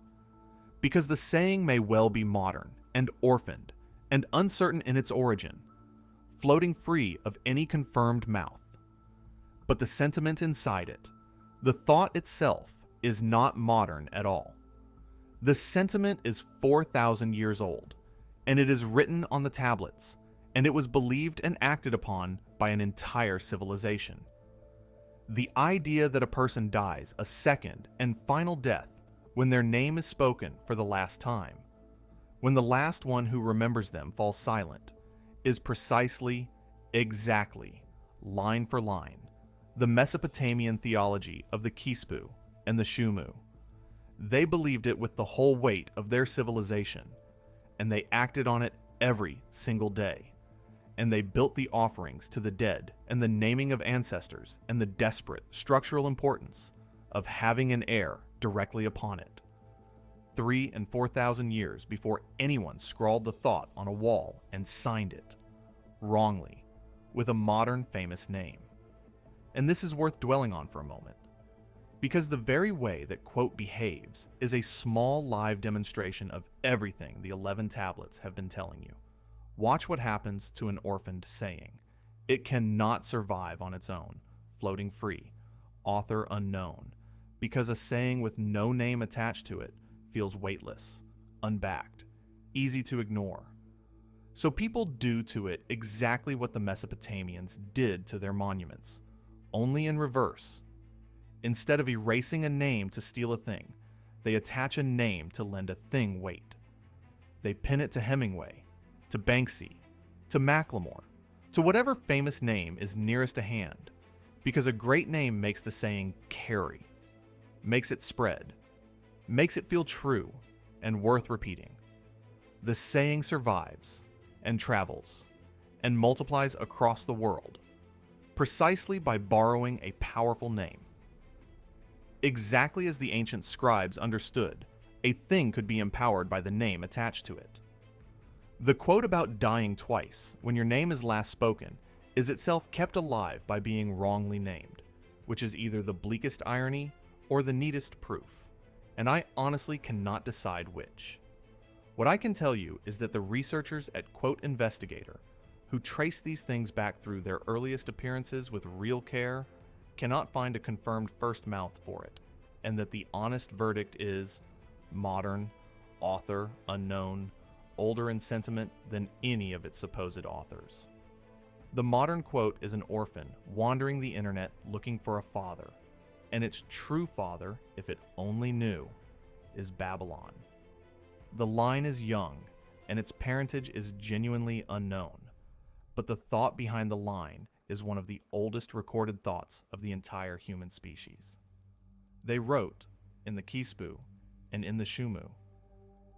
because the saying may well be modern and orphaned and uncertain in its origin, floating free of any confirmed mouth. But the sentiment inside it, the thought itself, is not modern at all. The sentiment is 4,000 years old, and it is written on the tablets, and it was believed and acted upon by an entire civilization. The idea that a person dies a second and final death when their name is spoken for the last time, when the last one who remembers them falls silent, is precisely, exactly, line for line, the Mesopotamian theology of the Kispu and the Shumu. They believed it with the whole weight of their civilization, and they acted on it every single day. And they built the offerings to the dead and the naming of ancestors and the desperate structural importance of having an heir directly upon it. 3,000 and 4,000 years before anyone scrawled the thought on a wall and signed it, wrongly, with a modern famous name. And this is worth dwelling on for a moment, because the very way that quote behaves is a small live demonstration of everything the 11 tablets have been telling you. Watch what happens to an orphaned saying. It cannot survive on its own, floating free, author unknown, because a saying with no name attached to it feels weightless, unbacked, easy to ignore. So people do to it exactly what the Mesopotamians did to their monuments, only in reverse. Instead of erasing a name to steal a thing, they attach a name to lend a thing weight. They pin it to Hemingway, to Banksy, to Macklemore, to whatever famous name is nearest to hand, because a great name makes the saying carry, makes it spread, makes it feel true and worth repeating. The saying survives and travels and multiplies across the world, precisely by borrowing a powerful name. Exactly as the ancient scribes understood, a thing could be empowered by the name attached to it. The quote about dying twice when your name is last spoken is itself kept alive by being wrongly named, which is either the bleakest irony or the neatest proof, and I honestly cannot decide which. What I can tell you is that the researchers at Quote Investigator, who trace these things back through their earliest appearances with real care, cannot find a confirmed first mouth for it, and that the honest verdict is modern, author unknown, older in sentiment than any of its supposed authors. The modern quote is an orphan wandering the internet looking for a father, and its true father, if it only knew, is Babylon. The line is young, and its parentage is genuinely unknown, but the thought behind the line is one of the oldest recorded thoughts of the entire human species. They wrote, in the Kispu and in the Shumu,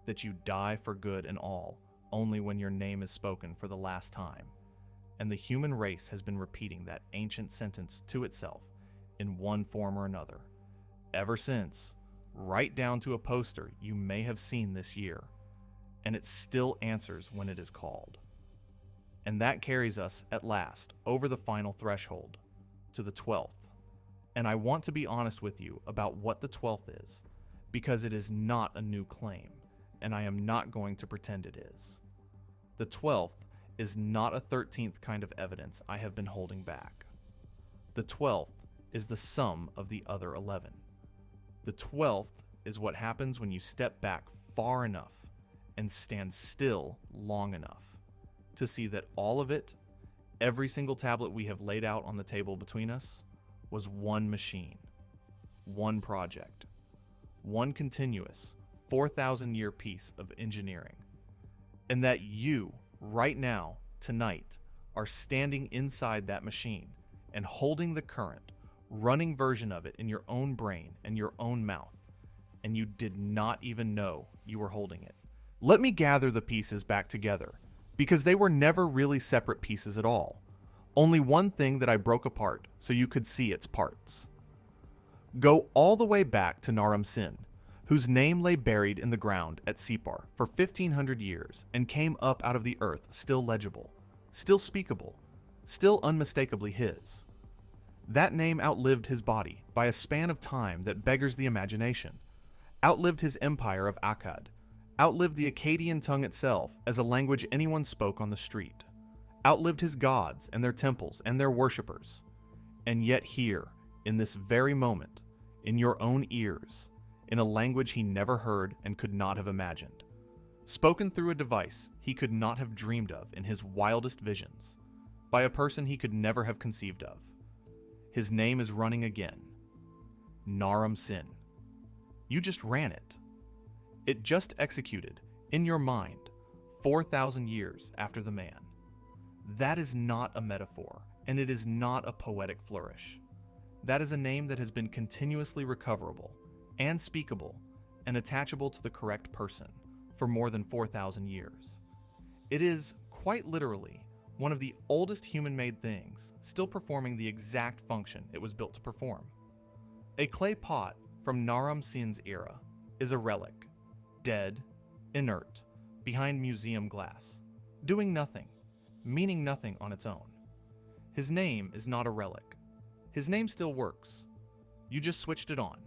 that you die for good and all only when your name is spoken for the last time, and the human race has been repeating that ancient sentence to itself in one form or another, ever since, right down to a poster you may have seen this year, and it still answers when it is called. And that carries us, at last, over the final threshold, to the 12th. And I want to be honest with you about what the 12th is, because it is not a new claim, and I am not going to pretend it is. The 12th is not a 13th kind of evidence I have been holding back. The 12th is the sum of the other 11. The 12th is what happens when you step back far enough and stand still long enough to see that all of it, every single tablet we have laid out on the table between us, was one machine, one project, one continuous 4,000-year piece of engineering. And that you, right now, tonight, are standing inside that machine and holding the current, running version of it in your own brain and your own mouth, and you did not even know you were holding it. Let me gather the pieces back together, because they were never really separate pieces at all. Only one thing that I broke apart so you could see its parts. Go all the way back to Naram Sin, whose name lay buried in the ground at Separ for 1,500 years and came up out of the earth still legible, still speakable, still unmistakably his. That name outlived his body by a span of time that beggars the imagination, outlived his empire of Akkad, outlived the Akkadian tongue itself as a language anyone spoke on the street, outlived his gods and their temples and their worshippers. And yet here, in this very moment, in your own ears, in a language he never heard and could not have imagined, spoken through a device he could not have dreamed of in his wildest visions, by a person he could never have conceived of. His name is running again. Naram Sin. You just ran it. It just executed, in your mind, 4,000 years after the man. That is not a metaphor, and it is not a poetic flourish. That is a name that has been continuously recoverable, and speakable, and attachable to the correct person for more than 4,000 years. It is, quite literally, one of the oldest human-made things, still performing the exact function it was built to perform. A clay pot from Naram Sin's era is a relic, dead, inert, behind museum glass, doing nothing, meaning nothing on its own. His name is not a relic. His name still works. You just switched it on,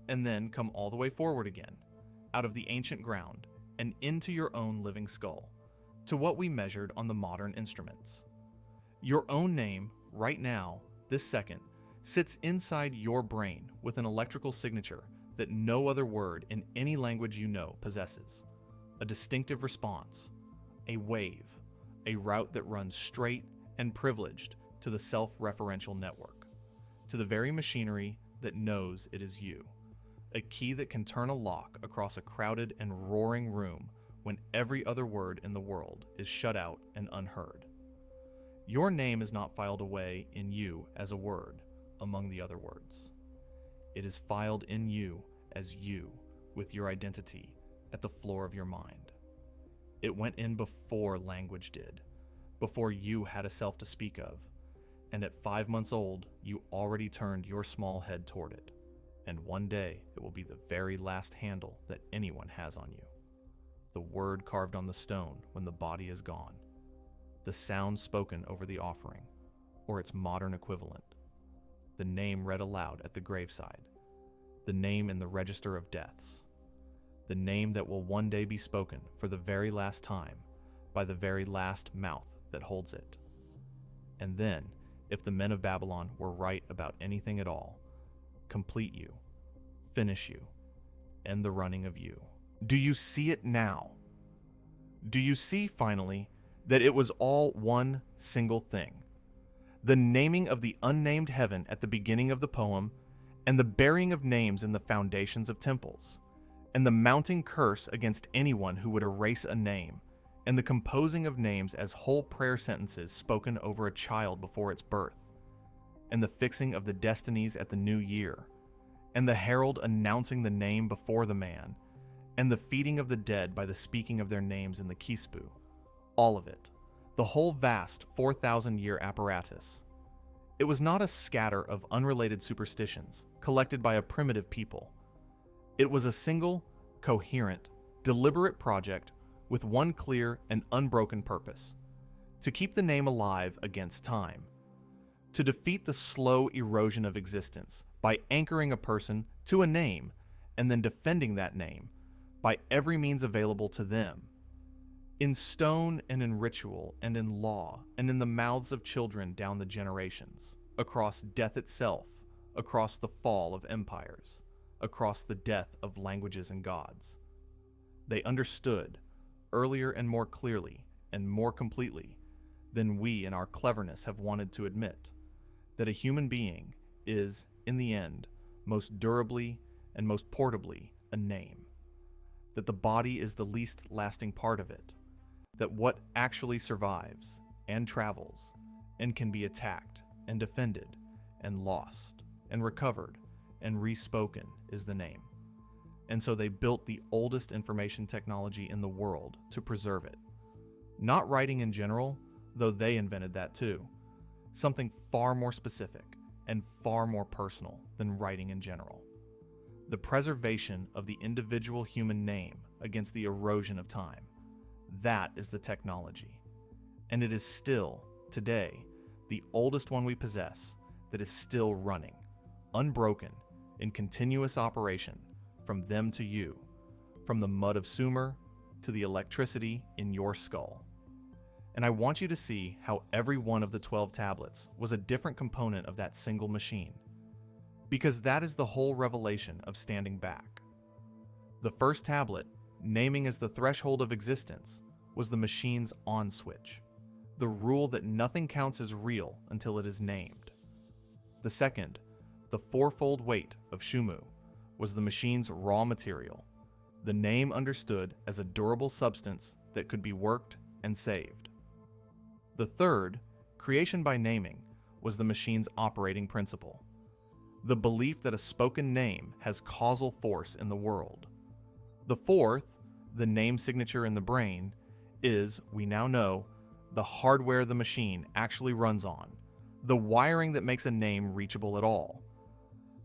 and then come all the way forward again, out of the ancient ground and into your own living skull, to what we measured on the modern instruments. Your own name, right now, this second, sits inside your brain with an electrical signature that no other word in any language you know possesses. A distinctive response, a wave, a route that runs straight and privileged to the self-referential network, to the very machinery that knows it is you, a key that can turn a lock across a crowded and roaring room when every other word in the world is shut out and unheard. Your name is not filed away in you as a word among the other words. It is filed in you as you, with your identity at the floor of your mind. It went in before language did, before you had a self to speak of, and at 5 months old, you already turned your small head toward it, and one day it will be the very last handle that anyone has on you. The word carved on the stone when the body is gone, the sound spoken over the offering, or its modern equivalent, the name read aloud at the graveside, the name in the register of deaths, the name that will one day be spoken for the very last time by the very last mouth that holds it. And then, if the men of Babylon were right about anything at all, complete you, finish you, end the running of you. Do you see it now? Do you see, finally, that it was all one single thing? The naming of the unnamed heaven at the beginning of the poem, and the burying of names in the foundations of temples, and the mounting curse against anyone who would erase a name, and the composing of names as whole prayer sentences spoken over a child before its birth, and the fixing of the destinies at the new year, and the herald announcing the name before the man, and the feeding of the dead by the speaking of their names in the kispu. All of it, the whole vast 4,000-year apparatus. It was not a scatter of unrelated superstitions collected by a primitive people. It was a single, coherent, deliberate project with one clear and unbroken purpose: to keep the name alive against time, to defeat the slow erosion of existence by anchoring a person to a name and then defending that name by every means available to them, in stone and in ritual and in law and in the mouths of children down the generations, across death itself, across the fall of empires, across the death of languages and gods. They understood, earlier and more clearly and more completely than we in our cleverness have wanted to admit, that a human being is, in the end, most durably and most portably a name, that the body is the least lasting part of it, that what actually survives and travels and can be attacked and defended and lost and recovered and respoken is the name. And so they built the oldest information technology in the world to preserve it. Not writing in general, though they invented that too. Something far more specific and far more personal than writing in general. The preservation of the individual human name against the erosion of time. That is the technology. And it is still, today, the oldest one we possess that is still running, unbroken, in continuous operation, from them to you, from the mud of Sumer to the electricity in your skull. And I want you to see how every one of the 12 tablets was a different component of that single machine, because that is the whole revelation of standing back. The first tablet, naming as the threshold of existence, was the machine's on switch, the rule that nothing counts as real until it is named. The second, the fourfold weight of Shumu, was the machine's raw material, the name understood as a durable substance that could be worked and saved. The third, creation by naming, was the machine's operating principle, the belief that a spoken name has causal force in the world. The fourth, the name signature in the brain, is, we now know, the hardware the machine actually runs on, the wiring that makes a name reachable at all.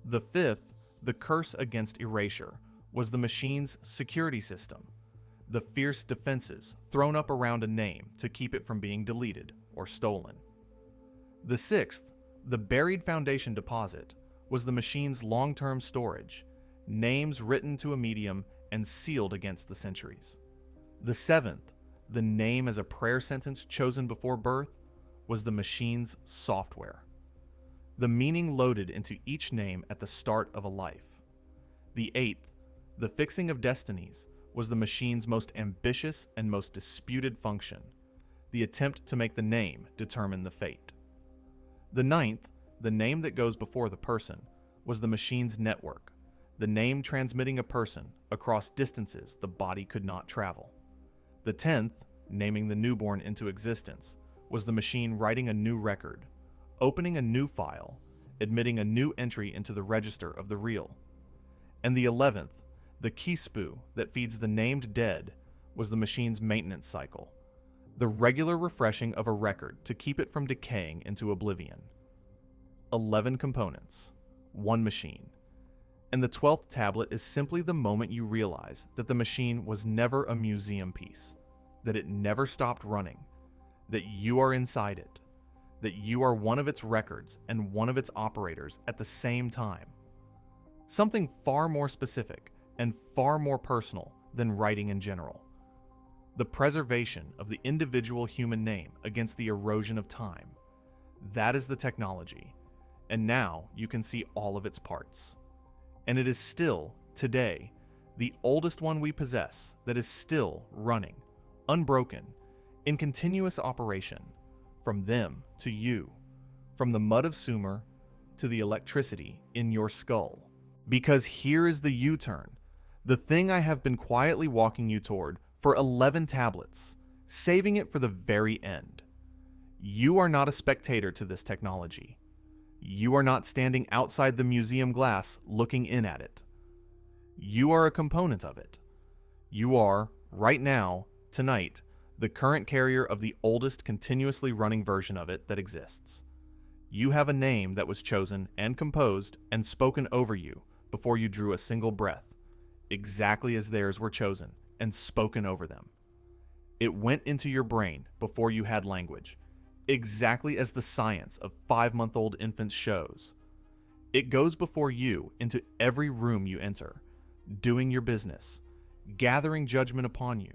The fifth, the curse against erasure, was the machine's security system, the fierce defenses thrown up around a name to keep it from being deleted or stolen. The sixth, the buried foundation deposit, was the machine's long-term storage, names written to a medium and sealed against the centuries. The seventh, the name as a prayer sentence chosen before birth, was the machine's software, the meaning loaded into each name at the start of a life. The eighth, the fixing of destinies, was the machine's most ambitious and most disputed function, the attempt to make the name determine the fate. The ninth, the name that goes before the person, was the machine's network, the name transmitting a person across distances the body could not travel. The 10th, naming the newborn into existence, was the machine writing a new record, opening a new file, admitting a new entry into the register of the real. And the 11th, the keyspu that feeds the named dead, was the machine's maintenance cycle, the regular refreshing of a record to keep it from decaying into oblivion. 11 components, one machine. And the 12th tablet is simply the moment you realize that the machine was never a museum piece, that it never stopped running, that you are inside it, that you are one of its records and one of its operators at the same time. Something far more specific and far more personal than writing in general. The preservation of the individual human name against the erosion of time. That is the technology, and now you can see all of its parts. And it is still, today, the oldest one we possess that is still running, unbroken, in continuous operation, from them to you, from the mud of Sumer to the electricity in your skull. Because here is the U-turn, the thing I have been quietly walking you toward for 11 tablets, saving it for the very end. You are not a spectator to this technology. You are not standing outside the museum glass looking in at it. You are a component of it. You are, right now, tonight, the current carrier of the oldest continuously running version of it that exists. You have a name that was chosen and composed and spoken over you before you drew a single breath, exactly as theirs were chosen and spoken over them. It went into your brain before you had language, exactly as the science of 5-month-old infants shows. It goes before you into every room you enter, doing your business, gathering judgment upon you,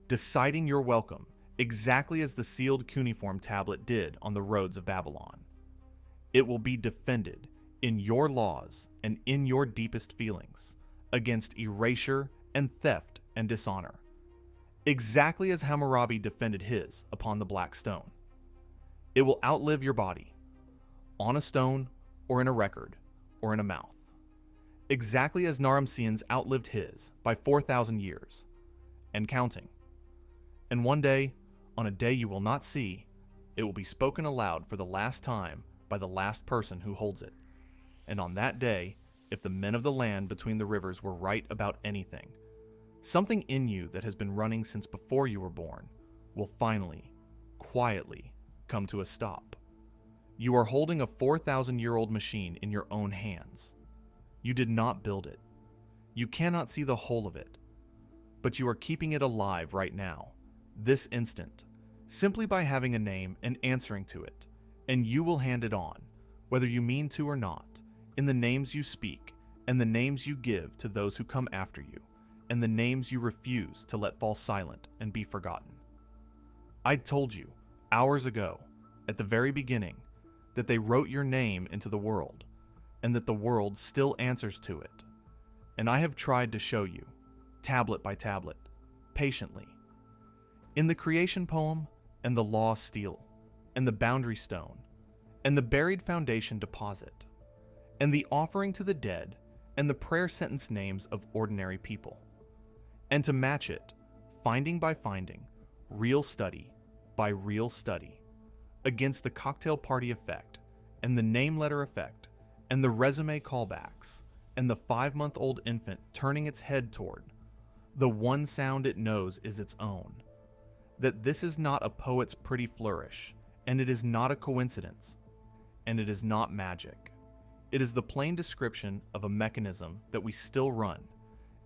deciding your welcome, exactly as the sealed cuneiform tablet did on the roads of Babylon. It will be defended in your laws and in your deepest feelings against erasure and theft and dishonor, exactly as Hammurabi defended his upon the black stone. It will outlive your body, on a stone or in a record or in a mouth, exactly as Naram-Sin's outlived his by 4,000 years, and counting. And one day, on a day you will not see, it will be spoken aloud for the last time by the last person who holds it. And on that day, if the men of the land between the rivers were right about anything, something in you that has been running since before you were born will finally, quietly, come to a stop. You are holding a 4,000-year-old machine in your own hands. You did not build it. You cannot see the whole of it. But you are keeping it alive right now, this instant, simply by having a name and answering to it, and you will hand it on, whether you mean to or not, in the names you speak and the names you give to those who come after you, and the names you refuse to let fall silent and be forgotten. I told you, hours ago, at the very beginning, that they wrote your name into the world, and that the world still answers to it. And I have tried to show you, tablet by tablet, patiently. In the creation poem, and the law stele, and the boundary stone, and the buried foundation deposit, and the offering to the dead, and the prayer sentence names of ordinary people. And to match it, finding by finding, real study by real study, against the cocktail party effect, and the name letter effect, and the resume callbacks, and the 5-month-old infant turning its head toward, the one sound it knows is its own. That this is not a poet's pretty flourish, and it is not a coincidence, and it is not magic. It is the plain description of a mechanism that we still run,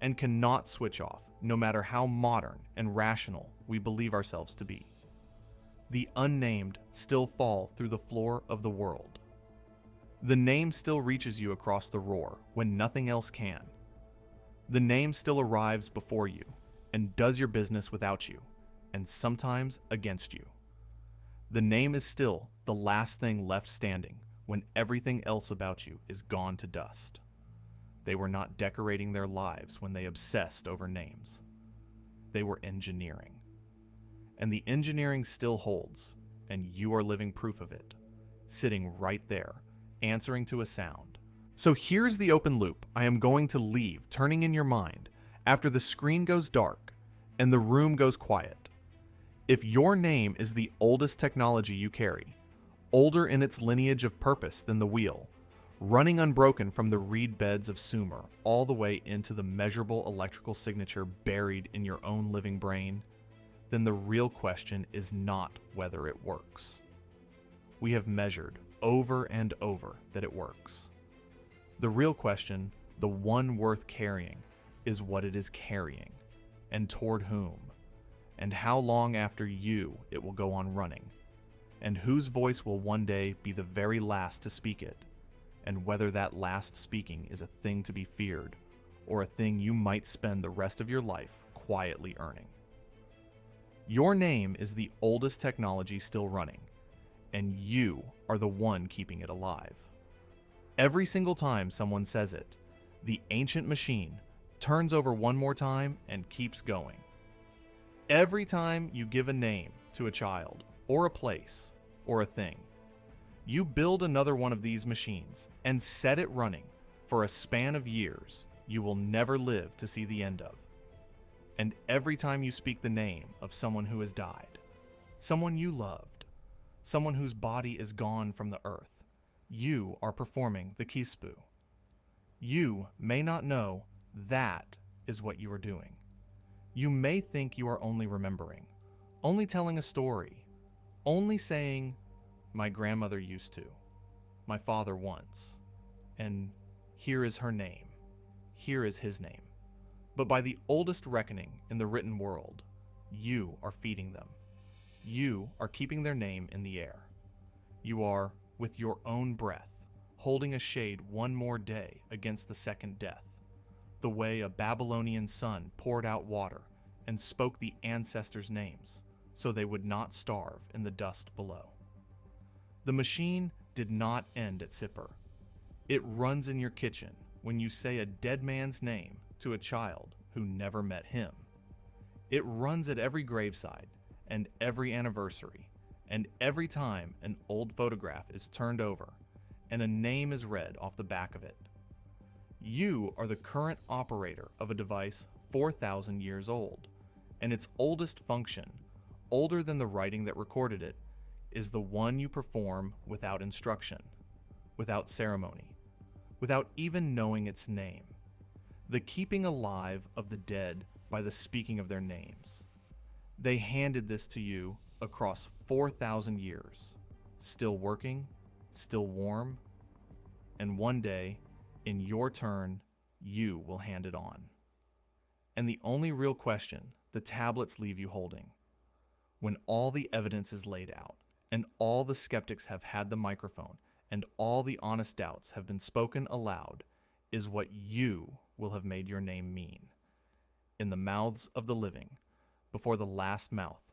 and cannot switch off, no matter how modern and rational we believe ourselves to be. The unnamed still fall through the floor of the world. The name still reaches you across the roar when nothing else can. The name still arrives before you and does your business without you, and sometimes against you. The name is still the last thing left standing when everything else about you is gone to dust. They were not decorating their lives when they obsessed over names. They were engineering. And the engineering still holds, and you are living proof of it, sitting right there, answering to a sound. So here's the open loop I am going to leave turning in your mind after the screen goes dark and the room goes quiet. If your name is the oldest technology you carry, older in its lineage of purpose than the wheel, running unbroken from the reed beds of Sumer all the way into the measurable electrical signature buried in your own living brain, then the real question is not whether it works. We have measured over and over that it works. The real question, the one worth carrying, is what it is carrying, and toward whom, and how long after you it will go on running, and whose voice will one day be the very last to speak it, and whether that last speaking is a thing to be feared, or a thing you might spend the rest of your life quietly earning. Your name is the oldest technology still running, and you are the one keeping it alive. Every single time someone says it, the ancient machine turns over one more time and keeps going. Every time you give a name to a child, or a place, or a thing, you build another one of these machines and set it running for a span of years you will never live to see the end of. And every time you speak the name of someone who has died, someone you loved, someone whose body is gone from the earth, you are performing the kispu. You may not know that is what you are doing. You may think you are only remembering, only telling a story, only saying, "My grandmother used to, my father once, and here is her name, here is his name." But by the oldest reckoning in the written world, you are feeding them. You are keeping their name in the air. You are, with your own breath, holding a shade one more day against the second death, the way a Babylonian sun poured out water and spoke the ancestors' names so they would not starve in the dust below. The machine did not end at Sipper. It runs in your kitchen when you say a dead man's name to a child who never met him. It runs at every graveside and every anniversary and every time an old photograph is turned over and a name is read off the back of it. You are the current operator of a device 4,000 years old, and its oldest function, older than the writing that recorded it, is the one you perform without instruction, without ceremony, without even knowing its name. The keeping alive of the dead by the speaking of their names. They handed this to you across 4,000 years, still working, still warm, and one day, in your turn, you will hand it on. And the only real question the tablets leave you holding, when all the evidence is laid out, and all the skeptics have had the microphone, and all the honest doubts have been spoken aloud, is what you will have made your name mean, in the mouths of the living, before the last mouth